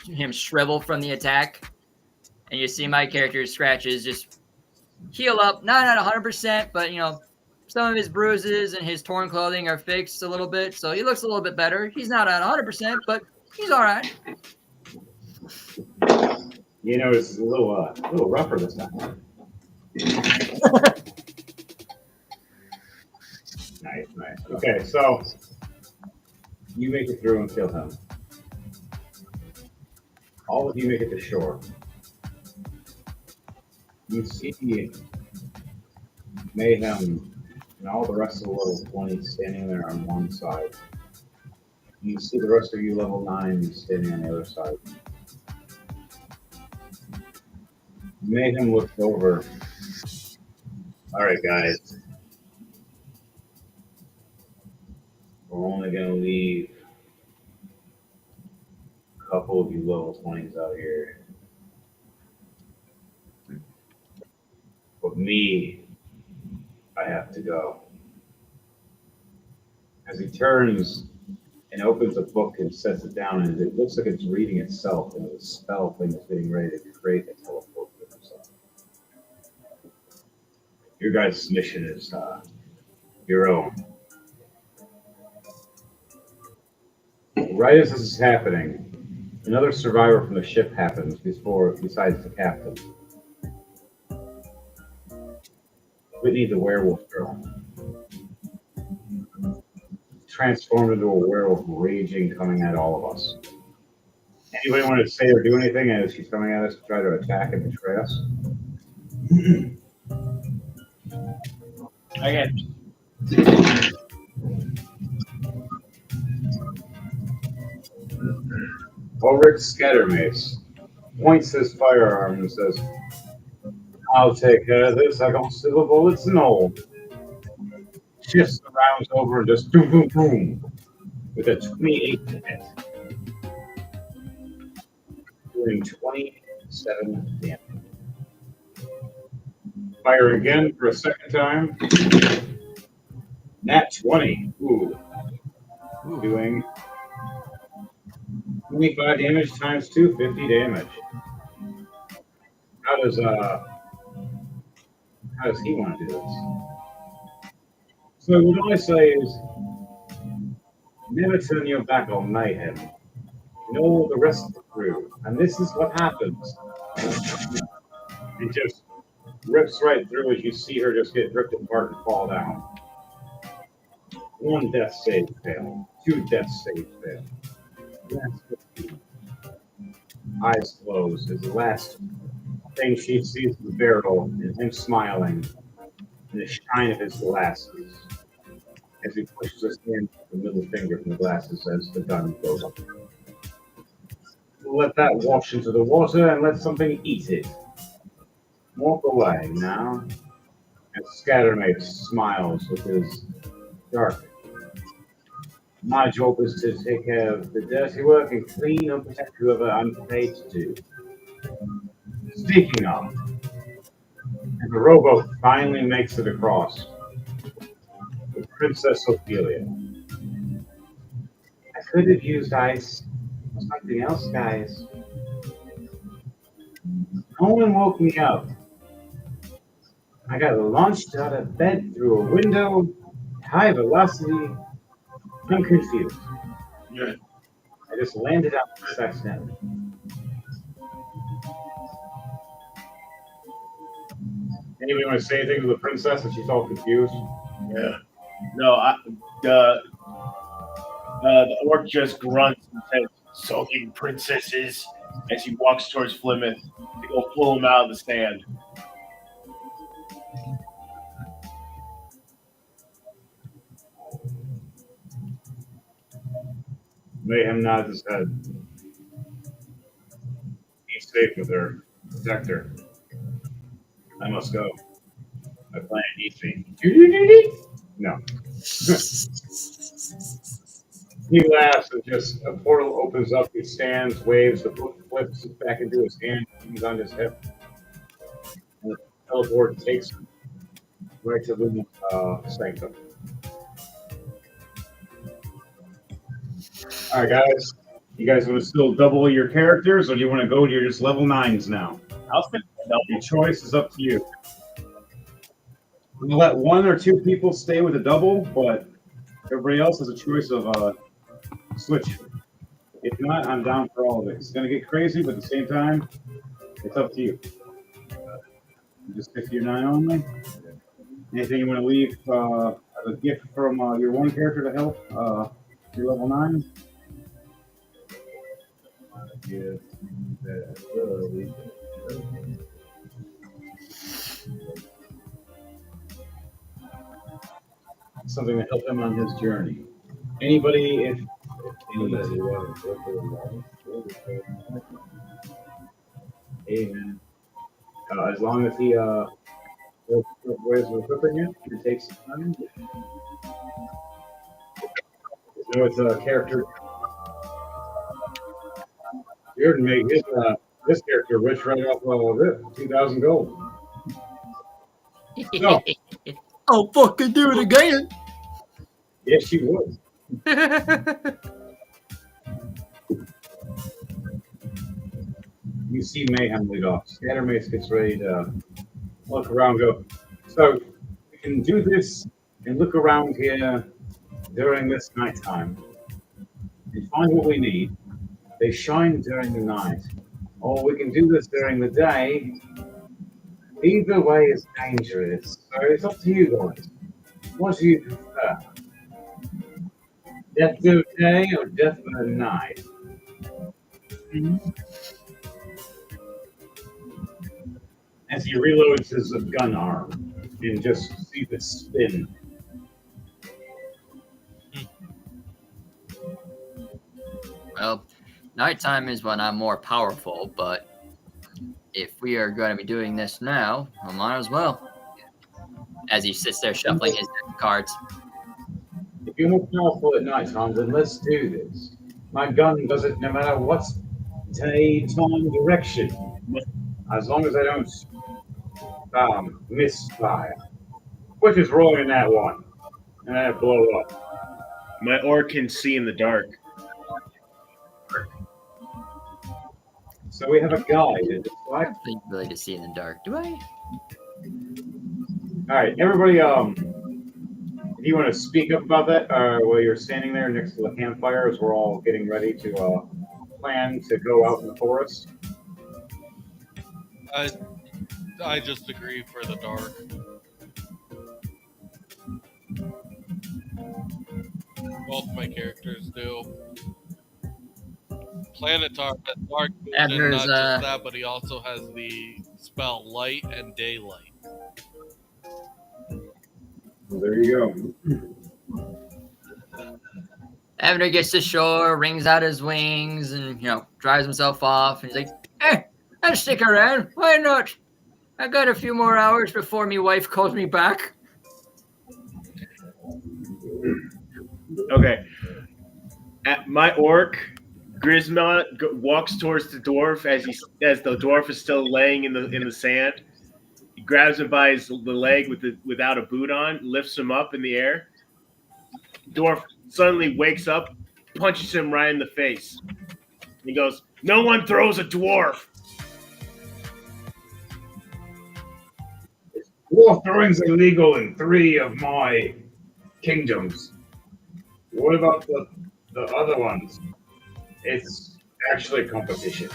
him shrivel from the attack. And you see my character's scratches just heal up, not at 100%, but some of his bruises and his torn clothing are fixed a little bit, so he looks a little bit better. He's not at 100%, but he's all right. It's a little rougher this time. Nice. Okay, so you make it through and kill him. All of you make it to shore. You see Mayhem and all the rest of the level 20 standing there on one side. You see the rest of you level 9 standing on the other side. Mayhem looks over. All right, guys. We're only going to leave a couple of you level 20s out here. But me, I have to go. As he turns and opens a book and sets it down, and it looks like it's reading itself, and the spell thing is getting ready to create a teleport for himself. Your guys' mission is your own. Right as this is happening, another survivor from the ship happens besides the captain. Whitney, the werewolf girl, transformed into a werewolf, raging, coming at all of us. Anybody want to say or do anything as she's coming at us to try to attack and betray us? I got Ulrich Scattermace points his firearm and says, "I'll take care of this. I got silver bullets and all." Shifts the rounds over and just boom, boom, boom with a 28 to hit, doing 27 damage. Fire again for a second time. Nat 20. Ooh. Doing 25 damage times 2, 50 damage. How does he want to do this? So what I say is, never turn your back on mayhem. Know the rest of the crew, and this is what happens. It just rips right through as you see her just get ripped apart and fall down. 1 death save fail. 2 death save fail. That's 15. Eyes closed as the last thing she sees the barrel is him smiling and the shine of his glasses as he pushes his hand to the middle finger from the glasses as the gun goes up. We'll let that wash into the water and let something eat it. Walk away now. And Scattermace smiles with his dark. My job is to take care of the dirty work and clean and protect whoever I'm paid to do. Speaking of, and the rowboat finally makes it across with Princess Ophelia. I could have used ice or something else, guys. No one woke me up. I got launched out of bed through a window, high velocity. I'm confused. Yeah. I just landed up the sex net. Anybody want to say anything to the princess that she's all confused? Yeah. No, the orc just grunts and says, "Sulking princesses," as he walks towards Plymouth to go pull him out of the sand. Mayhem nods his head. He's safe with her. Protect her. I must go. My plan needs me. No. He laughs and just a portal opens up. He stands, waves, the book flips back into his hand, he's on his hip. And the teleport takes him right to the sanctum. All right, guys. You guys want to still double your characters, or do you want to go to your just level 9s now? I'll spend Your choice is up to you. We'll let 1 or 2 people stay with a double, but everybody else has a choice of switching. If not, I'm down for all of it. It's going to get crazy, but at the same time, it's up to you. Just stick to your 9 only. Anything you want to leave as a gift from your 1 character to help your level 9? Something to help him on his journey. Anybody, if anybody. Amen. As long as he wears the equipment yet, it takes time. You know, it's a character. Jordan made his this character rich right off of it, 2,000 gold. No. I'll fucking do it again. Yes, you would. You see Mayhem lead off. Scattermace gets ready to look around, go. So we can do this and look around here during this nighttime and find what we need. They shine during the night. Or we can do this during the day. Either way is dangerous. So it's up to you guys. What do you prefer? Death of the day or death of the night? As he reloads his gun arm and just see the spin. Well, nighttime is when I'm more powerful, but if we are going to be doing this now, I might as well. As he sits there shuffling his cards. If you're more powerful at night time, then let's do this. My gun does it no matter what's day, time, direction. As long as I don't misfire. Which is rolling that one. And I blow up. My orc can see in the dark. So we have a guide. It looks I like. don't think really to see in the dark, do I? All right, everybody. If you want to speak up about that, while you're standing there next to the campfire, as we're all getting ready to plan to go out in the forest. I just agree for the dark. Both my characters do. Planetar has dark vision, Abner's, not just that, but he also has the spell light and daylight. Well, there you go. Abner gets to shore, wrings out his wings, and drives himself off. And he's like, I'll stick around. Why not? I got a few more hours before me wife calls me back. Okay. My orc, Grisma, walks towards the dwarf as the dwarf is still laying in the sand. He grabs him by the leg without a boot on, lifts him up in the air. Dwarf suddenly wakes up, punches him right in the face. He goes, "No one throws a dwarf." Dwarf throwing's illegal in 3 of my kingdoms. What about the other ones? It's actually a competition.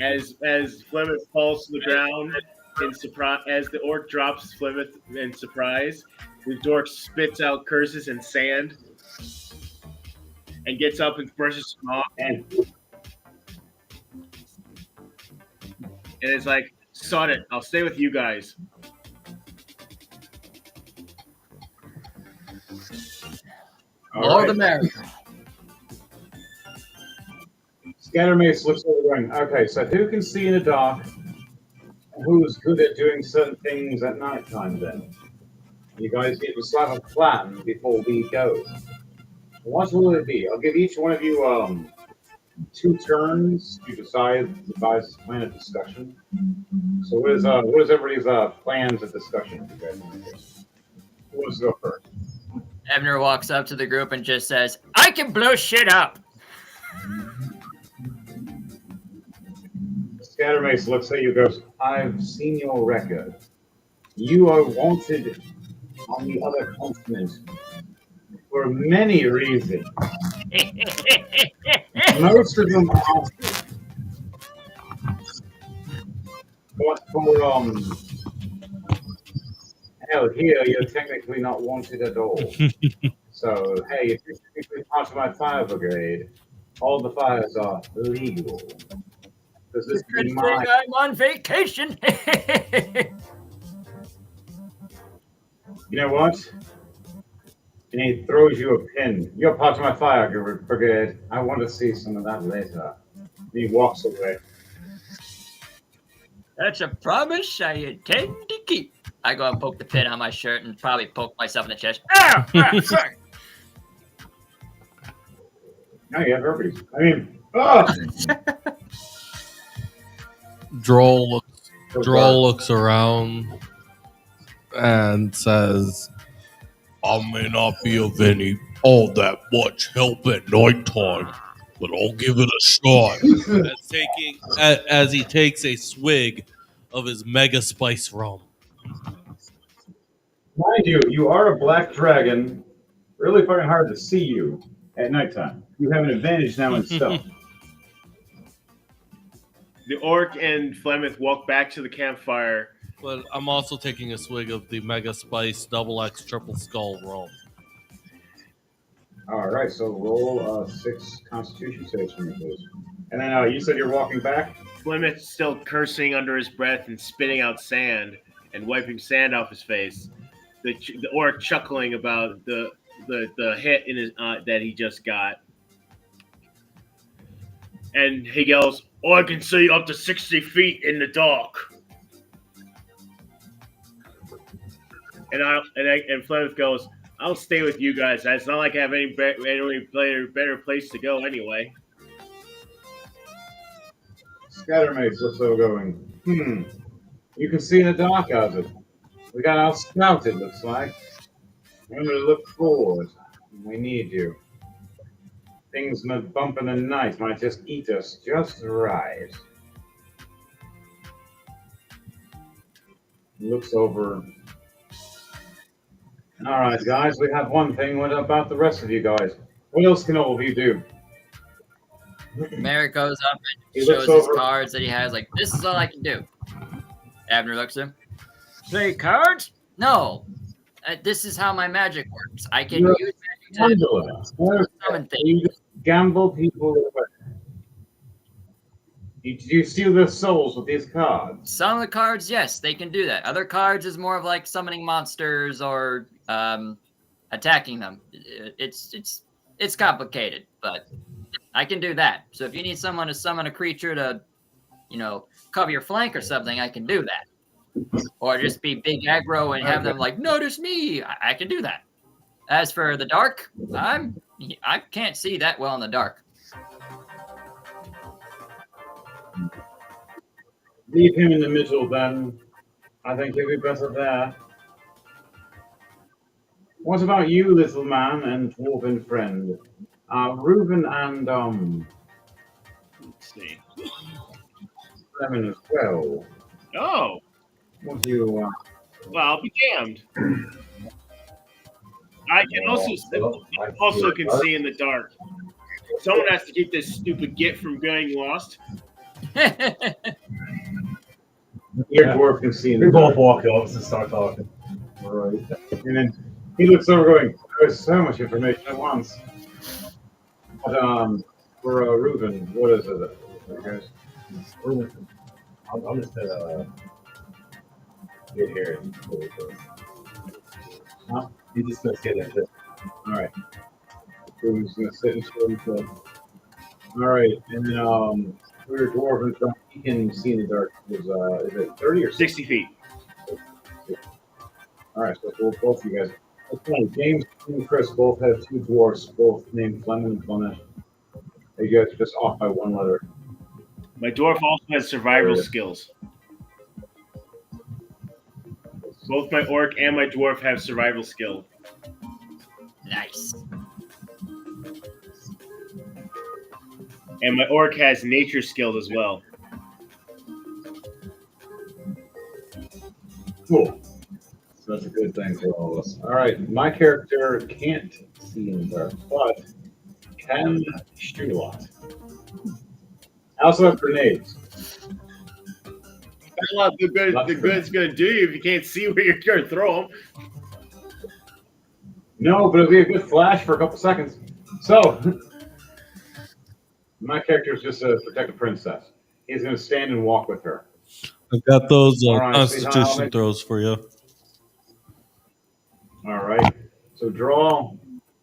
As Flemeth falls to the ground in surprise, as the orc drops Flemeth in surprise, the dwarf spits out curses and sand, and gets up and brushes him off, And it's like, "Sod it, I'll stay with you guys." More the merrier. Scattermace looks over going, okay, so who can see in the dark? And who's good at doing certain things at night time then? You guys get to have a plan before we go. What will it be? I'll give each one of you 2 turns to devise a plan of discussion. So what is everybody's plans of discussion? Who wants to go first? Abner walks up to the group and just says, I can blow shit up. Scattermace looks at you and goes, I've seen your record. You are wanted on the other continent for many reasons. Most of them are. But for hell, here you're technically not wanted at all. So hey, if you're technically part of my fire brigade, all the fires are legal. Because this Good is thing my. I'm on vacation. You know what? And he throws you a pin. You're part of my fire brigade. I want to see some of that later. And he walks away. That's a promise I intend to keep. I go and poke the pin on my shirt and probably poke myself in the chest. Sorry. Now you have herpes. I mean, oh! Droll looks around and says, I may not be of any all that much help at nighttime, but I'll give it a shot. as he takes a swig of his mega spice rum. Mind you, you are a black dragon. Really fucking hard to see you at nighttime. You have an advantage now in stealth. The orc and Flemeth walk back to the campfire. But I'm also taking a swig of the mega spice double X triple skull rum. All right, so roll 6 Constitution saves for me, please. And then you said you're walking back. Flemeth still cursing under his breath and spitting out sand and wiping sand off his face. The orc chuckling about the hit in his that he just got, and he yells, "Oh, I can see up to 60 feet in the dark." And Flemeth goes, "I'll stay with you guys. It's not like I have any better place to go anyway." Scattermates looks over going, you can see in the dark, how's it? We got out scouted, looks like. Remember to look forward. We need you. Things might bump in the night might just eat us just right. He looks over. All right, guys, we have one thing. What about the rest of you guys? What else can all of you do? Merrick goes up He and looks shows his over. cards that he has, like, this is all I can do. Abner looks at him. Play cards? No. This is how my magic works. I can You're use magic Gambler. to summon things. You just gamble people away. You steal their souls with these cards. Some of the cards, yes, they can do that. Other cards is more of like summoning monsters or attacking them. It's complicated, but I can do that. So if you need someone to summon a creature to, cover your flank or something, I can do that. Or just be big aggro and have them like, notice me. I can do that. As for the dark, I can't see that well in the dark. Leave him in the middle then. I think he'll be better there. What about you, little man and dwarven friend? Reuben and Let's see. Lemon as well. Oh, What do you well, I'll be damned. I can see in the dark. Someone has to keep this stupid git from getting lost. Your dwarf can see in We the both dark. walk up and start talking. Right. And then he looks over going, there's so much information at once. But for Reuben, what is it? Okay. I'm just gonna get here. Huh? He's just gonna sit there. Alright. Reuben's gonna sit and chill himself. Alright, and then for your dwarven friend, he can see in the dark. Is it 30 or 60 feet. Alright, so for both of you guys. Okay, James and Chris both have two dwarfs, both named Fleming and Flemish. You guys are just off by one letter. My dwarf also has survival skills. Both my orc and my dwarf have survival skill. Nice. And my orc has nature skills as well. Cool. So that's a good thing for all of us. All right, my character can't see in the dark, but can shoot a lot. I also have grenades. That's not the good it's going to do you if you can't see where you're going to throw them. No, but it'll be a good flash for a couple seconds. So, my character is just to protect the princess. He's going to stand and walk with her. I've got those All right, Constitution sweetheart. throws for you. All right. So draw.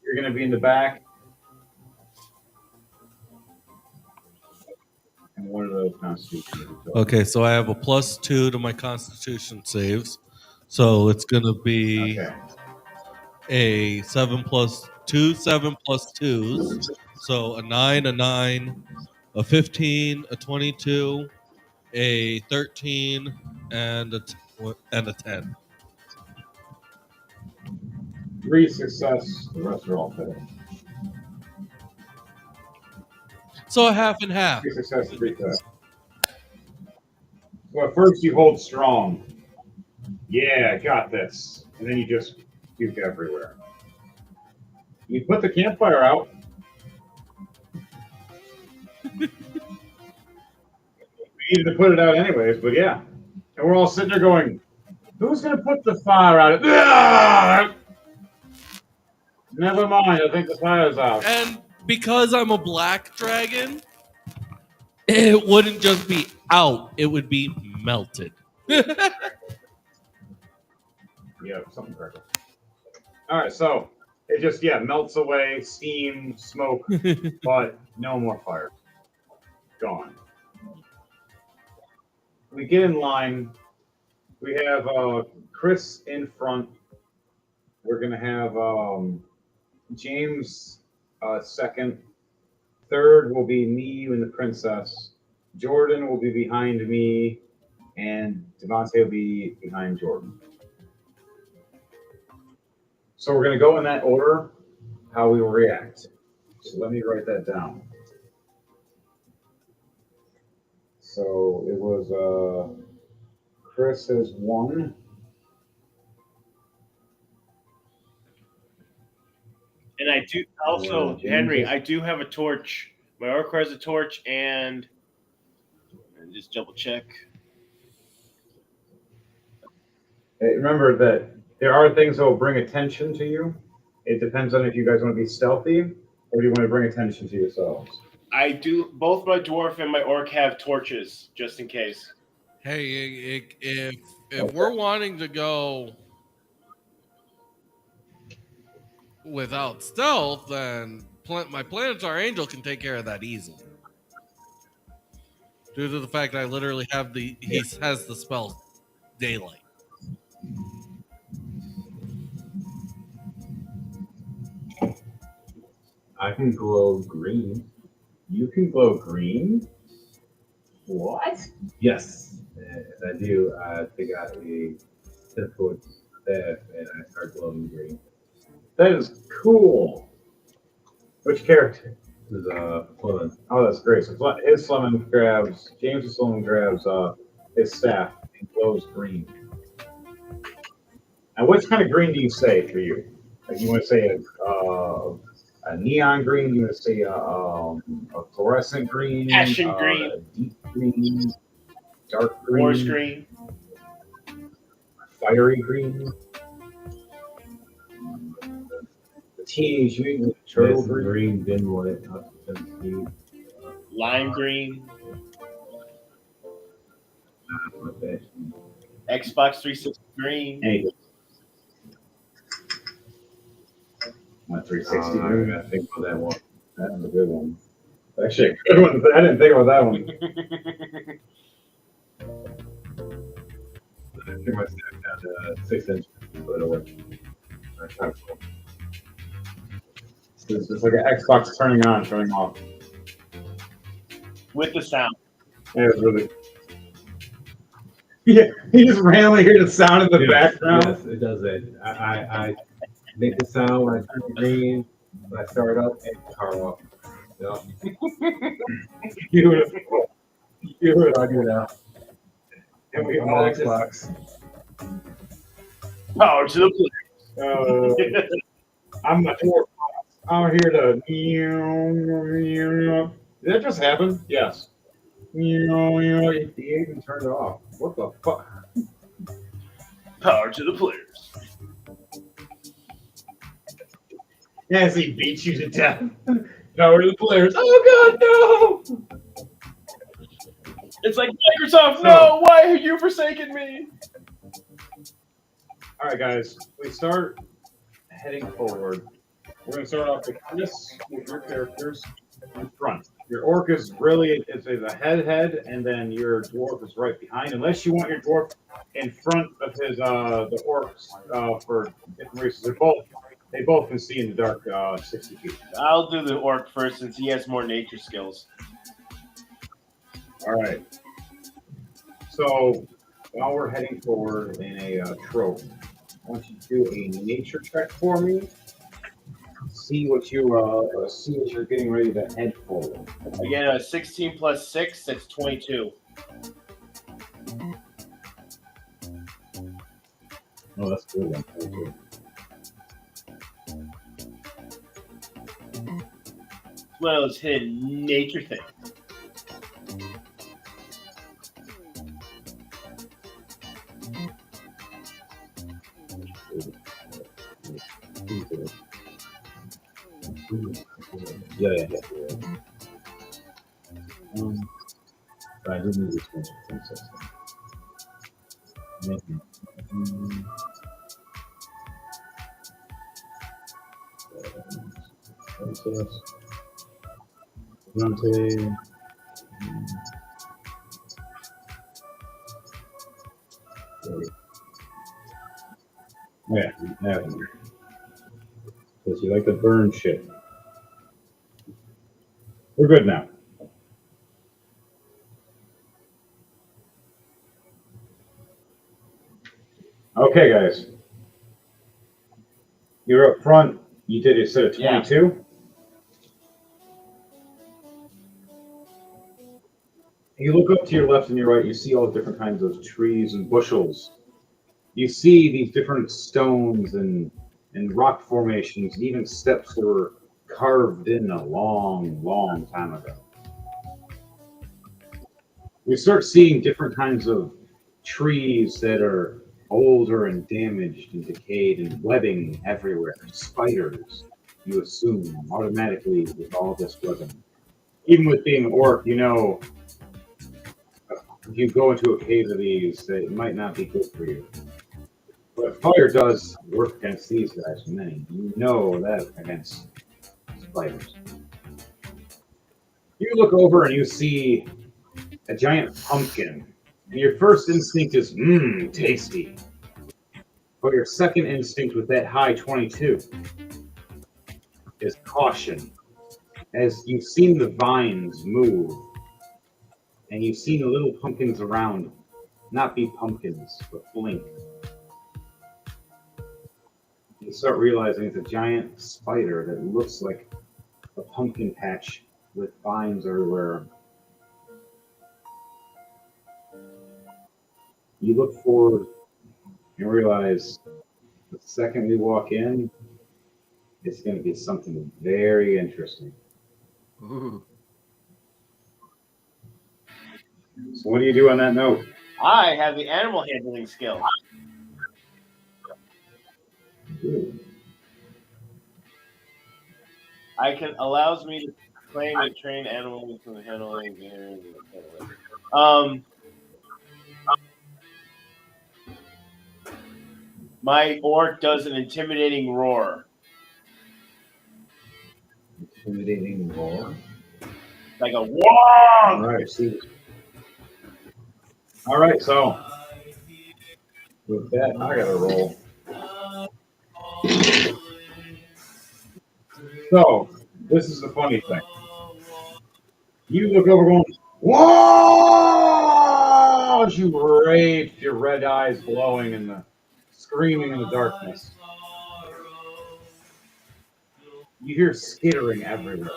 You're going to be in the back. And one of those Constitution. Okay, so I have a +2 to my Constitution saves. So it's going to be Okay. a 7 plus 2, 7 plus 2s. So a 9, a 9, a 15, a 22, a 13, and a 10. 3 success. The rest are all fail. So a half and half. 3 success, 3 fail. So at first you hold strong. Yeah, got this. And then you just puke everywhere. You put the campfire out. We needed to put it out anyways, but yeah. And we're all sitting there going, who's going to put the fire out? Ah! Never mind, I think the fire's out. And because I'm a black dragon, it wouldn't just be out, it would be melted. Yeah, something crackled. All right, so it just, melts away, steam, smoke, but no more fire. Gone. We get in line. We have Chris in front. We're going to have James second. Third will be me, you, and the princess. Jordan will be behind me, and Devontae will be behind Jordan. So we're going to go in that order, how we will react. So let me write that down. So it was Chris has 1. And I do also, James Henry, is- I do have a torch. My orc has a torch, and just double check. Hey, remember that there are things that will bring attention to you. It depends on if you guys want to be stealthy or do you want to bring attention to yourselves. I do. Both my dwarf and my orc have torches, just in case. Hey, if we're wanting to go without stealth, then my Planetary Angel can take care of that easily. Due to the fact that I literally have he has the spell Daylight. I can glow green. You can glow green? What? Yes, and I do. I take out a 10-foot staff and I start glowing green. That is cool. Which character? This is Fleming. Oh, that's great. So James Fleming grabs his staff and glows green. Now, what kind of green do you say for you? Like, you want to say a neon green? You want to say a fluorescent green? Ashen green. A deep green? Dark green? Forest green. Fiery green? The Teenage Mutant Turtle Yes, green? green, then white, up to 10 feet. Lime green. Like that. Xbox 360 green. Hey. My 360 I green? gotta think about that one. That was a good one. Actually, a good one. I didn't think about that one. I think my staff down to 6 inches, but it worked. I tried to go. It's like an Xbox turning on, turning off. With the sound. Yeah, it was really. Yeah, he just randomly hear the sound in the background. Yes, it does that. I make the sound when I turn green, when I start up, and the car off. Yep. Beautiful. Beautiful. I do now. And we I'm all on just, Xbox. Power to the player. I'm not sure. I'm here to. Did that just happen? Yes. He even turned it off. What the fuck? Power to the players. As he beats you to death. Power to the players. Oh god, no! It's like Microsoft, no! Why have you forsaken me? All right, guys. We start heading forward. We're going to start off with your characters in front. Your orc is really it's a head, and then your dwarf is right behind. Unless you want your dwarf in front of his the orcs for different reasons. They both can see in the dark 60 feet. I'll do the orc first since he has more nature skills. All right. So while we're heading forward in a trope, I want you to do a nature check for me. See what you're getting ready to head forward. Again, 16 plus 6, that's 22. Oh, that's good one. Thank you. It's one of those hidden nature things. Yeah. Right, who needs this one? Yeah, because you like to burn shit. We're good now. Okay, guys. You're up front. You did a set of 22. You look up to your left and your right, you see all different kinds of trees and bushels. You see these different stones and rock formations, and even steps that were carved in a long, long time ago. You start seeing different kinds of trees that are older and damaged and decayed and webbing everywhere. Spiders, you assume, automatically with all this webbing. Even with being an orc, you know, if you go into a cave of these, it might not be good for you. But fire does work against these guys, many. You know that against spiders. You look over and you see a giant pumpkin. And your first instinct is, tasty. But your second instinct with that high 22 is caution. As you've seen the vines move, and you've seen the little pumpkins around not be pumpkins, but blink. You start realizing it's a giant spider that looks like a pumpkin patch with vines everywhere. You look forward and realize the second we walk in, it's going to be something very interesting. Ooh. So, what do you do on that note? I have the animal handling skill. Ooh. Allows me to claim and train animals from handling. My orc does an intimidating roar, Intimidating roar. like a war. All right, see. All right, so with that, I got to roll. So, this is the funny thing. You look over going, whoa! As you rage, your red eyes glowing and the screaming in the darkness. You hear skittering everywhere.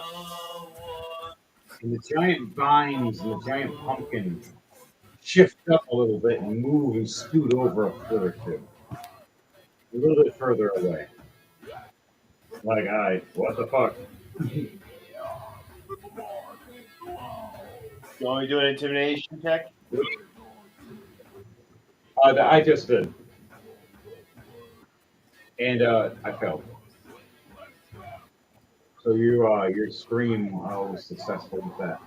And the giant vines and the giant pumpkin shift up a little bit and move and scoot over a foot or two. A little bit further away. Like, what the fuck? You want me to do an intimidation check? I just did. And I failed. So your scream was successful with that.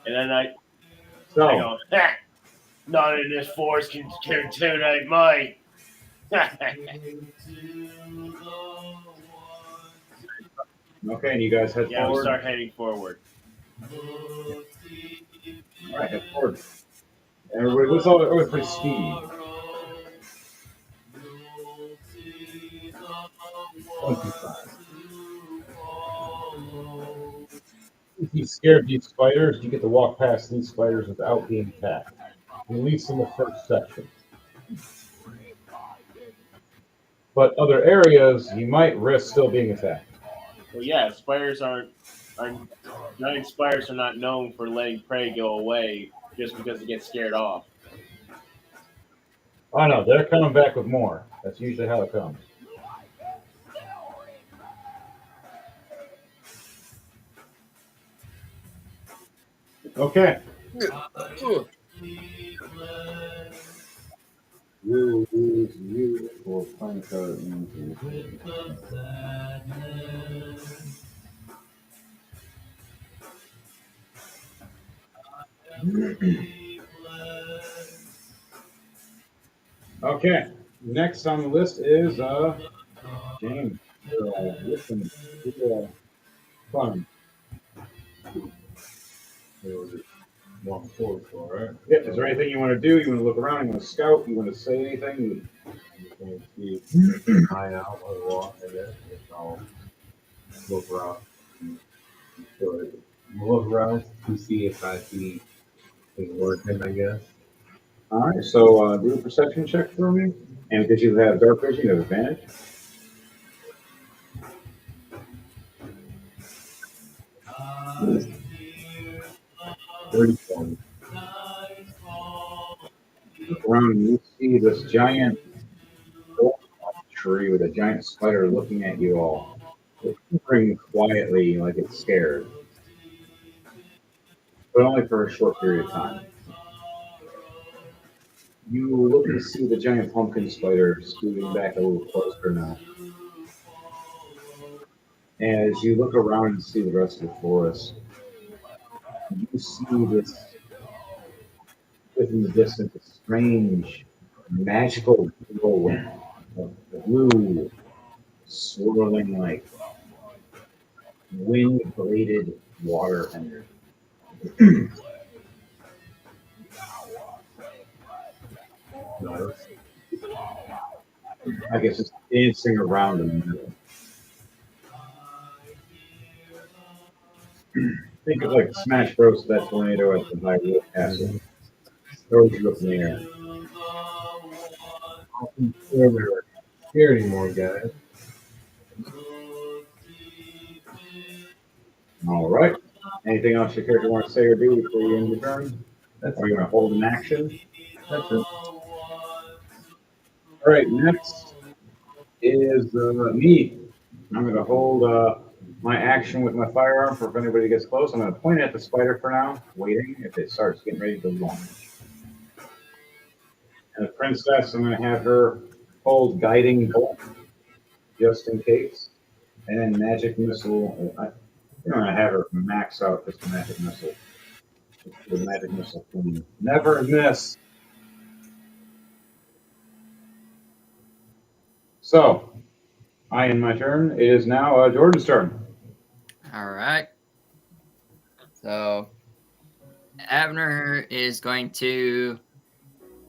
And then I So, go, ha! None in this force can intimidate me. okay, and you guys head Yeah, we forward. start heading forward. All right, head forward. Everybody, let's all everybody speed. 25. If you're scared of these spiders, you get to walk past these spiders without being attacked. At least in the first section. But other areas, you might risk still being attacked. Well, yeah, spiders giant spiders are not known for letting prey go away just because they get scared off. Oh no, they're coming back with more. That's usually how it comes. Okay. You for playing card into. Okay. Next on the list is James. Listen to fun. Walk forward, all right? Yeah, is there anything you want to do? You want to look around? You want to scout? You want to say anything? You can keep eye out on the walk, I guess. I'll look around. Look around to see if I see things working, I guess. All right, so do a perception check for me. And because you have dark vision, you have advantage. 31. Look around and you see this giant tree with a giant spider looking at you all. It's hovering quietly like it's scared, but only for a short period of time. You look and see the giant pumpkin spider scooting back a little closer now. As you look around and see the rest of the forest, you see this within the distance, a strange, magical whirlwind of blue, swirling like wind-bladed water energy. I guess it's dancing around them. Think of like Smash Bros. That tornado at the Hyrule Castle. Throws you up in the air. I'm sure they're scared anymore, guys. All right. Anything else your character wants to say or do before you end your turn? That's Or you want to hold an action? That's it. All right. Next is me. I'm going to hold my action with my firearm for if anybody gets close. I'm going to point at the spider for now, waiting if it starts getting ready to launch. And the princess, I'm going to have her hold guiding bolt just in case. And then magic missile. I'm going to have her max out just the magic missile. The magic missile can never miss. So, I end my turn. It is now Jordan's turn. All right. So Abner is going to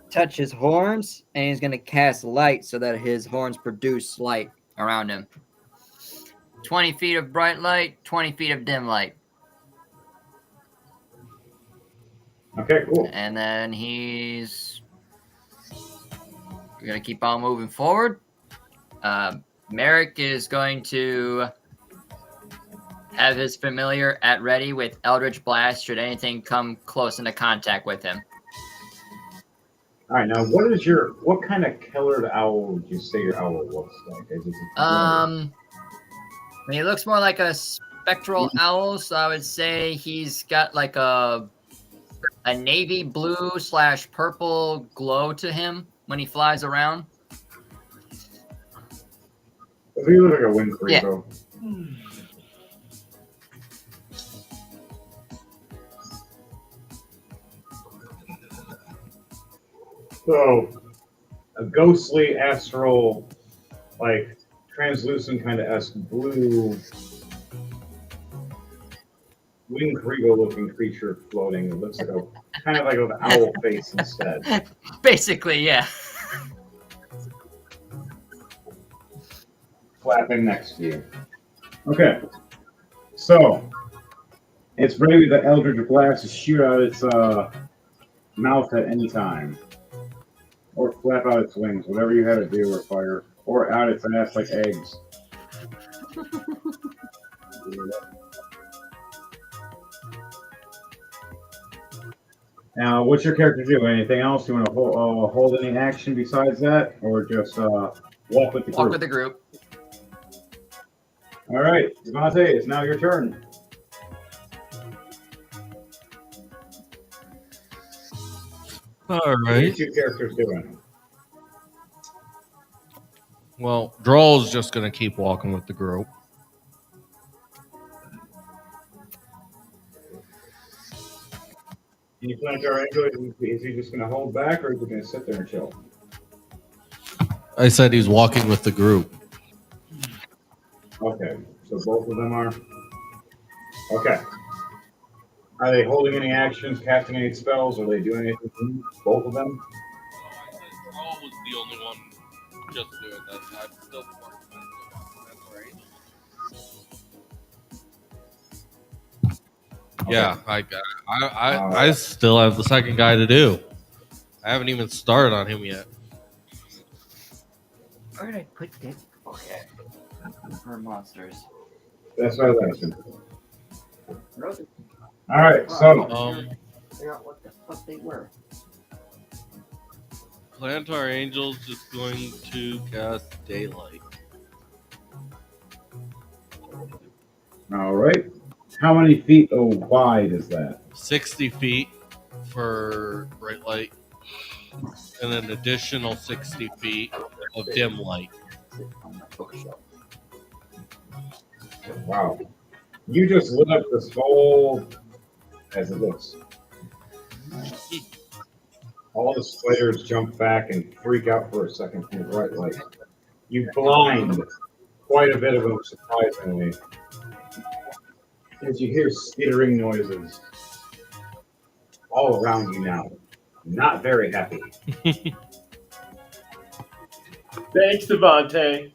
touch his horns, and he's going to cast light so that his horns produce light around him. 20 feet of bright light, 20 feet of dim light. Okay, cool. And then he's going to keep on moving forward. Merrick is going to have his familiar at ready with Eldritch Blast should anything come close into contact with him. All right, now what kind of colored owl would you say your owl looks like? Is it He looks more like a spectral owl, so I would say he's got like a navy blue / purple glow to him when he flies around. Does he look like a wind creeper? Yeah. So, a ghostly astral, like translucent kind of blue winged Kriegel looking creature floating. It looks like a kind of like an owl face instead. Basically, yeah. Flapping next to you. Okay. So it's ready with the Eldritch Blast to shoot out its mouth at any time. Or flap out its wings, whatever you had to do, or fire. Or out its ass like eggs. Now, what's your character do? Anything else? You want to hold any action besides that? Or just walk with the group? Walk with the group. All right, Devontae, it's now your turn. All What are right. two characters doing? Well, Droll's just going to keep walking with the group. Can you plan our angle? Is he just going to hold back, or is he going to sit there and chill? I said he's walking with the group. Okay, so both of them are. Okay. Are they holding any actions, casting any spells? Are they doing anything? Both of them? I said Droll was the only one just doing that. I'm still working on it. Okay. Yeah, I still have the second guy to do. I haven't even started on him yet. Where did I put this? Okay. For monsters. That's what I was asking. All right, so figure out what the fuck they were. Plantar Angel's just going to cast Daylight. All right. How many feet wide is that? 60 feet for bright light, and an additional 60 feet of dim light. On my bookshelf. Wow. You just lit up this whole, as it looks. All the spiders jump back and freak out for a second from the bright light. You blind quite a bit of them, surprisingly, as you hear skittering noises all around you now. Not very happy. Thanks, Devontae.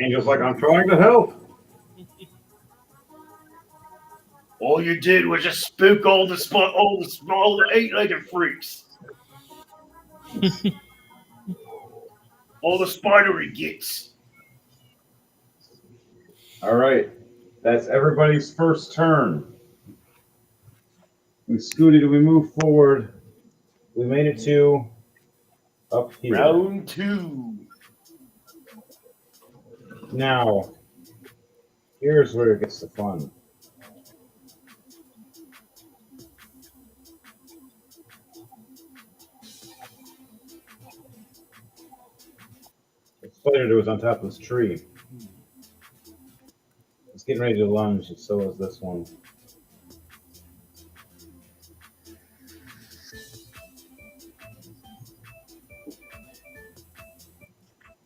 Angel's like, I'm trying to help. All you did was just spook all the eight-legged freaks. All the spidery gets. All right. That's everybody's first turn. We scooted, we moved forward. We made it to up here. Round 2. Now, here's where it gets the fun. The spider that was on top of this tree. It's getting ready to lunge, and so is this one.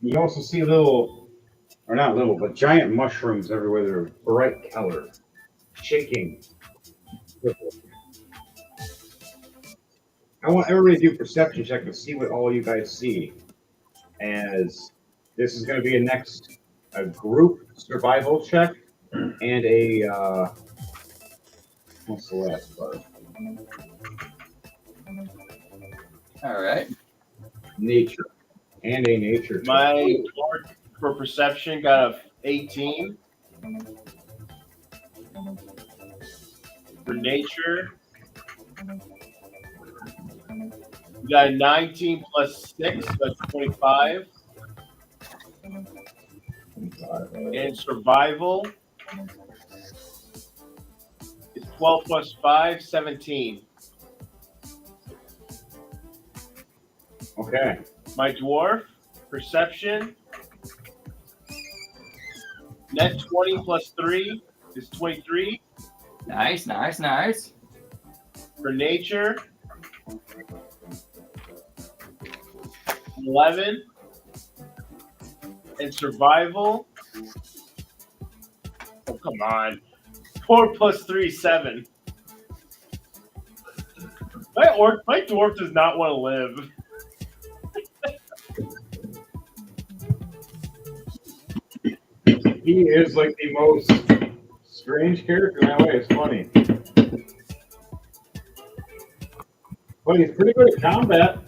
You also see little, or not little, but giant mushrooms everywhere that are bright color, shaking. I want everybody to do a perception check to see what all you guys see, as this is going to be a group survival check and a what's the last part? All right. Nature and a nature check. My mark for perception got a 18. For nature, we got a 19 plus 6, that's 25. And survival is 12 plus 5, 17. Okay. My dwarf, perception, net 20 plus 3 is 23. Nice, nice, nice. For nature, 11. And survival, oh, come on. 4 plus 3, 7. My dwarf does not want to live. He is like the most strange character in that way. It's funny. But he's pretty good at combat.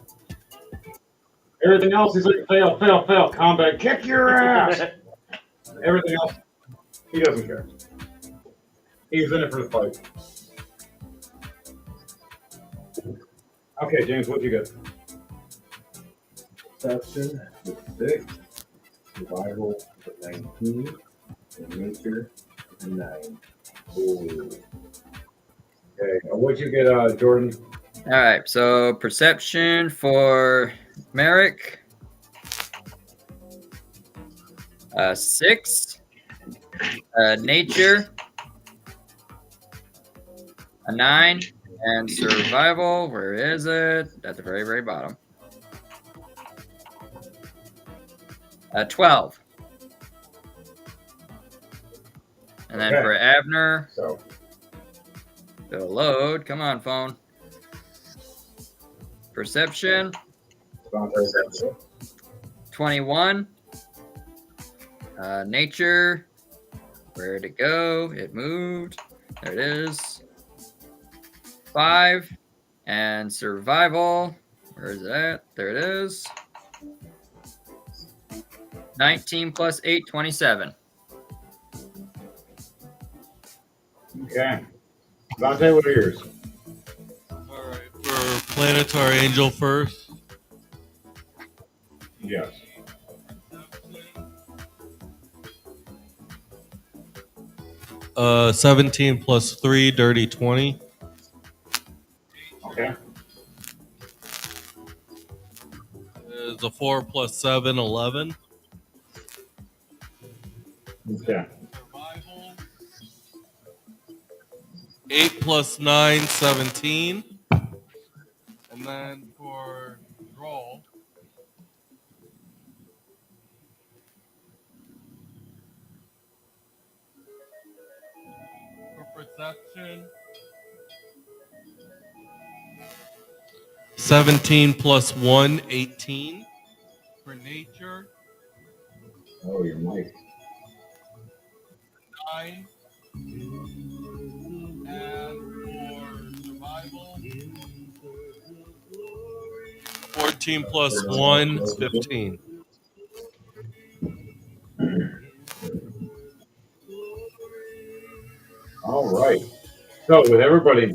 Everything else, he's like, fail, fail, fail. Combat, kick your ass. Everything else, he doesn't care. He's in it for the fight. Okay, James, what'd you get? Perception with 6, survival with 19, and nature with 9. Ooh. Okay, what'd you get, Jordan? All right. So perception for Merrick. 6. Nature. A 9. And survival, where is it? At the very, very bottom. 12. And then Okay. for Abner, So, it'll load. Come on, phone. Perception, 21. Nature, where'd it go? It moved. There it is. 5. And survival, where is it at? There it is. 19 plus 8, 27. Okay. Dante, what are yours? Alright, for Planetary Angel first. Yes. 17 plus 3, dirty 20. Okay. Is a 4 plus 7, 11. Okay. Survival. 8 plus 9, 17. And then for Droll, for Perception, 17 plus 1, 18. For Nature, Oh, your mic. 9. And for Survival, 14 plus 1, 15. All right. So, with everybody,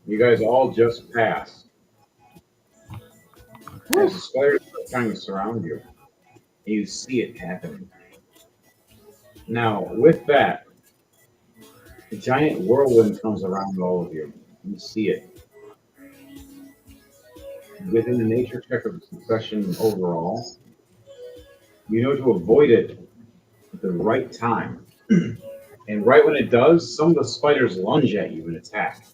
you guys all just passed. As the spiders are trying to surround you, you see it happening. Now, with that, a giant whirlwind comes around all of you. You see it. Within the nature check of succession overall, you know to avoid it at the right time. And right when it does, some of the spiders lunge at you and attack.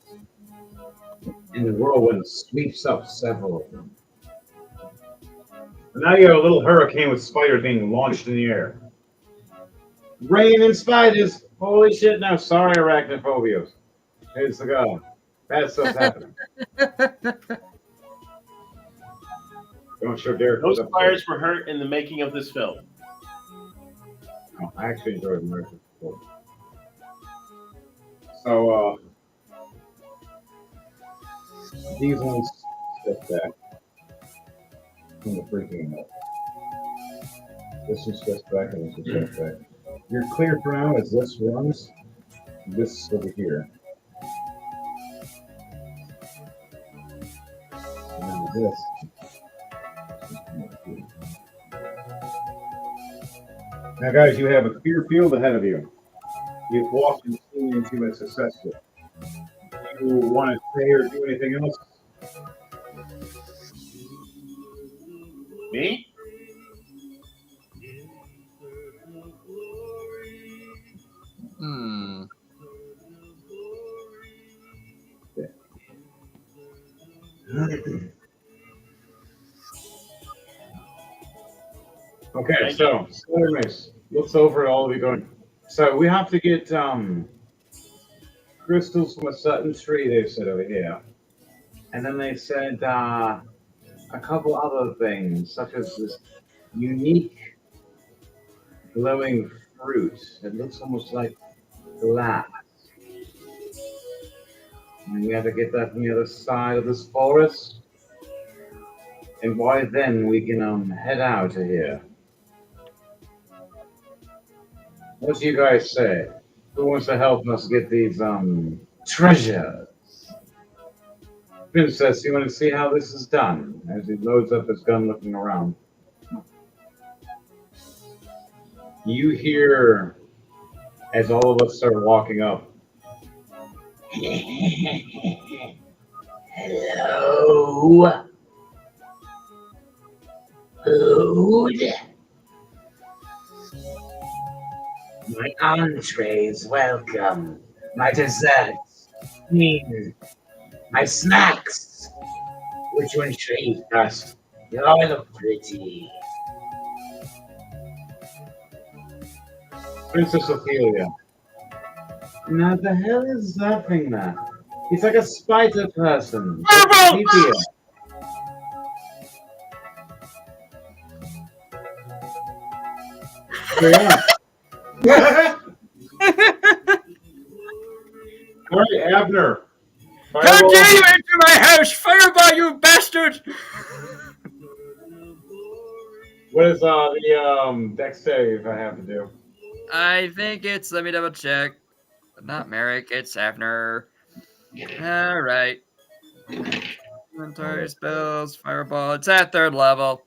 And the whirlwind sweeps up several of them. And now you have a little hurricane with spiders being launched in the air. Rain and spiders! Holy shit, now sorry, arachnophobios. It's like, bad stuff's happening. Don't show Derek. Those spiders were hurt in the making of this film. Oh, I actually enjoyed American football. So, these ones step back from the freaking out. This one steps back and this one steps back. You're clear for now as this runs. This over here. And then this. Now, guys, you have a clear field ahead of you. You've walked and seen into it successfully. Do you want to say or do anything else? Me? Hmm. Okay, so Mace looks over at all of you going, so we have to get crystals from a certain tree, they said over here. And then they said a couple other things, such as this unique glowing fruit. It looks almost like glass. And we have to get that from the other side of this forest. And by then we can head out of here. What do you guys say? Who wants to help us get these treasures? Princess, you want to see how this is done? As he loads up his gun looking around. You hear, as all of us start walking up, hello? Food? My entrees, welcome. My desserts, my snacks. Which one should I eat first? You all look pretty. Princess Ophelia. Now the hell is that thing there? He's like a spider person. Creepier. Yeah. All right, Abner. How Fireball. dare you enter my house! Fireball, you bastard! What is the dex save I have to do? I think it's, let me double check. But not Merrick, it's Avner. All right. Inventory spells, fireball. It's at 3rd level.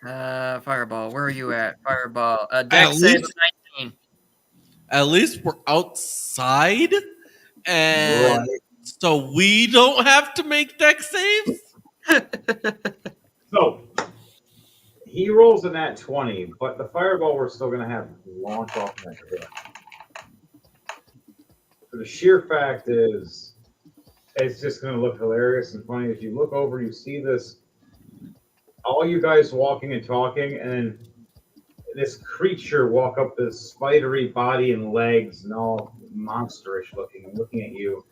Fireball, where are you at? Fireball. At Dex save of least, 19. at least we're outside, and Right. so we don't have to make deck saves. So he rolls a nat 20, but the fireball we're still going to have launch off that hill. So the sheer fact is, it's just going to look hilarious and funny. As you look over, you see this, all you guys walking and talking, and then this creature walk up this spidery body and legs and all monsterish looking and looking at you.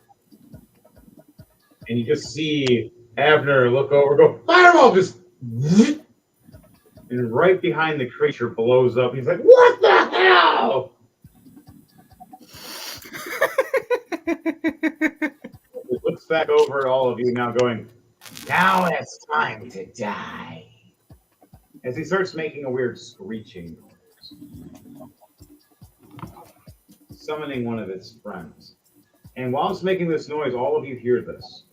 And you just see Abner look over, go, fireball, just, and right behind the creature blows up. He's like, what the hell? He looks back over at all of you now going, now it's time to die. As he starts making a weird screeching noise, summoning one of his friends. And while it's making this noise, all of you hear this.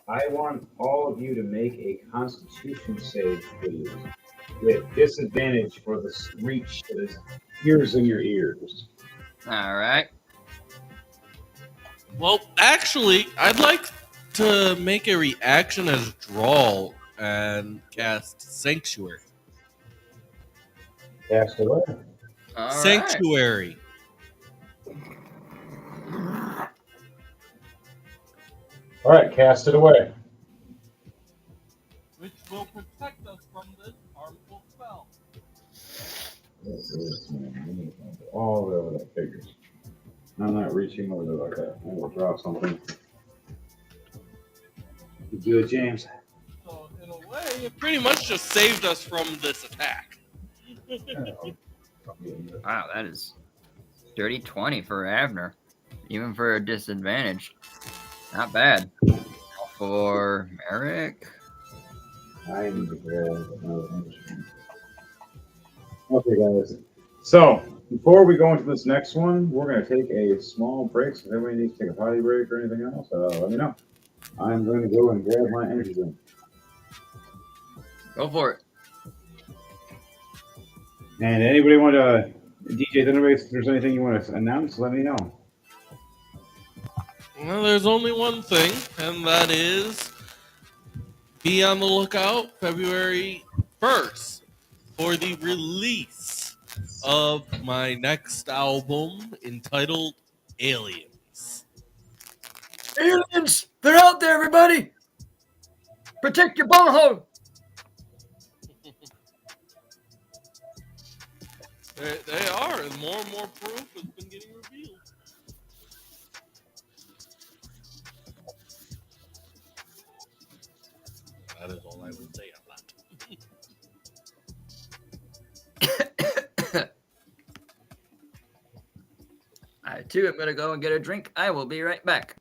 I want all of you to make a Constitution save, please, with disadvantage for the screech that is piercing your ears. All right. Well, actually, I'd like to make a reaction as Drawl and cast Sanctuary. Cast away. All right. Sanctuary. All right, cast it away. Which will protect us from this harmful spell. All over the figures. I'm not reaching over there like that. I will draw something. You do it, James. So, in a way, it pretty much just saved us from this attack. Wow, that is dirty 20 for Avner, even for a disadvantage. Not bad. For Merrick. I need to grab another instrument. Okay, guys. So, before we go into this next one, we're going to take a small break. So, if everybody needs to take a potty break or anything else, let me know. I'm going to go and grab my energy drink. Go for it. And anybody want to, DJ Thunderbase, if there's anything you want to announce, let me know. Well, there's only one thing, and that is be on the lookout February 1st for the release of my next album entitled Aliens. Aliens! They're out there, everybody! Protect your bumhole! They are, and more proof has been getting revealed. That is all I will say on that. I, too, am going to go and get a drink. I will be right back.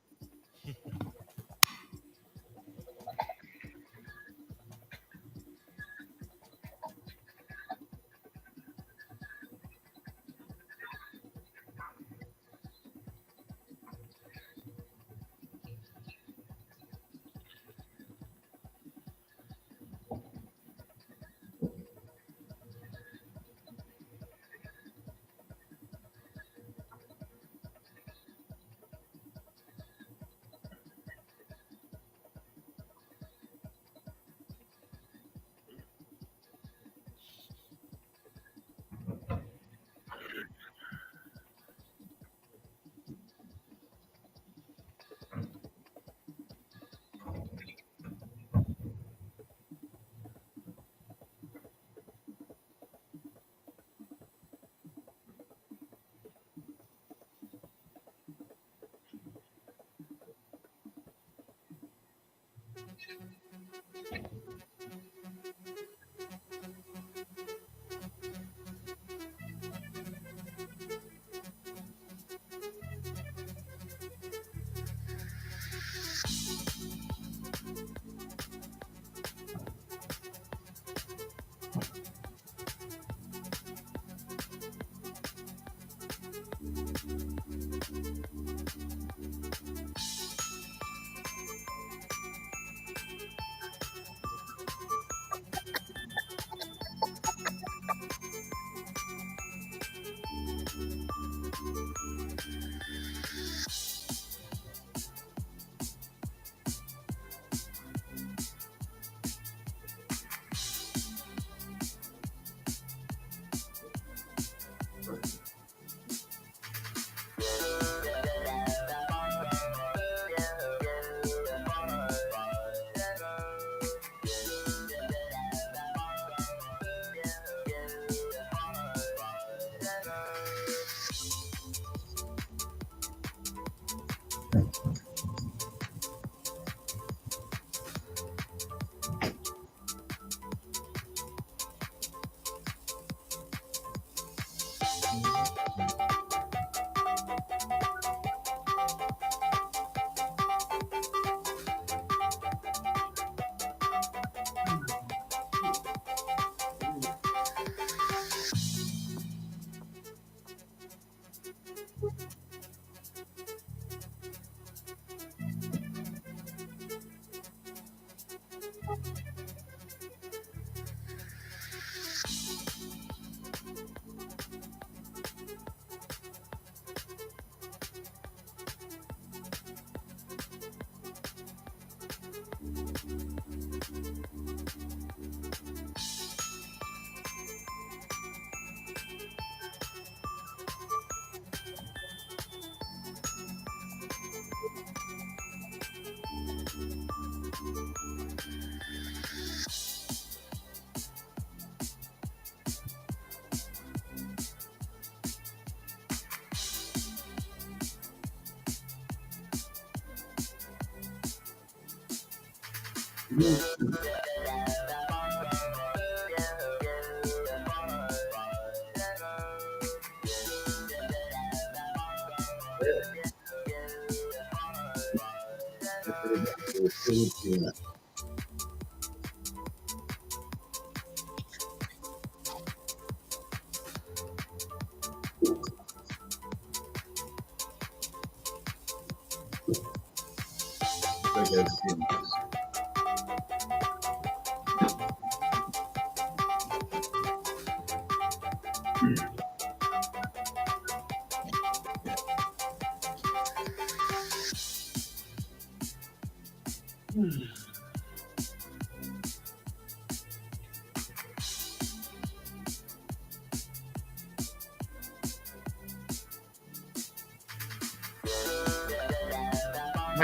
All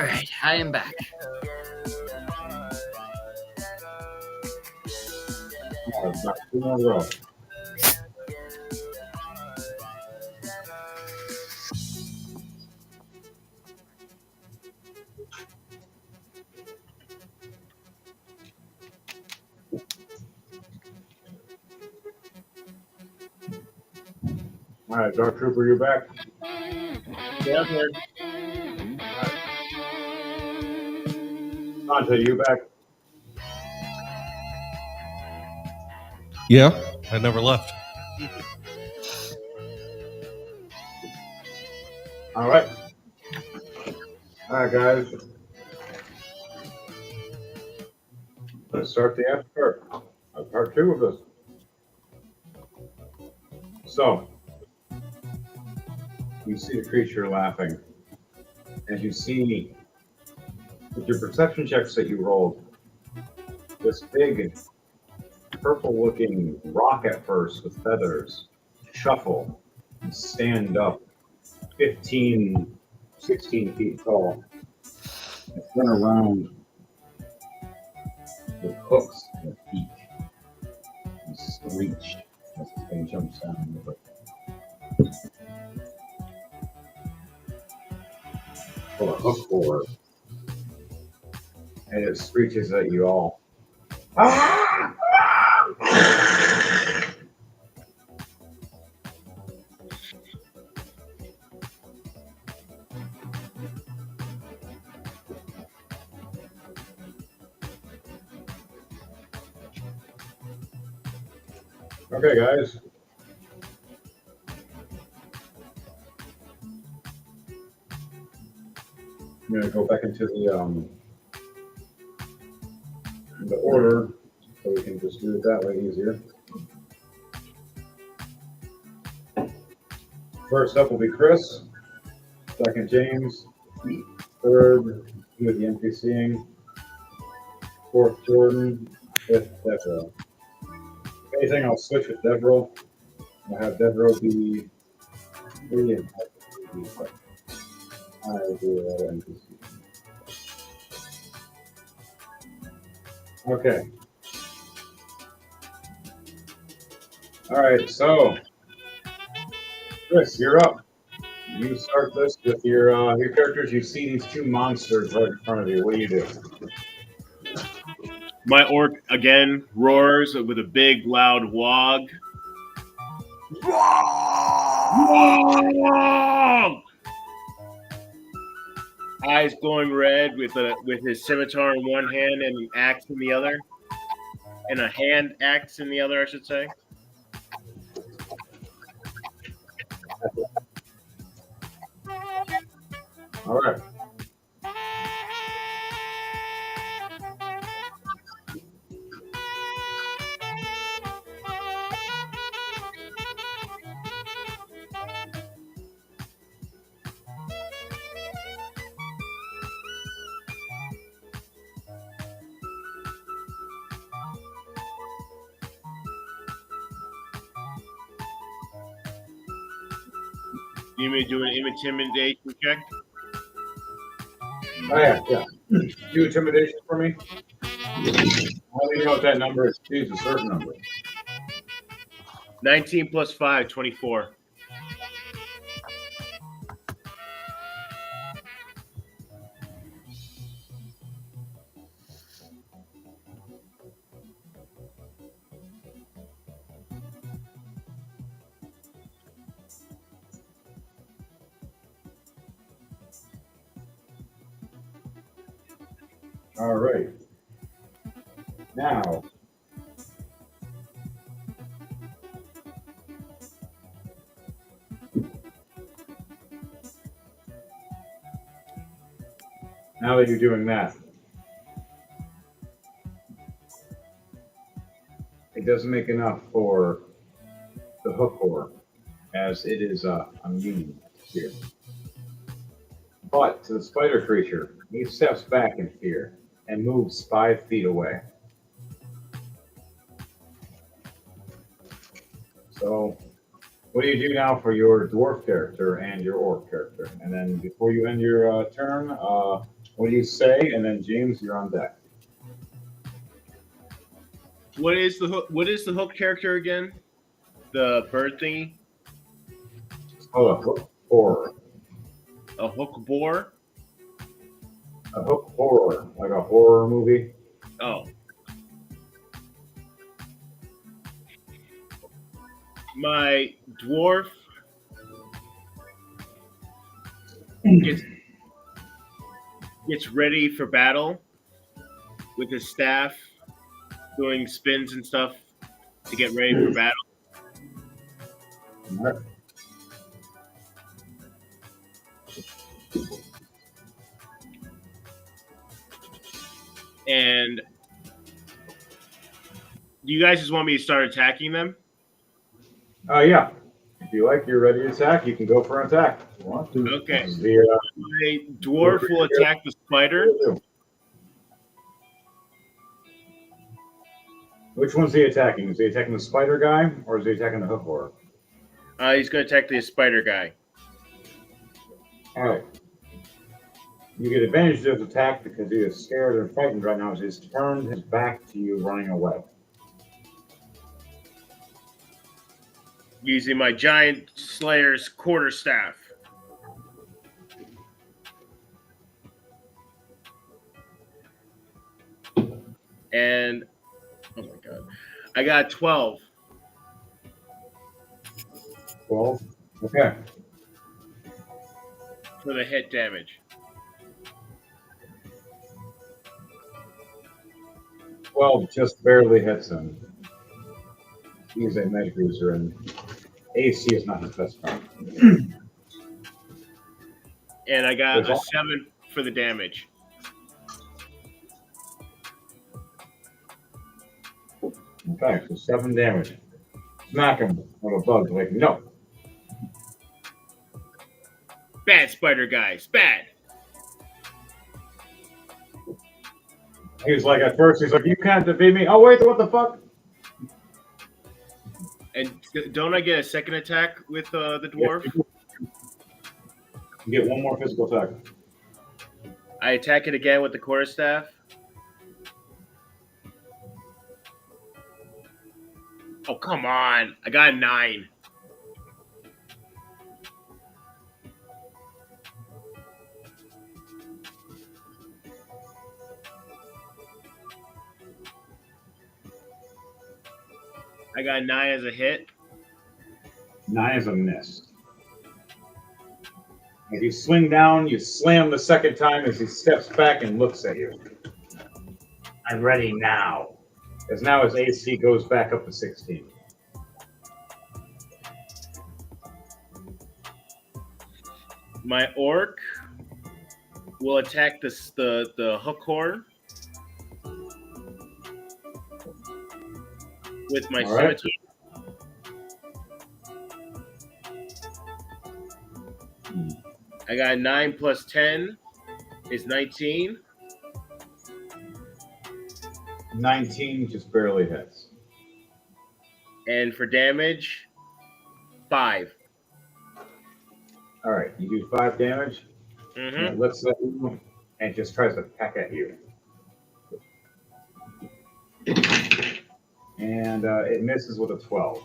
right, I am back. Back to my row. All right, Dark Trooper, you're back. Yeah, here. Dante, you back? Yeah, I never left. All right. All right, guys. Let's start the after part 2 of this. So, you see the creature laughing, and you see with your perception checks that you rolled, this big purple-looking rock at first with feathers shuffle and stand up 15, 16 feet tall and turn around with hooks and feet and screech as this thing jumps down with it. Pull a hook forward, and it screeches at you all. Okay, guys. I'm gonna go back into the order, so we can just do it that way easier. First up will be Chris. Second, James. Third, you with the NPCing. Fourth, Jordan. Fifth, Devereaux. If anything, I'll switch with Devereaux. I'll have Devereaux be 3 and I will do NPC. Okay. All right, so Chris, you're up. You start this with your characters. You see these 2 monsters right in front of you. What do you do? My orc again roars with a big, loud wog. Wog! Eyes glowing red with his scimitar in one hand and an axe in the other, and a hand axe in the other, I should say. All right. You may do an intimidation check. Oh, yeah. Do intimidation for me. How do you know what that number is? Choose a certain number. 19 plus 5, 24. All right. Now, now that you're doing that, it doesn't make enough for the hook ore, as it is immune here. But to the spider creature, he steps back in fear and moves 5 feet away. So, what do you do now for your dwarf character and your orc character? And then before you end your turn, what do you say? And then James, you're on deck. What is the hook? What is the hook character again? The bird thingy? Oh, a hook horror. A hook boar? A hook horror, like a horror movie. Oh. My dwarf gets ready for battle with his staff, doing spins and stuff to get ready for battle. All right. And do you guys just want me to start attacking them? Yeah. If you like, you're ready to attack. You can go for an attack. If you want to. Okay. The, My dwarf will attack the spider. Which one's he attacking? Is he attacking the spider guy or is he attacking the hook horror? He's going to attack the spider guy. All right. You get advantage of his attack because he is scared and frightened right now as he's turned his back to you, running away. Using my giant slayer's quarterstaff. And oh my god, I got 12. 12. Okay. For the hit damage. 12 just barely hits him. He's a magic user, and AC is not his best friend. And I got a 7 for the damage. Okay, so 7 damage. Smack him with a bug. Like, no. Bad spider guys, bad. He's like, at first, he's like, you can't defeat me. Oh, wait, what the fuck? And don't I get a second attack with the dwarf? You get one more physical attack. I attack it again with the quarterstaff. Oh, come on. I got a 9. I got a 9 as a hit. 9 is a miss. As you swing down, you slam the second time as he steps back and looks at you. I'm ready now. As now his AC goes back up to 16. My orc will attack the hook horn with my All right. scimitar. I got 9 plus 10 is 19. 19 just barely hits. And for damage, 5. All right, you do 5 damage. Mm-hmm. And it looks at you and just tries to peck at you. And it misses with a 12.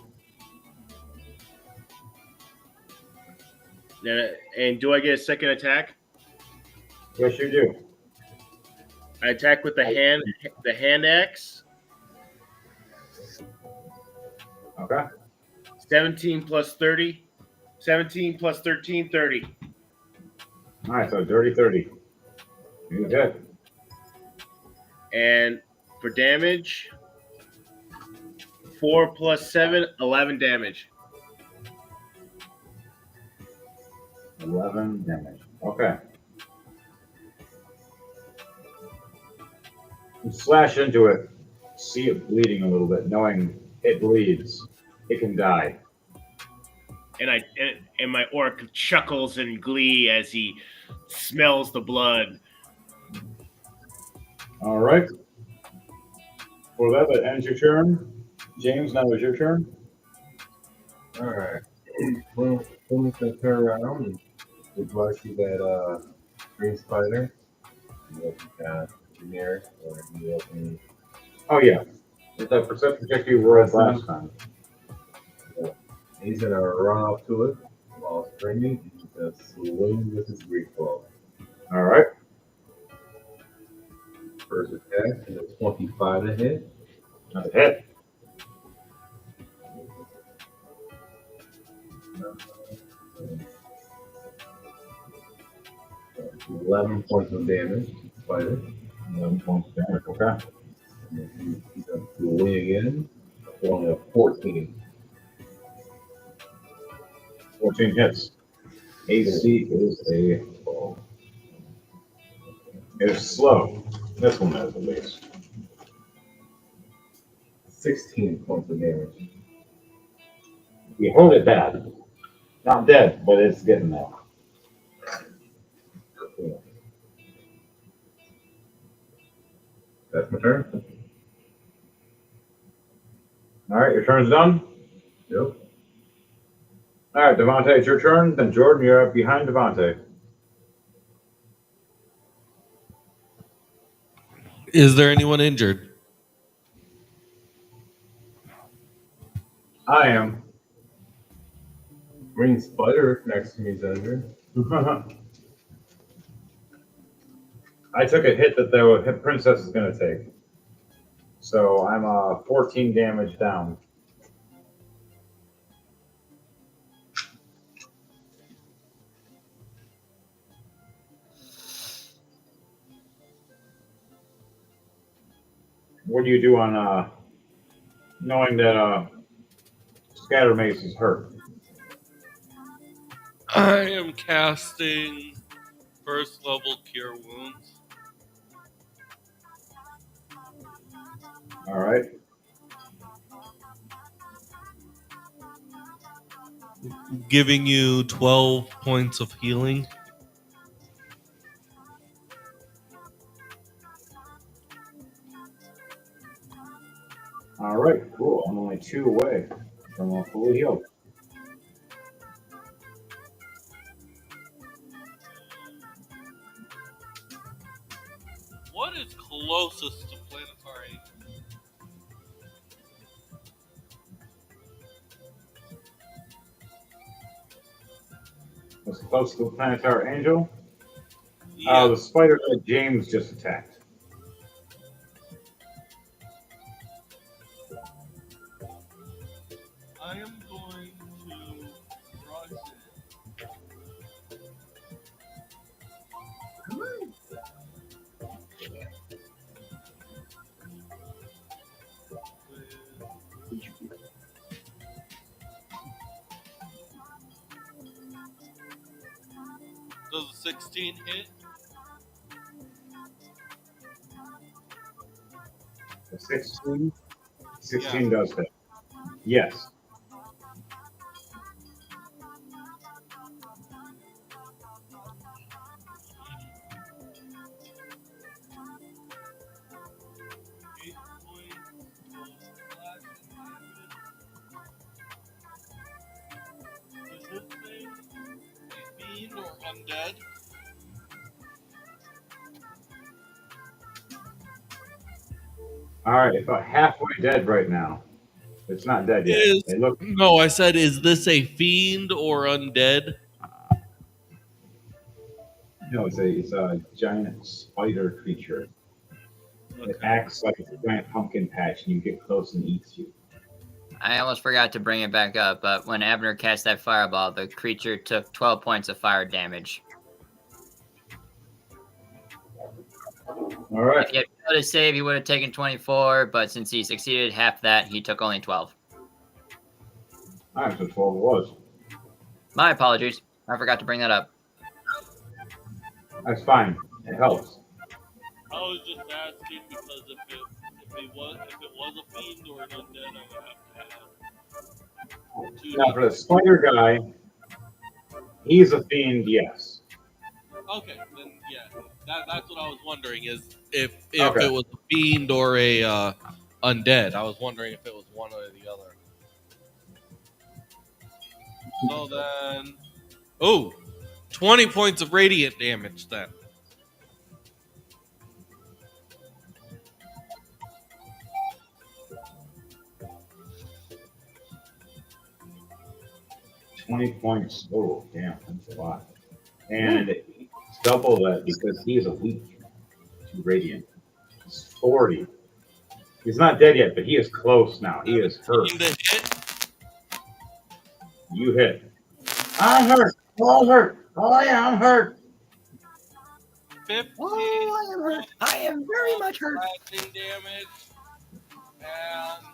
And do I get a second attack? Yes, you do. I attack with the hand axe. Okay. 17 plus 30. 17 plus 13, 30. All right, so dirty 30. You hit. And for damage, 4 plus 7, 11 damage. 11 damage. Okay. You slash into it, see it bleeding a little bit, knowing it bleeds. It can die. And my orc chuckles in glee as he smells the blood. All right. For that ends your turn. James, now is your turn. All right. Well, Fleming's gonna turn around and advise you that green spider. You know, kind of generic, or you open. Oh, yeah. It's a perception check you rolled last time. He's gonna run up to it while springing. He's gonna swing with his great claw. All right. First attack, and a 25 to hit. That's a hit. Uh, 11 points of damage. Spider. 11 points of damage. Okay. And then he's gonna swing again. Only a 14. 14 hits. AC is a 12. It's slow. This one is, at least. 16 points of damage. You hold it bad. Not dead, but it's getting there. Cool. That's my turn. All right, your turn's done. Yep. All right, Devontae, it's your turn. Then Jordan, you're up behind Devontae. Is there anyone injured? I am. Green spider next to me is injured. I took a hit that the princess is going to take. So I'm 14 damage down. What do you do on knowing that Scatter Mace is hurt? I am casting first level Cure Wounds. All right. Giving you 12 points of healing. All right, cool. I'm only 2 away from fully healed. What is closest to planetary? What's close to the Planetary Angel? Yeah. The spider that James just attacked. I am going to rush it. Does a 16 hit? The 16? 16 does hit. Yes. Is this thing a fiend or undead? All right, it's about halfway dead right now. It's not dead yet. It looks No, I said, is this a fiend or undead? no, it's a giant spider creature. It acts like a giant pumpkin patch, and you get close and eats you. I almost forgot to bring it back up, but when Abner cast that fireball, the creature took 12 points of fire damage. All right. failed his save, he would have taken 24, but since he succeeded half that, he took only 12. I was 12 was. My apologies. I forgot to bring that up. That's fine. It helps. I was just asking because if it was a fiend or an undead, I would have to have two. Now, for the spider guy, he's a fiend, yes. Okay, then yeah, that's what I was wondering is if Okay. it was a fiend or a undead. I was wondering if it was one or the other. So then, 20 points of radiant damage then. $20 Oh, damn, that's a lot. And it's double that because he is a weak to radiant. He's 40. He's not dead yet, but he is close now. He is hurt. In the hit, You hit. I'm hurt. Oh, I'm hurt. Oh, yeah, I'm hurt. 15 Oh, I am hurt. I am very much hurt. slashing damage, and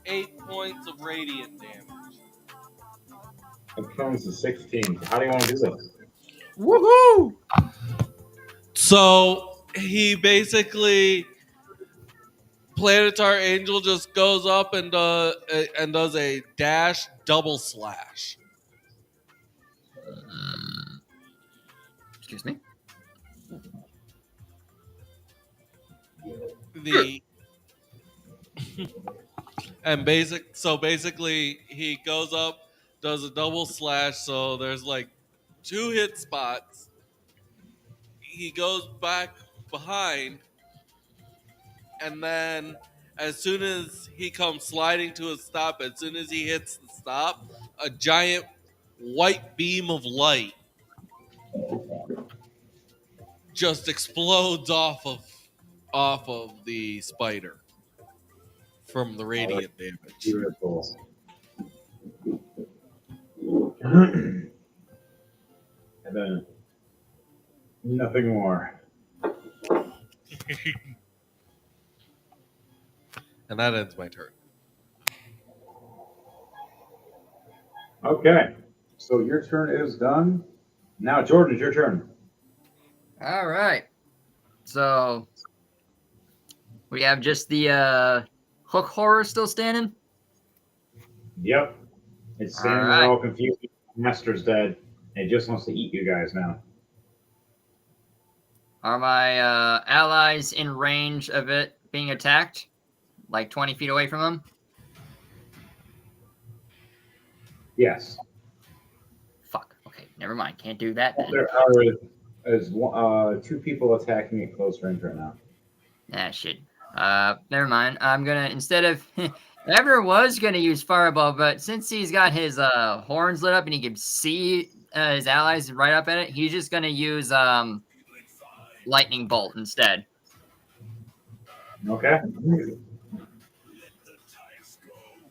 8 points of radiant damage. It comes to 16. How do you want to do this? Woohoo! So he basically, Planetar Angel just goes up and does a dash double slash. Excuse me. So basically he goes up, does a double slash, so there's like 2 hit spots. He goes back behind, and then as soon as he comes sliding to a stop, as soon as he hits the stop, a giant white beam of light just explodes off of the spider from the radiant damage. Beautiful. And then nothing more. And that ends my turn. Okay. So your turn is done. Now, Jordan, it's your turn. All right. So we have just the hook horror still standing. Yep. It's standing All there right. all confused. Master's dead. And it just wants to eat you guys now. Are my allies in range of it being attacked? Like 20 feet away from them? Yes. Fuck. Okay, never mind. Can't do that then. There are 2 people attacking at close range right now. Ah, shit. Never mind. I'm gonna, instead of, Ever was gonna use Fireball, but since he's got his horns lit up and he can see his allies right up at it, he's just gonna use Lightning Bolt instead. Okay.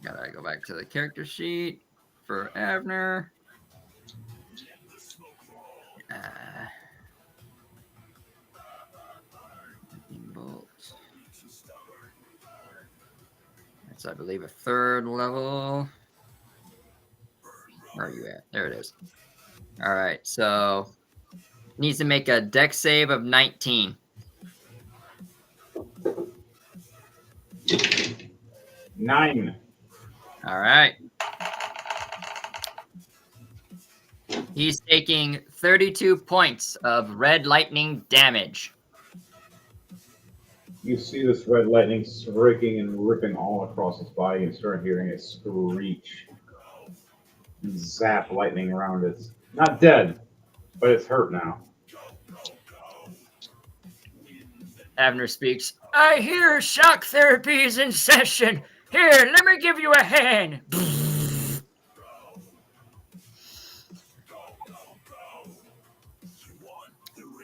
Gotta go back to the character sheet for Avner. Lightning Bolt. That's, I believe, a 3rd level. Where are you at? There it is. All right, so needs to make a dex save of 19. 9. All right. He's taking 32 points of red lightning damage. You see this red lightning striking and ripping all across its body and start hearing it screech and zap lightning around it. It's not dead, but it's hurt now. Avner speaks. I hear shock therapy is in session. Here, let me give you a hand.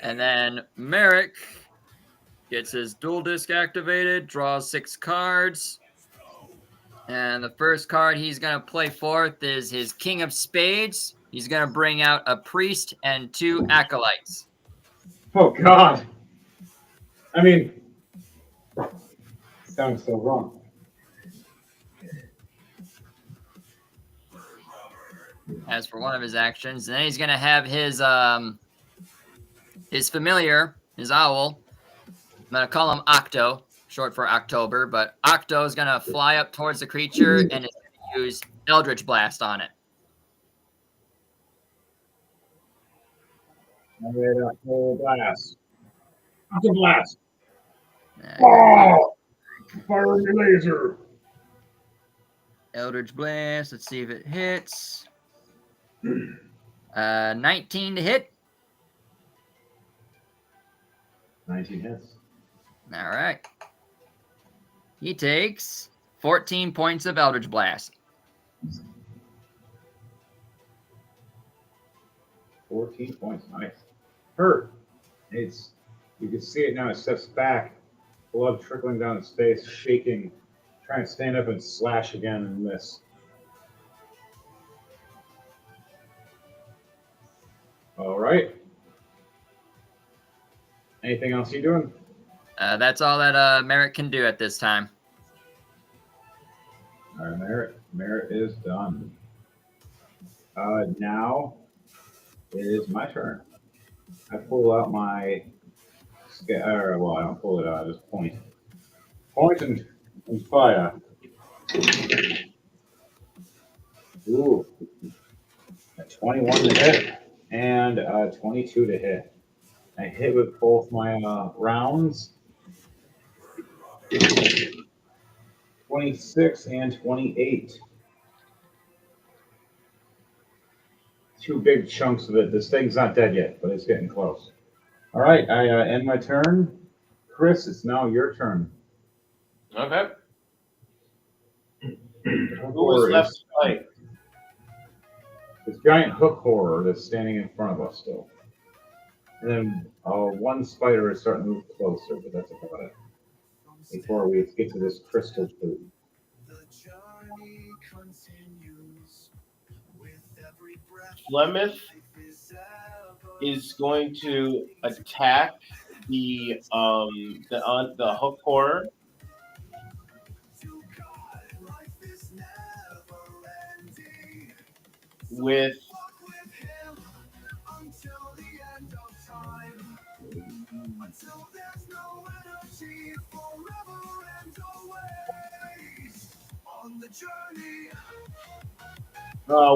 And then Merrick gets his dual disc activated, draws 6 cards. And the first card he's going to play forth is his King of Spades. He's going to bring out a priest and 2 acolytes. Oh God. I mean, sounds so wrong. As for one of his actions, and then he's gonna have his familiar, his owl. I'm gonna call him Octo, short for October, but Octo is gonna fly up towards the creature and is gonna use Eldritch Blast on it. I made a whole blast. It's a blast. Uh, Oh, fire your laser. Eldritch Blast. Let's see if it hits. 19 to hit. 19 hits. All right. He takes 14 points of Eldritch Blast. 14 points. Nice. Hurt. It's you can see it now. It steps back, blood trickling down its face, shaking, trying to stand up and slash again and miss. All right. Anything else you doing? That's all that Merrick can do at this time. All right, Merit is done. Now it is my turn. I pull out my well, I don't pull it out. I just point. Point and fire. Ooh, a 21 to hit and a 22 to hit. I hit with both my rounds. 26 and 28. Two big chunks of it. This thing's not dead yet, but it's getting close. All right, I end my turn. Chris, it's now your turn. Okay. Who Horror was left is- to fight? This giant hook horror that's standing in front of us still. And then one spider is starting to move closer, but that's about it. Before we get to this crystal food. Flemeth is going to attack the hook horror. With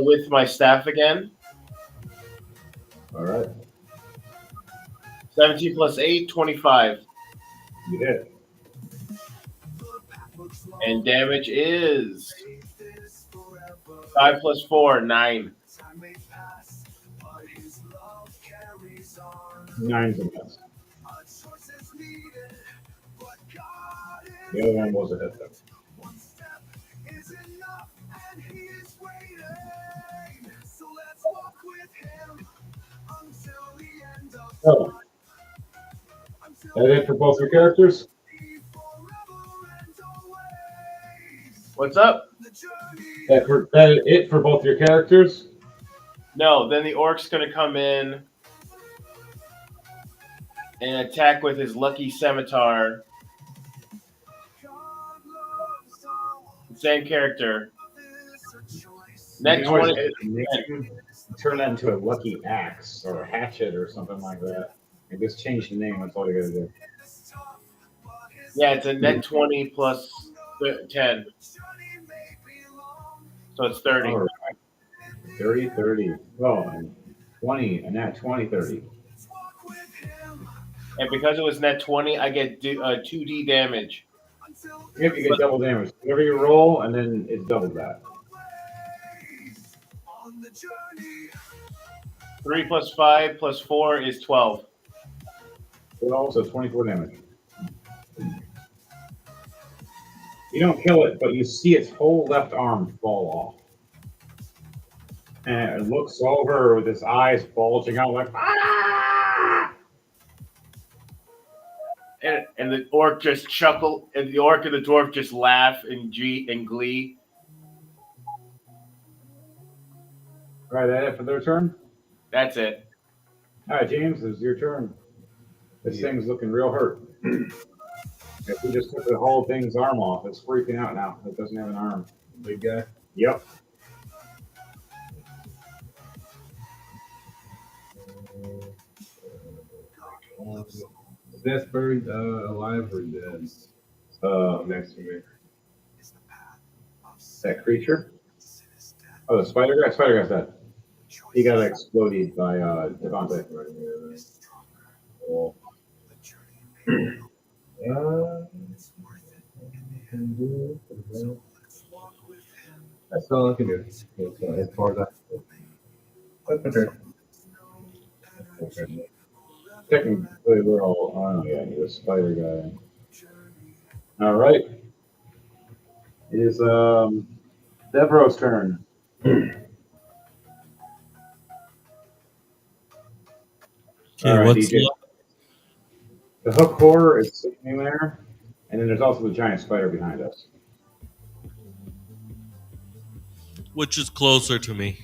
with my staff again. All right, 17 plus 8, 25. you hit. And damage is 5 plus 4, 9. 9's a miss. The other one was a hit though. Oh. That it for both your characters? What's up? That it for both your characters? No, then the orc's going to come in and attack with his lucky scimitar. Same character. Next one is turn that into a lucky axe or a hatchet or something like that. And just change the name. That's all you gotta do. yeah, it's a net 20 plus 10. So it's 30. All right. 30, 30. Well, and 20, and that 20, 30. And because it was net 20, I get 2d damage. If you get double damage, whatever you roll, and then it's double that. 3 plus 5 plus 4 is 12. Well, so 24 damage. You don't kill it, but you see its whole left arm fall off. And it looks over with its eyes bulging out like, ah! And the orc just chuckle, and the orc and the dwarf just laugh in glee. All right, that it for their turn? That's it. All right, James, it's your turn. This thing's looking real hurt. If we just took the whole thing's arm off, it's freaking out now. It doesn't have an arm. Big guy. Yep. Is this bird alive or dead? Next to me. That creature? Oh, the spider guy? Spider guy's dead. He got exploded by Devontae. Cool. That's all I can do. As far as that's okay. Technically, we're all on. Yeah, he's a spider guy. All right. It is Devro's turn. All right, what's DJ. The hook horror is sitting there, and then there's also the giant spider behind us. which is closer to me?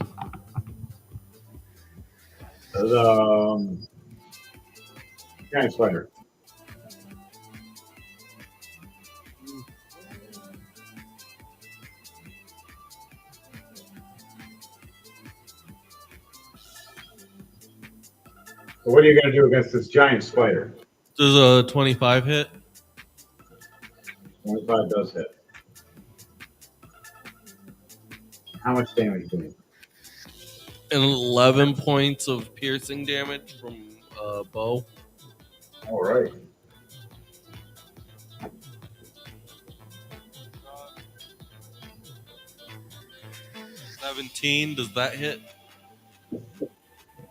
The giant spider. So what are you going to do against this giant spider? Does a 25 hit? 25 does hit. How much damage do you need? And 11 points of piercing damage from a bow. All right. $17, does that hit?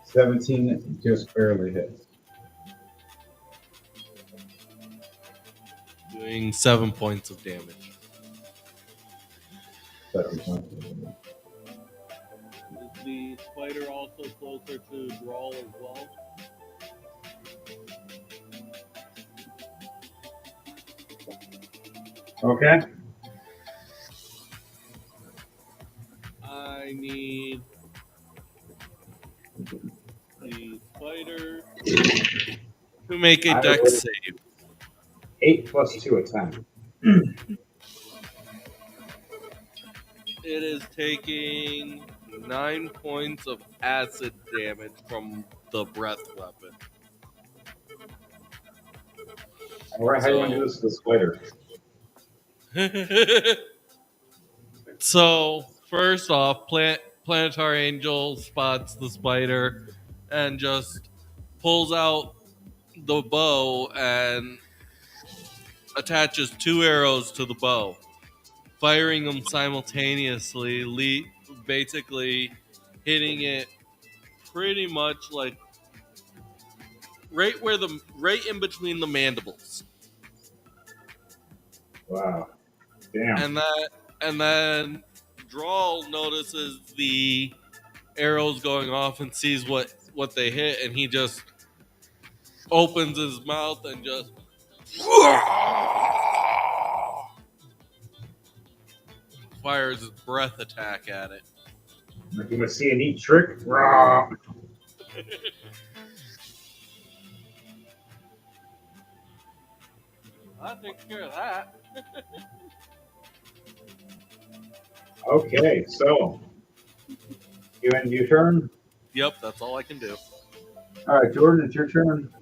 17 just barely hits. Doing 7 points of damage. 7 points. Is the spider also closer to Drawl as well? Okay. I need the spider to make a dex save. 8 plus 2 at 10. It is taking 9 points of acid damage from the breath weapon. All right, how do you want to do this to the spider? So, first off, Planetary Angel spots the spider and just pulls out the bow and attaches 2 arrows to the bow, firing them simultaneously, basically hitting it pretty much like right in between the mandibles. Wow. Damn. And then Drawl notices the arrows going off and sees what they hit, and he just opens his mouth and just fires his breath attack at it. Like you want to see a neat trick? Rah. I take care of that. Okay, so you end your turn. Yep, that's all I can do. All right, Jordan, it's your turn.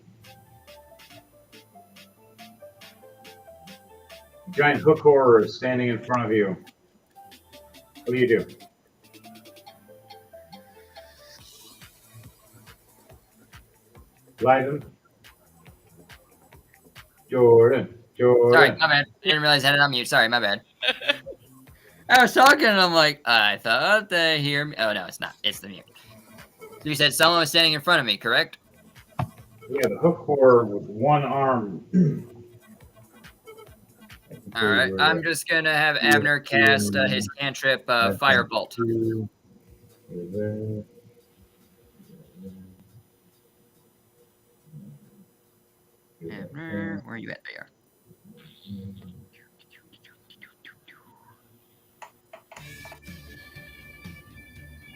Giant hook horror is standing in front of you. What do you do? Lyden. Jordan. Sorry, my bad. Didn't realize I had it on mute. Sorry, my bad. I was talking and I'm like, I thought they hear me. Oh, no, it's not. It's the mute. So you said someone was standing in front of me, correct? Yeah, the hook horror with one arm. All right. I'm just going to have Abner cast his cantrip Firebolt. Abner, where are you at? There you are.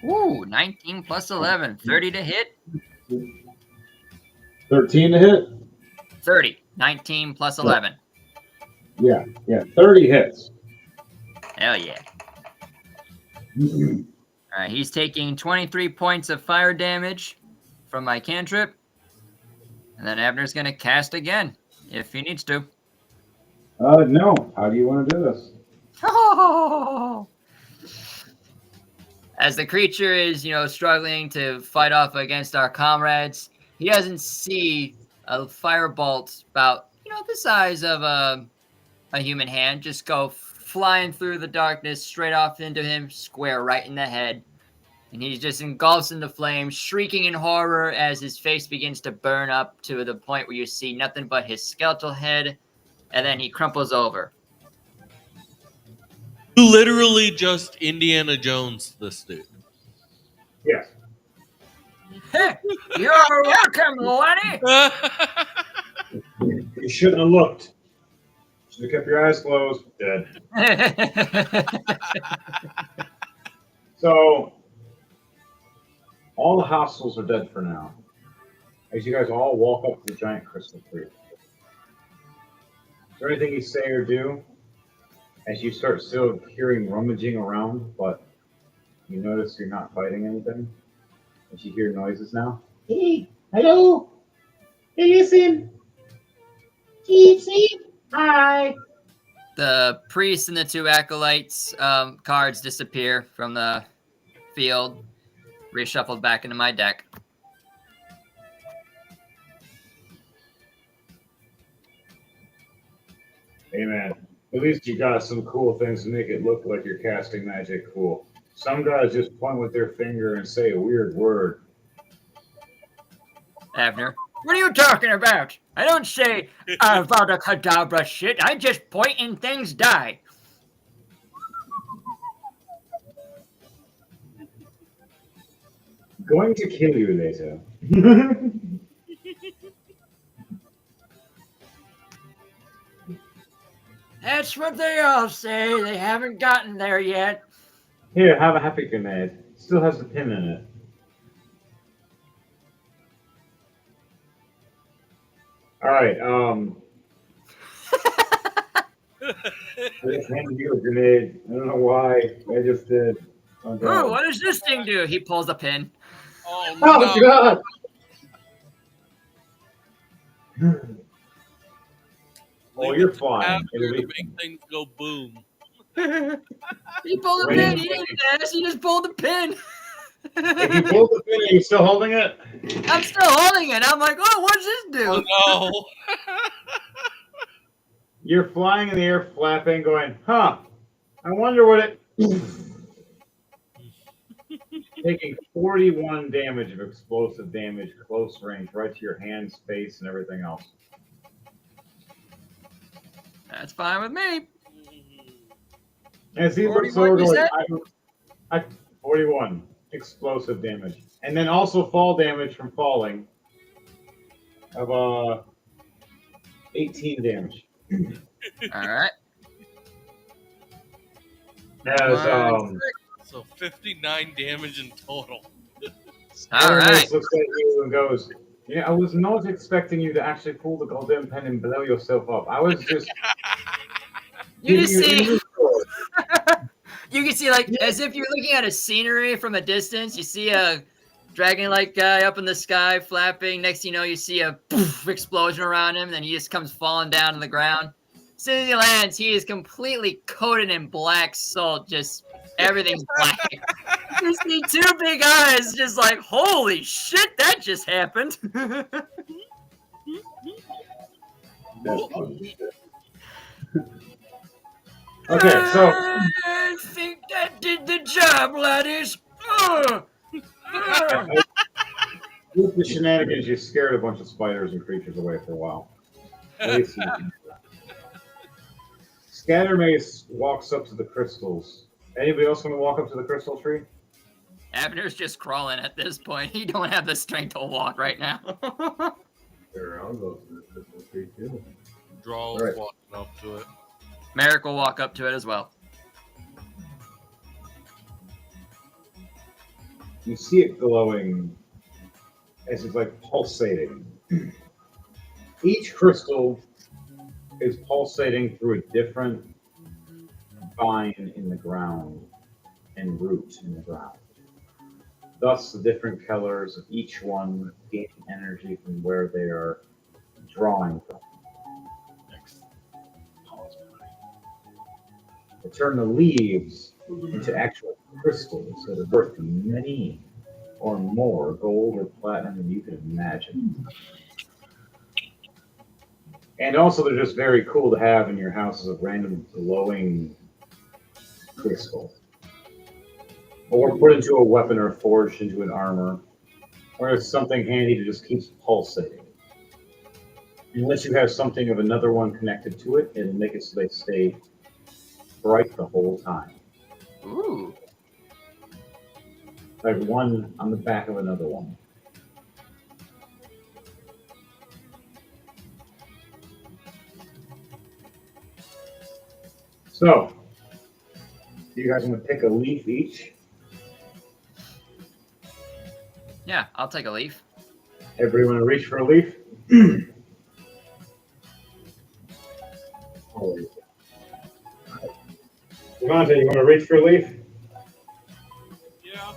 Ooh, 19 plus 11. 30 to hit. 13 to hit. 30. 19 plus 11. Yeah, 30 hits. Hell yeah. All right, he's taking 23 points of fire damage from my cantrip. And then Abner's going to cast again if he needs to. No. How do you want to do this? As the creature is, struggling to fight off against our comrades, he doesn't see a firebolt about, the size of a human hand just go flying through the darkness straight off into him, square right in the head. And he just engulfs into flames, shrieking in horror as his face begins to burn up to the point where you see nothing but his skeletal head, and then he crumples over. You literally just Indiana Jones this dude. Yes. You're welcome, Lenny! You shouldn't have looked. Should have kept your eyes closed. Dead. So, all the hostiles are dead for now. As you guys all walk up to the giant crystal tree. Is there anything you say or do as you start still hearing rummaging around, but you notice you're not fighting anything? As you hear noises now? Hey, hello. Hey, listen. See? Hi. The priest and the two acolytes cards disappear from the field, reshuffled back into my deck. Hey man, at least you got some cool things to make it look like you're casting magic cool. Some guys just point with their finger and say a weird word. Abner, what are you talking about? I don't say Avada Kedavra shit. I just point and things die. Going to kill you later. That's what they all say. They haven't gotten there yet. Here, have a happy grenade. Still has the pin in it. Alright, I just handed you a grenade. I don't know why. I just did. Oh, Ooh, what does this thing do? He pulls a pin. Oh, Oh no. god! Oh, you're fine. After It'll to be make things go boom. He pulled a pin. He didn't guess. He just pulled a pin. If you pull the pin, are you still holding it? I'm still holding it. I'm like, oh, what's this do? Oh You're flying in the air, flapping, going, huh, I wonder what it... Taking 41 damage of explosive damage, close range, right to your hands, face, and everything else. That's fine with me. As he looks 41, over, you like, said? 41 explosive damage. And then also fall damage from falling of 18 damage. All right. As So 59 damage in total. All right. looks at you and goes, yeah, I was not expecting you to actually pull the goddamn pen and blow yourself up. I was just You just giving see, you you can see, like, as if you're looking at a scenery from a distance. You see a dragon-like guy up in the sky flapping. Next thing you know, you see a poof explosion around him. Then he just comes falling down to the ground. As soon as he lands, he is completely coated in black salt. Just everything's black. You see two big eyes, just like, holy shit, that just happened. Okay, so I think that did the job, laddies. with the shenanigans, you scared a bunch of spiders and creatures away for a while. At least you can. Scattermace walks up to the crystals. Anybody else want to walk up to the crystal tree? Abner's just crawling at this point. He don't have the strength to walk right now. Sure, I'll go to the crystal tree too. Draw Right. walking up to it. Merrick will walk up to it as well. You see it glowing as it's like pulsating. Each crystal is pulsating through a different vine in the ground and root in the ground. Thus, the different colors of each one gain energy from where they are drawing from. They turn the leaves into actual crystals that are worth many or more gold or platinum than you can imagine. And also, they're just very cool to have in your house as a random glowing crystal. Or put into a weapon or forged into an armor. Or as something handy that just keeps pulsating. Unless you have something of another one connected to it, it'll make it so they stay bright the whole time. Ooh. Like one on the back of another one. So, you guys want to pick a leaf each? Yeah, I'll take a leaf. Everybody want to reach for a leaf? Devontae, you want to reach for a leaf? Yeah.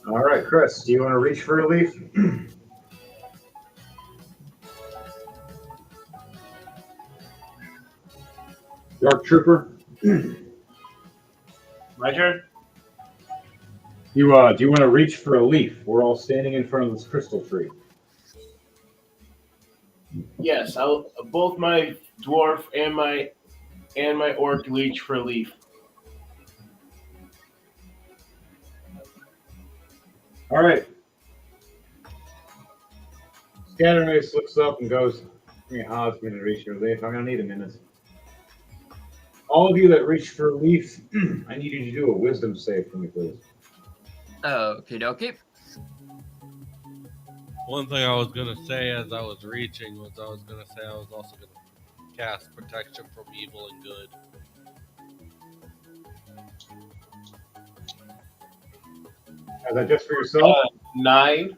All right, Chris, do you want to reach for a leaf? Dark Trooper, My turn? do you want to reach for a leaf? We're all standing in front of this crystal tree. Yes, I'll both my dwarf and my orc reach for a leaf. All right. Scattermace looks up and goes, "How's going to reach for a leaf? I'm going to need a minute." All of you that reach for a leaf, I need you to do a wisdom save for me, please. Okie dokie. One thing I was gonna say as I was reaching was I was also gonna cast protection from evil and good. Is that just for yourself? 9.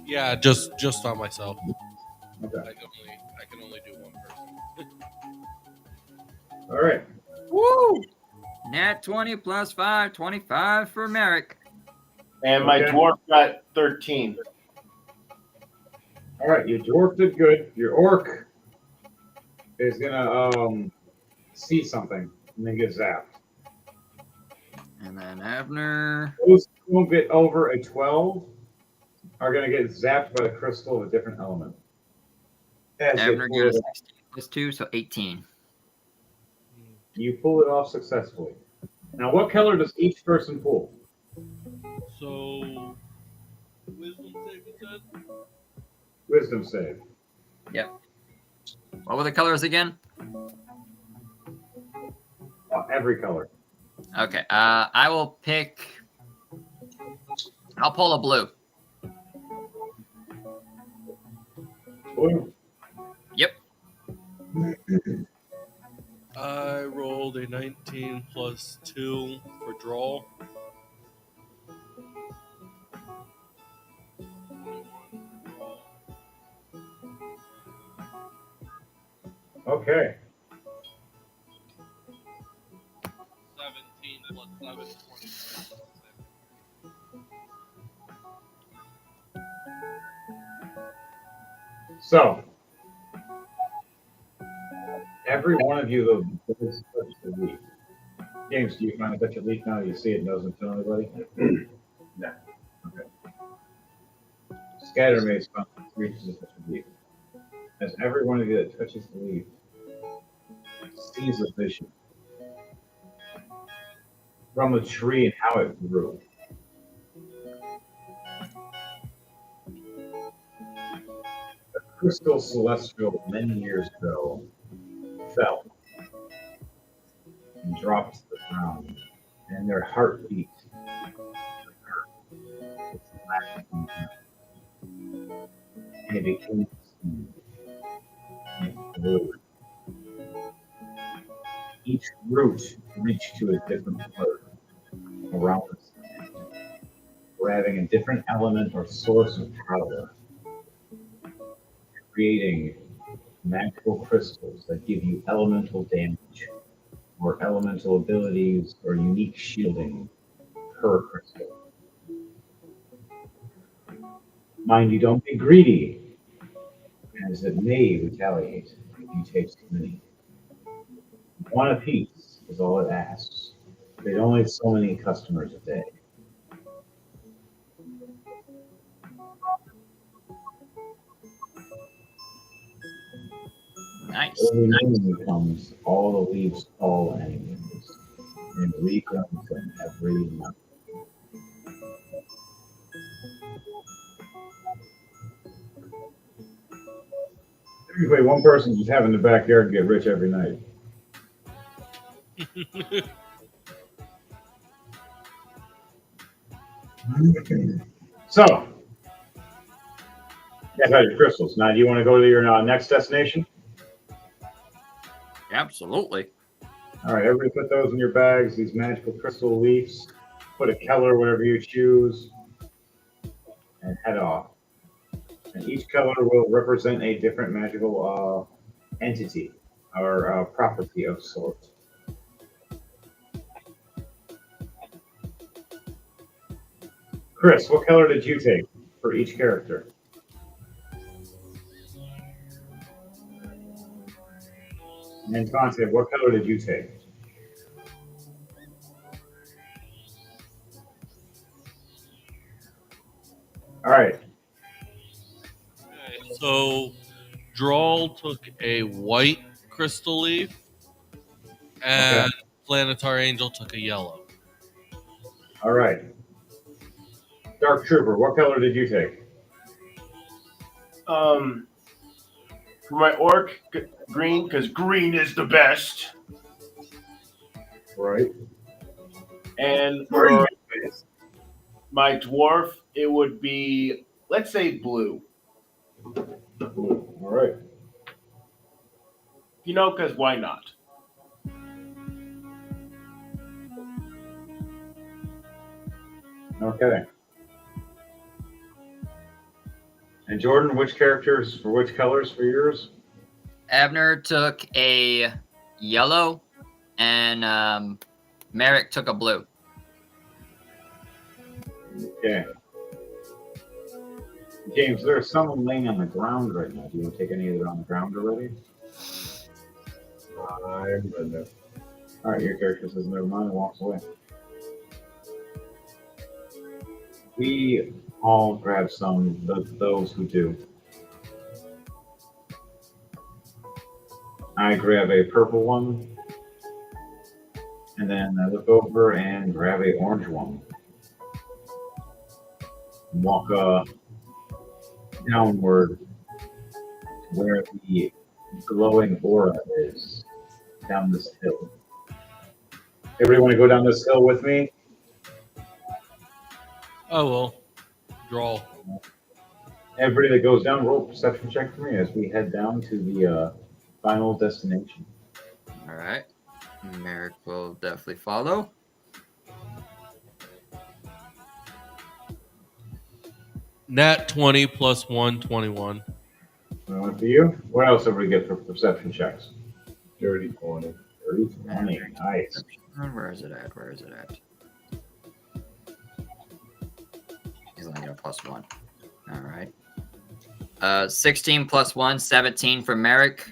Yeah, just on myself. Okay. I can only do one person. All right. Woo! Nat 20 plus 5, 25 for Merrick. And my Okay. dwarf got 13. All right. Your dwarf did good. Your orc is gonna see something and then get zapped. And then Abner. Those who won't get over a 12 are gonna get zapped by the crystal of a different element. As they Abner pull got a it off. 16 plus 2, so 18. You pull it off successfully. Now, what color does each person pull? So, wisdom save you said? Wisdom save. Yep. What were the colors again? Every color. Okay. I will pick. I'll pull a blue. Blue. Yep. I rolled a 19 plus 2 for draw. Okay. 17 plus 7, 23. So, every one of you that does touch the leaf. James, do you find to touch a leaf now? You see it and doesn't tell anybody? No. Okay. Scattermace reaches to touch the leaf. As every one of you that touches the leaf sees a vision from the tree and how it grew. A crystal celestial many years ago fell and dropped to the ground, and their heart beat. And it became smooth. And it grew. Each root reached to a different part around the sun, grabbing a different element or source of power. creating magical crystals that give you elemental damage or elemental abilities or unique shielding per crystal. Mind you, don't be greedy, as it may retaliate if you take too many. One apiece is all it asks. There's only so many customers a day. Nice. Every moon comes, all the leaves fall anyways, and regrow them every month. Anyway, one person just have in the backyard get rich every night. So, that's how your crystals. Now, do you want to go to your next destination? Absolutely. All right, everybody put those in your bags, these magical crystal leaves. Put a color, whatever you choose, and head off. And each color will represent a different magical entity or property of sort. Chris, what color did you take for each character? And Conte, what color did you take? All right. So, Drawl took a white crystal leaf, and Planetary Angel took a yellow. All right. Dark Trooper, what color did you take? For my orc, green, because green is the best. Right. And for my dwarf, it would be, let's say, blue. All right. You know, because why not? Okay. And Jordan, which characters for which colors for yours? Abner took a yellow, and Merrick took a blue. Okay. James, there's someone laying on the ground right now. Do you want to take any of it on the ground already? I'm gonna. All right, your character says never mind and walks away. We all grab some, those who do. I grab a purple one, and then I look over and grab a orange one. Walk downward to where the glowing aura is, down this hill. Everybody want to go down this hill with me? Oh, well. Drawl. Everybody that goes down, roll a perception check for me as we head down to the final destination. All right. Merrick will definitely follow. Nat 20 plus 1, 21. One for you. What else did we get for perception checks? Dirty 20. 30, 20. Nice. Where is it at? Where is it at? He's only got a +1. All right. 16 plus 1, 17 for Merrick.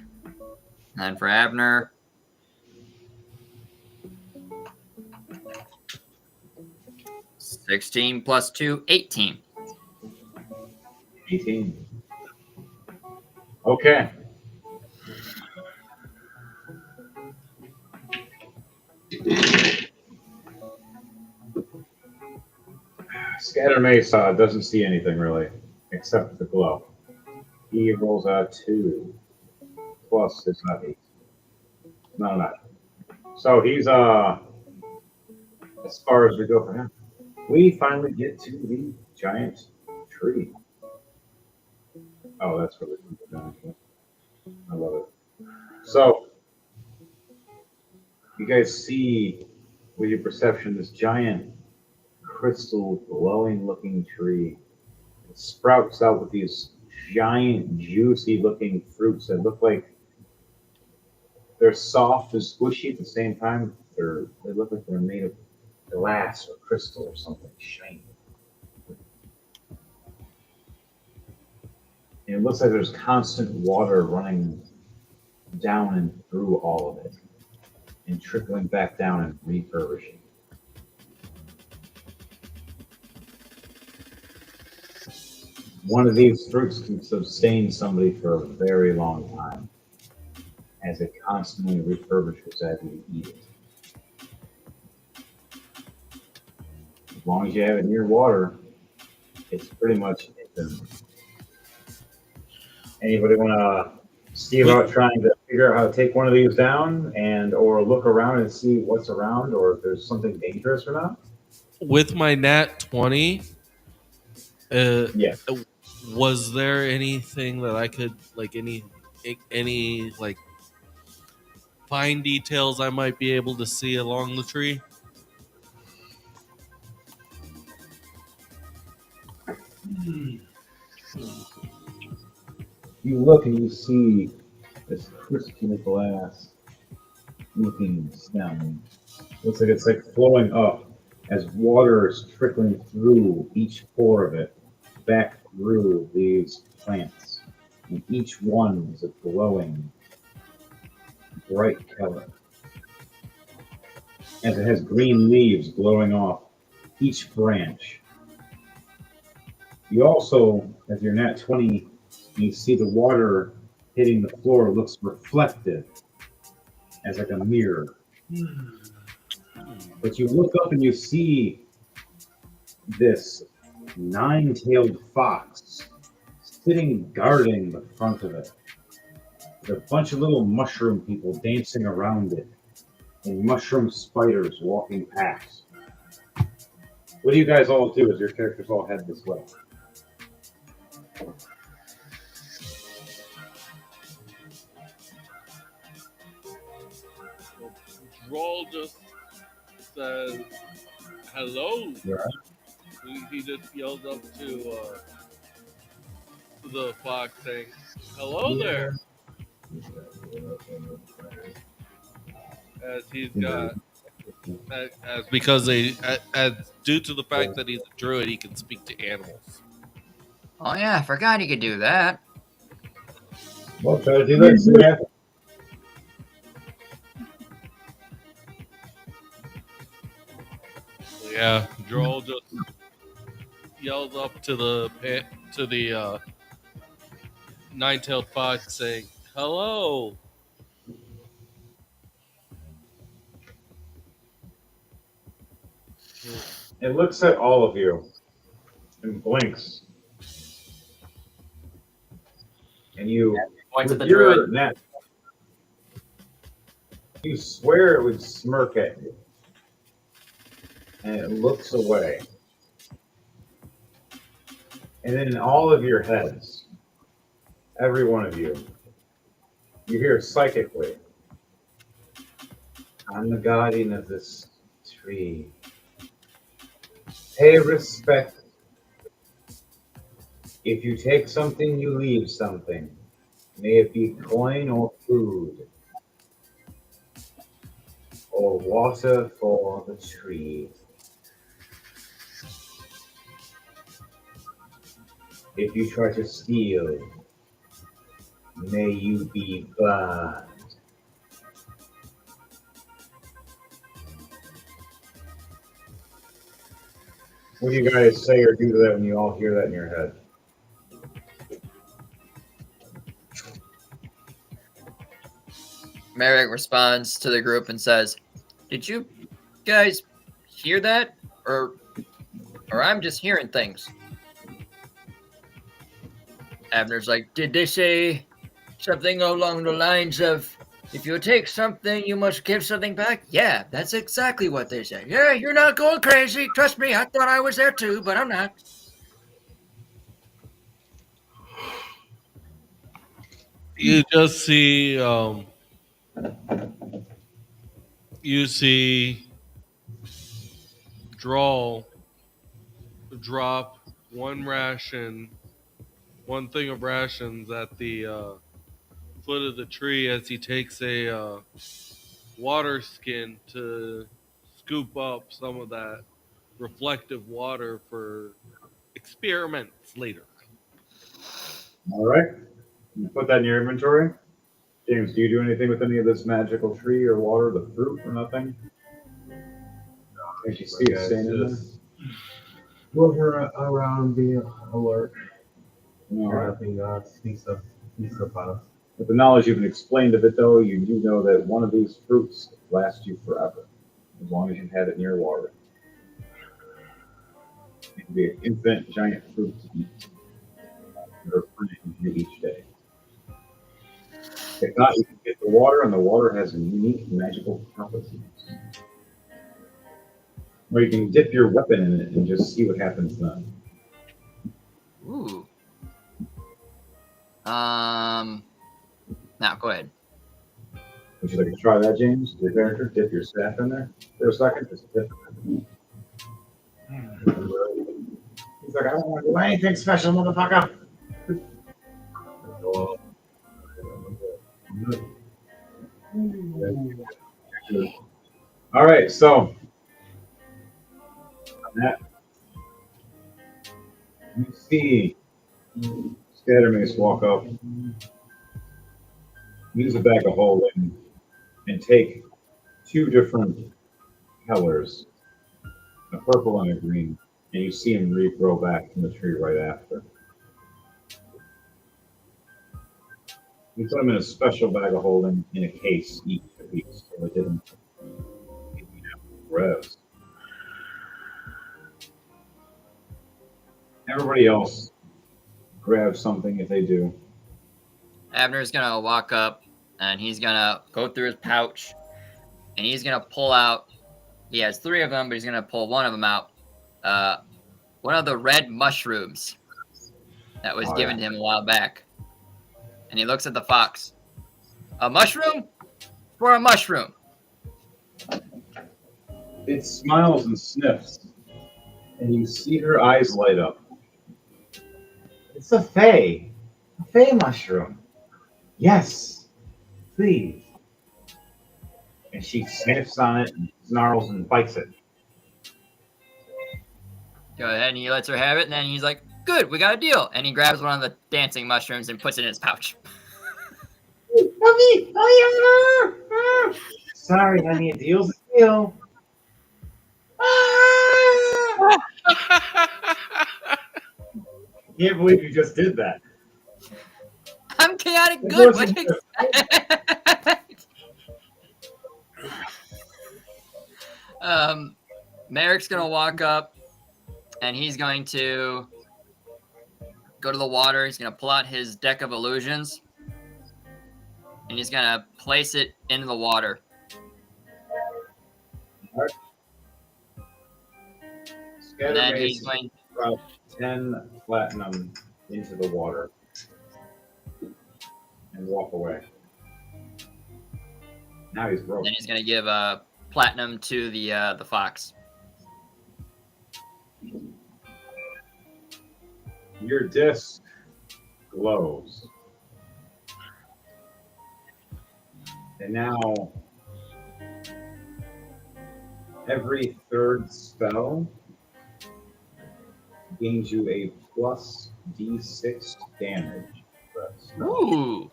And for Abner, 16 plus 2, 18. 18. Okay. Scatter Mace doesn't see anything really, except the glow. He rolls a 2. Plus, it's not 8. No. So he's as far as we go for him. We finally get to the giant tree. Oh, that's really good. I love it. So you guys see with your perception this giant crystal glowing looking tree. It sprouts out with these giant, juicy-looking fruits that look like they're soft and squishy at the same time. They look like they're made of glass or crystal or something shiny. And it looks like there's constant water running down and through all of it and trickling back down and refurbishing. One of these fruits can sustain somebody for a very long time as it constantly refurbishes as you eat it. As long as you have it near water, it's pretty much infinite. Anybody want to see about trying to figure out how to take one of these down and or look around and see what's around or if there's something dangerous or not? With my nat 20, Yeah. was there anything that I could like any like fine details I might be able to see along the tree? You look and you see this crystal glass looking stem. Looks like it's like flowing up as water is trickling through each pore of it back through these plants. And each one is a glowing, bright color. As it has green leaves glowing off each branch. You also, as you're nat 20, you see the water hitting the floor looks reflective as like a mirror. But you look up and you see this nine-tailed fox sitting guarding the front of it. With a bunch of little mushroom people dancing around it and mushroom spiders walking past. What do you guys all do as your characters all head this way? Droll just says hello. Yeah. He just yells up to the fox saying, "Hello there." As he's got, as because as due to the fact that he's a druid, he can speak to animals. Oh yeah, I forgot he could do that. Well, try to do this. Yeah. Yeah, Droll just yells up to the nine-tailed fox saying, "Hello." It looks at all of you and blinks. And you, Points at with the your druid. net, you swear it would smirk at you. And it looks away. And then in all of your heads, every one of you, you hear psychically, I'm the guardian of this tree. Pay respect. If you take something, you leave something. May it be coin or food. Or water for the tree. If you try to steal, may you be burned. What do you guys say or do to that when you all hear that in your head? Merrick responds to the group and says, "Did you guys hear that? Or I'm just hearing things." Abner's like, "Did they say something along the lines of, if you take something, you must give something back?" "Yeah, that's exactly what they said." "Yeah, you're not going crazy. Trust me, I thought I was there too, but I'm not." You just see, Droll drop one ration one thing of rations at the foot of the tree as he takes a water skin to scoop up some of that reflective water for experiments later. All right. You put that in your inventory. James, do you do anything with any of this magical tree or water, the fruit or nothing? As you see it staying in there? Just move around, be alert. All right. Nothing sneaks up on us. With the knowledge you've explained of it, though, you do know that one of these fruits lasts you forever, as long as you've had it near water. It can be an infinite giant fruit to eat, or fruit you can eat each day. If not, you can get the water, and the water has unique magical properties. Or you can dip your weapon in it and just see what happens then. Ooh. Now, go ahead. Would you like to try that, James? Your character, dip your staff in there for a second. Just dip it. He's like, I don't want to do anything special, motherfucker. All right, so on that, you see Scattermace walk up, use a bag of holding, and take two different colors, a purple and a green, and you see him regrow back from the tree right after. You put them in a special bag of holding in a case, each piece, so it didn't revs. Everybody else grab something if they do. Abner's gonna walk up and he's gonna go through his pouch and he's gonna pull out. He has three of them, but he's gonna pull one of them out. One of the red mushrooms that was given to him a while back. And he looks at the fox. A mushroom for a mushroom. It smiles and sniffs, and you see her eyes light up. It's a fey mushroom. Yes, please. And she sniffs on it and snarls and bites it. Go ahead, and he lets her have it, and then he's like, good, we got a deal. And he grabs one of the dancing mushrooms and puts it in his pouch. Sorry, honey, a deal's a deal. I can't believe you just did that. I'm chaotic good. What do you expect? Merrick's gonna walk up and he's going to go to the water. He's gonna pull out his deck of illusions and he's gonna place it into the water. All right. And then he's going to drop 10 platinum into the water and walk away. Now he's broke. Then he's gonna give platinum to the fox. Your disc glows. And now every third spell gains you a plus D6 damage. Ooh.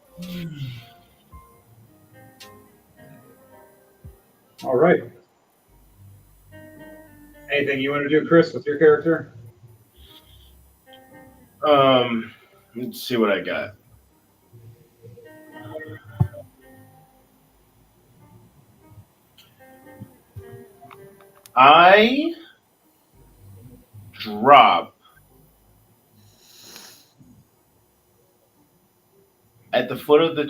All right. Anything you want to do, Chris, with your character? Let's see what I got. I drop at the foot of the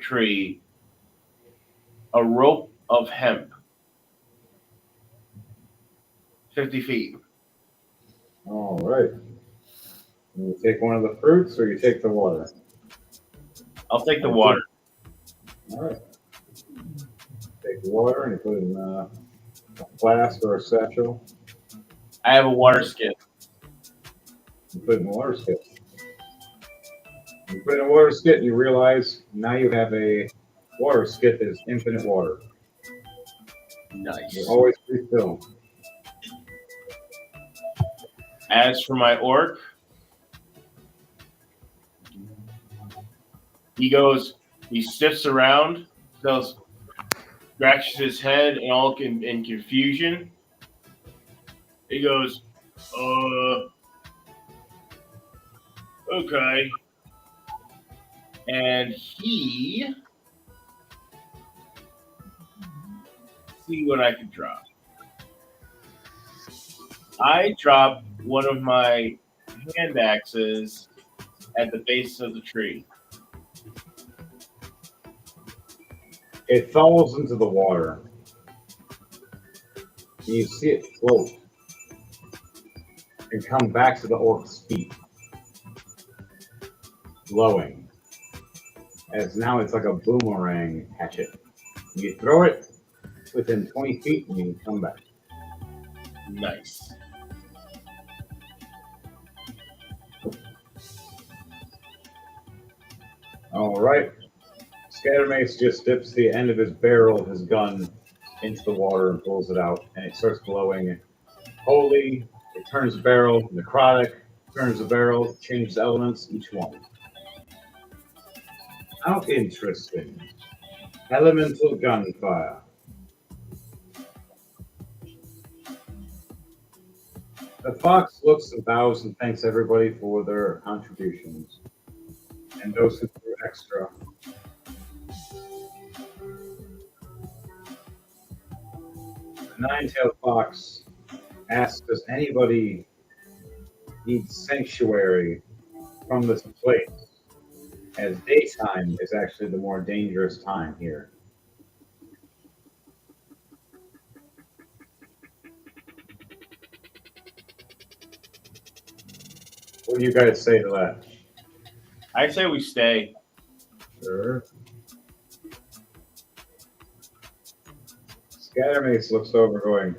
tree a rope of hemp, 50 feet. All right. You take one of the fruits, or you take the water? I'll take the water. All right. Take the water and you put it in a flask or a satchel. I have a water skin. You put it in the water skin. You put in a water skit, and you realize now you have a water skit that is infinite water. Nice. You always refill. As for my orc, he sniffs around, goes, scratches his head and all in confusion. He goes, okay. And he, see what I can drop. I drop one of my hand axes at the base of the tree. It falls into the water. And you see it float and come back to the orc's feet, glowing. As now it's like a boomerang hatchet. You throw it within 20 feet and you come back. Nice. All right. Scattermace just dips the end of his barrel of his gun into the water and pulls it out, and it starts glowing. Holy, it turns the barrel, necrotic, turns the barrel, changes elements, each one. How interesting. Elemental gunfire. The fox looks and bows and thanks everybody for their contributions, and those who threw extra. The nine-tailed fox asks, does anybody need sanctuary from this place? As daytime is actually the more dangerous time here. What do you guys say to that? I say we stay. Sure. Scattermace looks over going,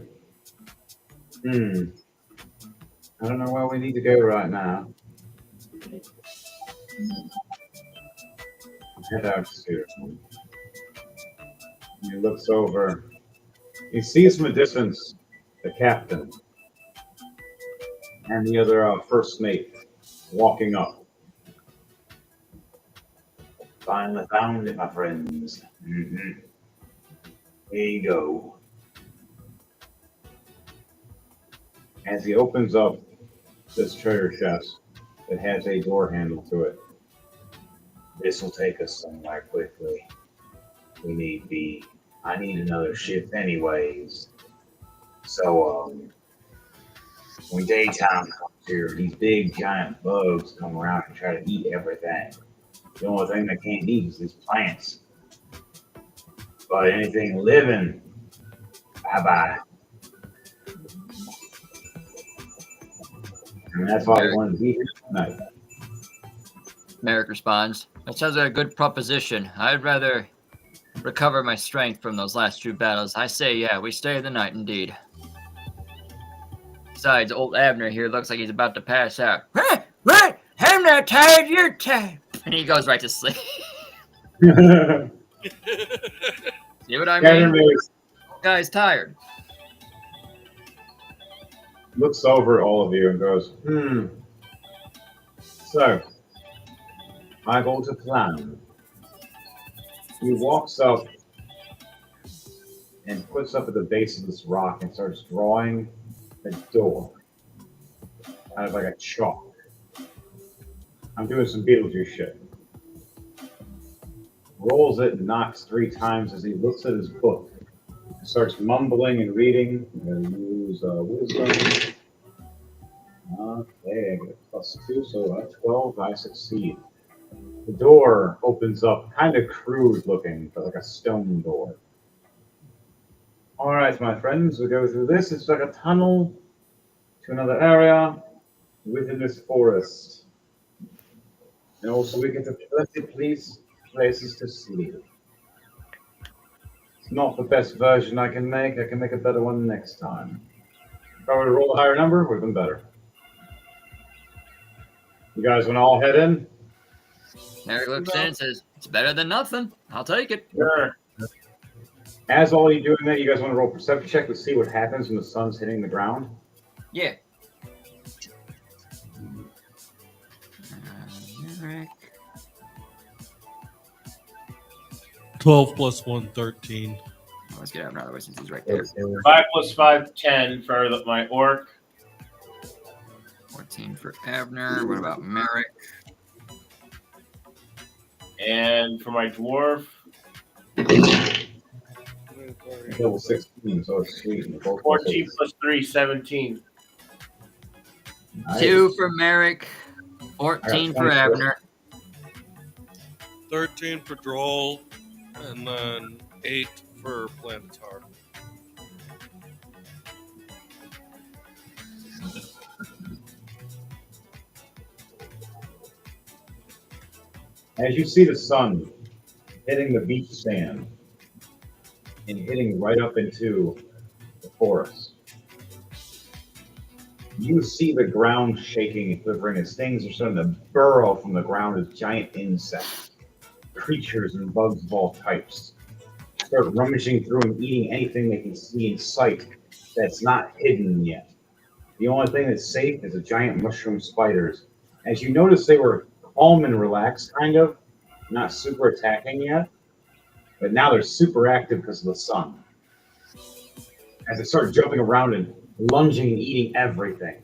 I don't know where we need to go right now. Head out here. He looks over. He sees from a distance the captain and the other first mate walking up. Finally found it, my friends. Here you go. As he opens up this treasure chest that has a door handle to it. This will take us somewhere quickly. I need another ship anyways. So, when daytime comes here, these big giant bugs come around and try to eat everything. The only thing they can't eat is these plants. But anything living, bye-bye. And that's why we wanted to be here tonight. Merrick responds, that sounds like a good proposition. I'd rather recover my strength from those last two battles. I say, yeah, we stay the night indeed. Besides, old Abner here looks like he's about to pass out. What? I'm not tired, you're tired. And he goes right to sleep. See what I mean? Guy's tired. Looks over at all of you and goes, So, I go to plan. He walks up and puts up at the base of this rock and starts drawing a door out of like a chalk. I'm doing some Beetlejuice shit. Rolls it and knocks 3 times as he looks at his book. Starts mumbling and reading. I'm going to use wisdom. Okay, I get a +2, so at 12, I succeed. The door opens up, kind of crude looking, but like a stone door. All right, my friends, we go through this. It's like a tunnel to another area within this forest. And also we get to plenty places to sleep. It's not the best version I can make. I can make a better one next time. If I were to roll a higher number, it would have been better. You guys want to all head in? Merrick looks in and says, "It's better than nothing. I'll take it." Sure. As while you're doing that, you guys want to roll perception check to see what happens when the sun's hitting the ground? Yeah. Merrick. 12 plus 1, 13. Let's get out another way since he's right there. 5 plus 5, 10 for my orc. 14 for Abner. What about Merrick? And for my dwarf, Level 16, so it's sweet. 14 plus 3, 17. Nice. 2 for Merrick. 14 for 24. Abner. 13 for Droll, and then 8 for Planetar. As you see the sun hitting the beach sand and hitting right up into the forest, you see the ground shaking and quivering as things are starting to burrow from the ground as giant insects, creatures and bugs of all types start rummaging through and eating anything they can see in sight that's not hidden yet. The only thing that's safe is the giant mushroom spiders. As you notice, they were calm and relaxed, kind of, not super attacking yet, but now they're super active because of the sun. As they start jumping around and lunging and eating everything.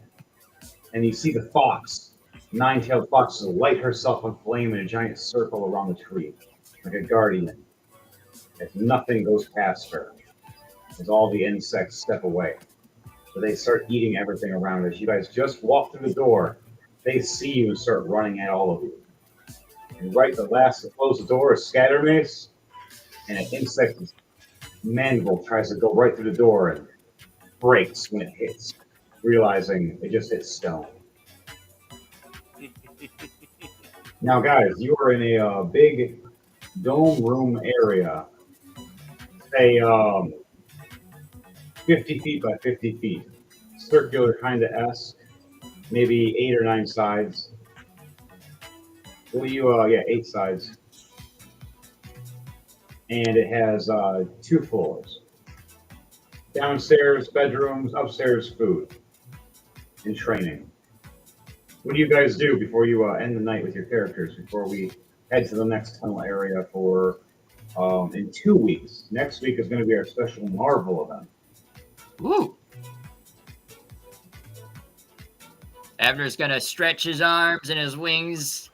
And you see the fox, nine-tailed fox, light herself on flame in a giant circle around the tree, like a guardian. As nothing goes past her, as all the insects step away. So they start eating everything around. As you guys just walk through the door, they see you and start running at all of you. And right the last to close the door is Scatter Mace, and an insect mandible tries to go right through the door and breaks when it hits, realizing it just hit stone. Now, guys, you are in a big dome room area, say 50 feet by 50 feet, circular kind of esque, maybe 8 or 9 sides. Well, yeah, 8 sides. And it has 2 floors. Downstairs, bedrooms, upstairs, food, and training. What do you guys do before you end the night with your characters, before we head to the next tunnel area for in 2 weeks? Next week is going to be our special Marvel event. Woo! Abner's gonna stretch his arms and his wings.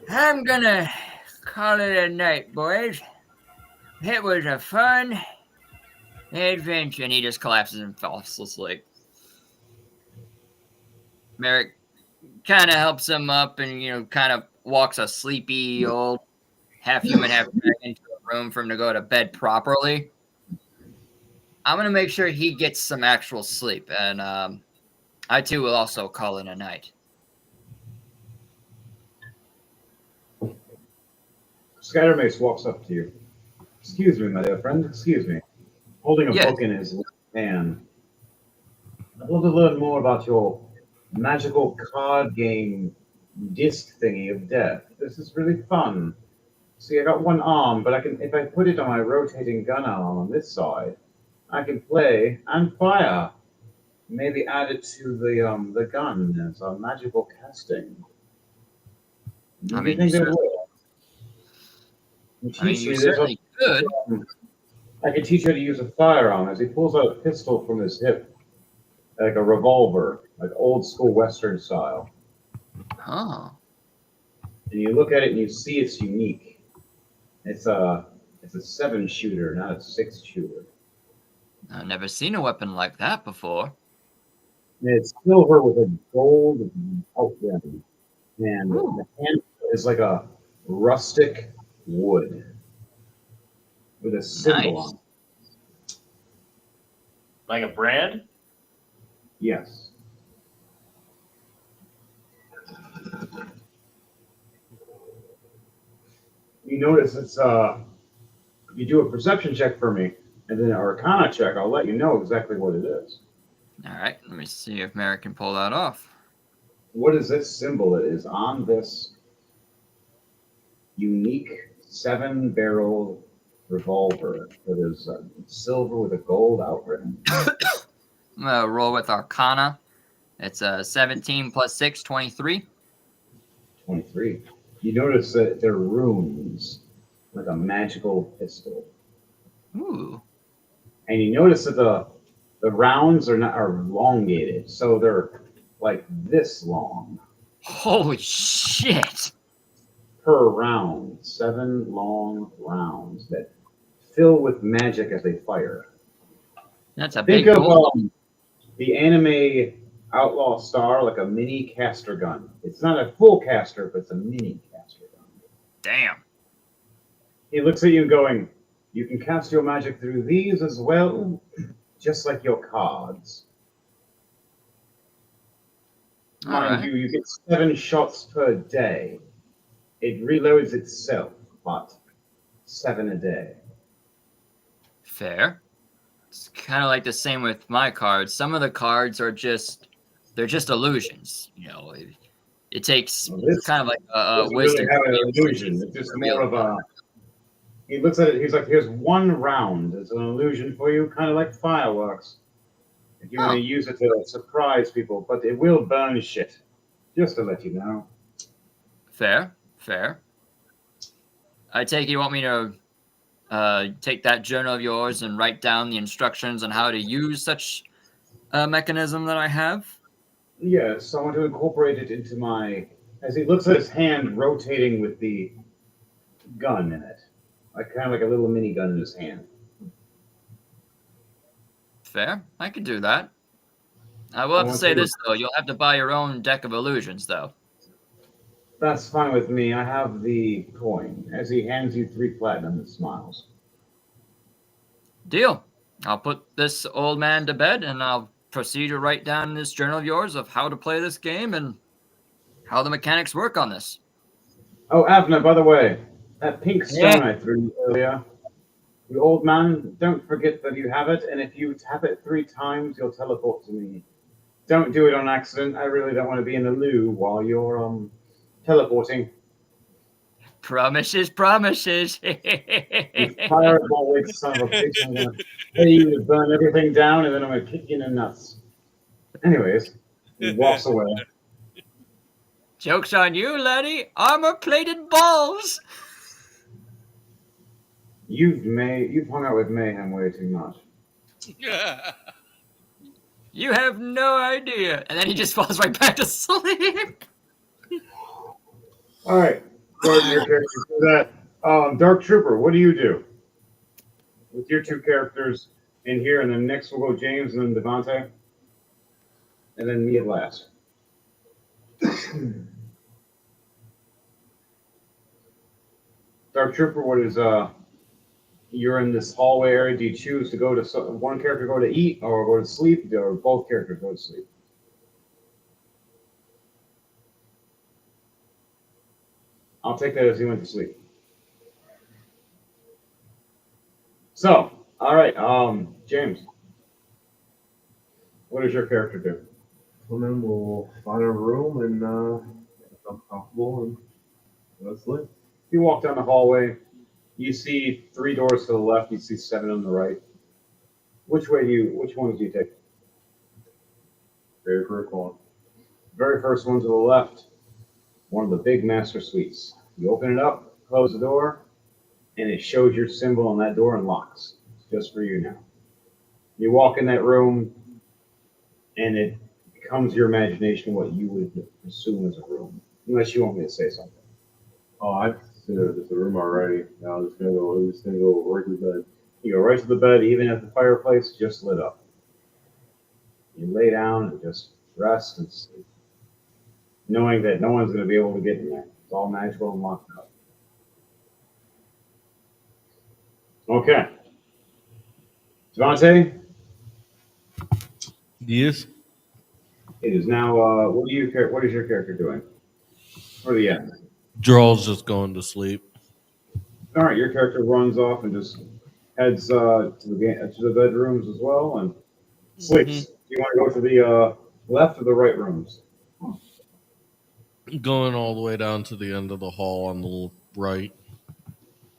I'm gonna call it a night, boys. It was a fun adventure. And he just collapses and falls asleep. Merrick kind of helps him up and, kind of walks a sleepy old half human, half dragon into a room for him to go to bed properly. I'm going to make sure he gets some actual sleep. And I, too, will also call it a night. Scattermace walks up to you. Excuse me, my dear friend. Excuse me. Holding a book in his hand. I'd love to learn more about your magical card game disc thingy of death. This is really fun. See, I got one arm, but if I put it on my rotating gun arm on this side, I can play and fire. Maybe add it to the gun as a magical casting. I mean, you certainly could. I can teach you how to use a firearm. As he pulls out a pistol from his hip, like a revolver, like old school Western style. Oh. And you look at it and you see it's unique. It's a 7-shooter, not a 6-shooter. I've never seen a weapon like that before. And it's silver with a gold outline. And the handle is like a rustic wood with a symbol on it. Like a brand? Yes. You notice it's if you do a perception check for me and then an arcana check, I'll let you know exactly what it is. All right, let me see if Merrick can pull that off. what is this symbol? It is on this unique 7-barrel revolver that is silver with a gold outrim. I'm gonna roll with Arcana. It's a 17 plus 6, 23. 23. You notice that they're runes, like a magical pistol. Ooh. And you notice that the rounds are elongated, so they're like this long Holy shit. per round. 7 long rounds that fill with magic as they fire. That's a Think big of gold. the anime Outlaw Star, like a mini caster gun. It's not a full caster, but it's a mini caster gun. Damn. He looks at you going, you can cast your magic through these as well, just like your cards. Mind Alright. you, you get 7 shots per day. It reloads itself, but 7 a day. Fair. It's kind of like the same with my cards. Some of the cards are they're just illusions. You know, it takes Well, this kind of like a doesn't wisdom. really have to an be able to illusion. see It's just real. more of a. He looks at it. He's like, "Here's 1 round. It's an illusion for you, kind of like fireworks. If you're going to use it to surprise people, but it will burn shit. Just to let you know." Fair, fair. I take you want me to take that journal of yours and write down the instructions on how to use such a mechanism that I have? Yes, I want to incorporate it into my. As he looks at his hand rotating with the gun in it, like kind of like a little mini gun in his hand. Fair, I could do that. I will have to want say you- this though: you'll have to buy your own deck of illusions, though. That's fine with me. I have the coin. As he hands you 3 platinum, and smiles. Deal. I'll put this old man to bed, and I'll proceed to write down in this journal of yours of how to play this game and how the mechanics work on this. Oh, Avner, by the way, that pink stone Yeah. I threw you earlier, the old man, don't forget that you have it, and if you tap it 3 times, you'll teleport to me. Don't do it on accident. I really don't want to be in the loo while you're teleporting. Promises, promises. You fireball with son of a bitch. I'm going to pay you to burn everything down, and then I'm going to kick you in the nuts. Anyways, he walks away. Joke's on you, laddie. Armor-plated balls. You've hung out with Mayhem way too much. You have no idea. And then he just falls right back to sleep. All right, Gordon, your character do that. Dark Trooper, what do you do with your 2 characters in here? And then next we'll go James and then Devontae, and then me at last. Dark Trooper, what is you're in this hallway area. Do you choose to go to one character go to eat or go to sleep, or both characters go to sleep? I'll take that as he went to sleep. So, all right, James, what does your character do? And then we'll find a room and become comfortable and go to sleep. You walk down the hallway. You see 3 doors to the left. You see 7 on the right. Which one do you take? Very first one. Very first one to the left. One of the big master suites. You open it up, close the door, and it shows your symbol on that door and locks. It's just for you now. You walk in that room, and it becomes your imagination what you would assume as a room, unless you want me to say something. Oh, I consider this a room already. Now I'm just gonna go right to bed. You go right to the bed, even at the fireplace, just lit up. You lay down and just rest and sleep, knowing that no one's going to be able to get in there. It's all magical and locked up. Okay. Devontae, Yes. it is now, what is your character doing for the end? Drawl's just going to sleep. All right, your character runs off and just heads to the bedrooms as well and sleeps. Do you want to go to the left or the right rooms? Going all the way down to the end of the hall on the right.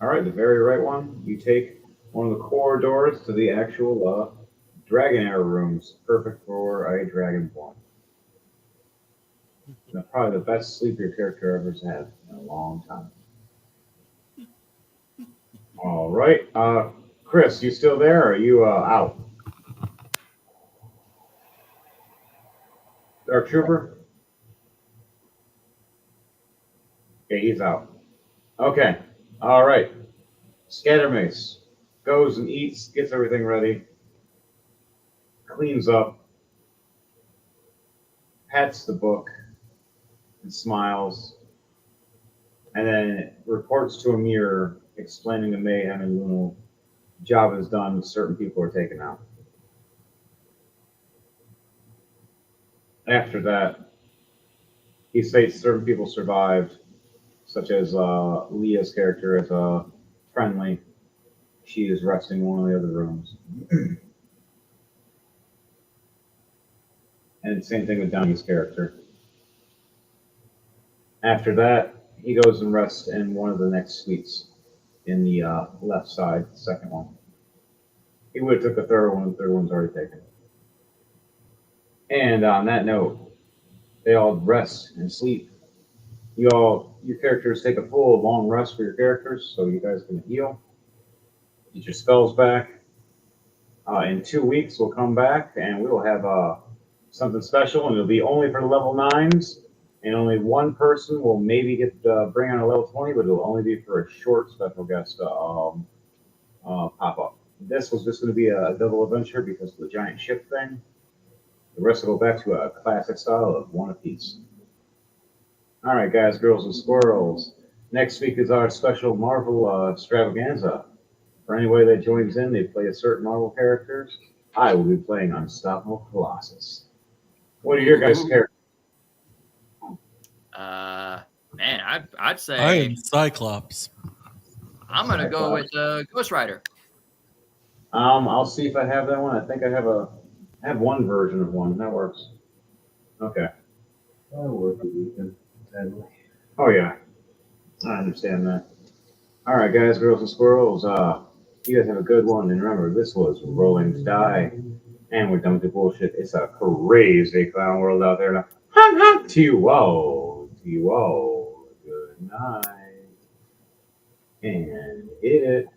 All right, the very right one. You take one of the corridors to the actual dragon air rooms, perfect for a dragonborn. Probably the best sleep your character ever had in a long time. All right, Chris, you still there? Or are you out? Dark Trooper? Okay, he's out. Okay, all right. Scattermace goes and eats, gets everything ready, cleans up, pats the book, and smiles, and then reports to a mirror explaining to Mayhem and Luna, job is done, certain people are taken out. After that, he states certain people survived, such as Leah's character as a friendly. She is resting in one of the other rooms. And same thing with Donnie's character. After that, he goes and rests in one of the next suites in the left side, the second one. He would have took the third one, the third one's already taken. And on that note, they all rest and sleep. Your characters take a full long rest for your characters, so you guys can heal. Get your spells back. In 2 weeks, we'll come back and we will have something special, and it'll be only for level 9s. And only one person will maybe get bring on a level 20, but it'll only be for a short special guest pop up. This was just going to be a double adventure because of the giant ship thing. The rest will go back to a classic style of one apiece. All right, guys, girls, and squirrels. Next week is our special Marvel extravaganza. For anybody that joins in, they play a certain Marvel characters. I will be playing Unstoppable Colossus. What are your guys' characters? Man, I'd say I am Cyclops. I'm gonna go with Ghost Rider. I'll see if I have that one. I think I have one version of one. That works. Okay. That'll work with Ethan, sadly. Oh yeah, I understand that. All right, guys, girls, and squirrels. You guys have a good one, and remember, this was Rolling2Die, and we're done with the bullshit. It's a crazy clown world out there now. To you all, good night, and hit it.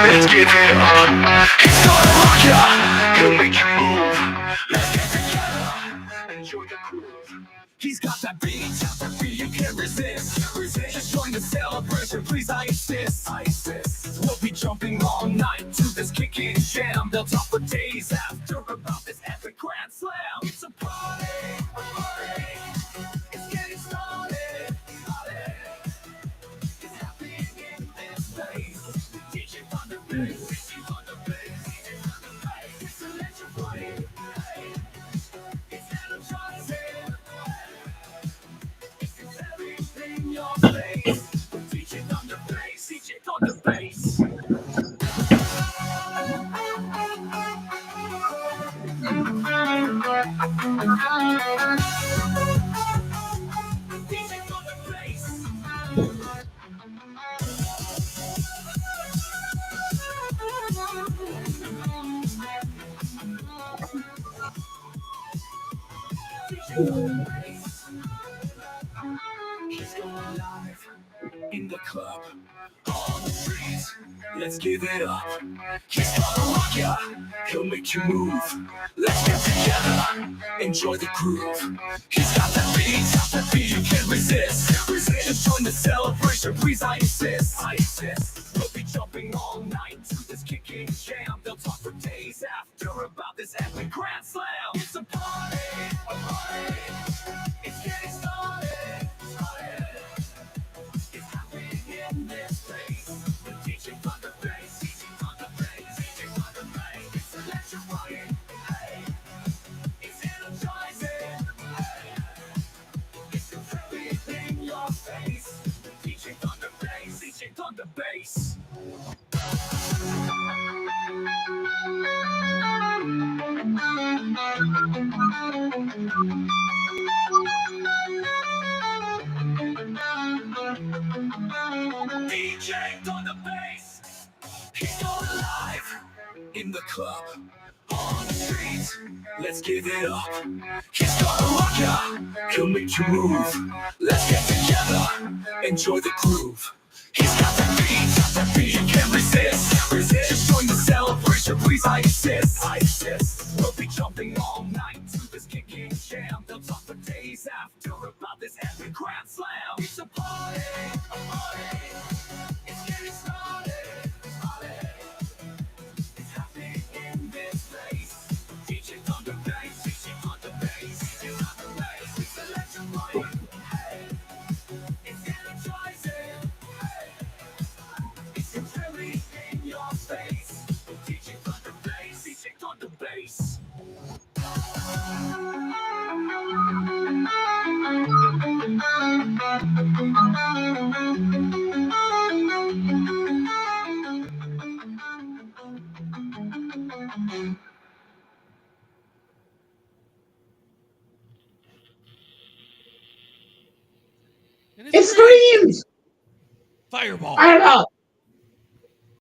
Let's give it up. He's gonna rock ya. He'll make you move. Let's get together. Enjoy the groove. He's got that beat you can't resist. Just join the celebration, please, I insist. We'll be jumping all night to this kicking jam. They'll talk for days after about this epic grand slam. It's a party, It's getting started, It's happening in this place. DJ on the bass, DJ on the bass, DJ on the bass. It's electrifying, It's energizing, It's everything your face. DJ on the bass, DJ on the bass. He's going live in the club, on the streets. Let's give it up. He's gonna rock ya. He'll make you move. Let's get together. Enjoy the groove. He's got that beat you can't resist. Just join the celebration, please, I insist. We'll be jumping all night to this kicking jam. They'll talk for days after about this epic grand slam. It's a party, It's getting started. It's happening in this place. The DJ on the bass, DJ on the bass, DJ on the bass. It's electrifying, It's energizing, It's everything your face. The DJ on the bass, DJ on the the club, on the streets, let's give it up. He's gonna rock ya, he'll make you move. Let's get together, enjoy the groove. He's got that beat, you can't resist. Just join the celebration, please, I insist. We'll be jumping all night to this kicking jam. They'll talk for days after about this epic grand slam. It's a party, it's getting started, it's happening in this place. DJ Thunder Bass, it's electrifying, it's energizing, it's really in your face. DJ Thunder Bass. And It it's green. screams! Fireball. Fireball!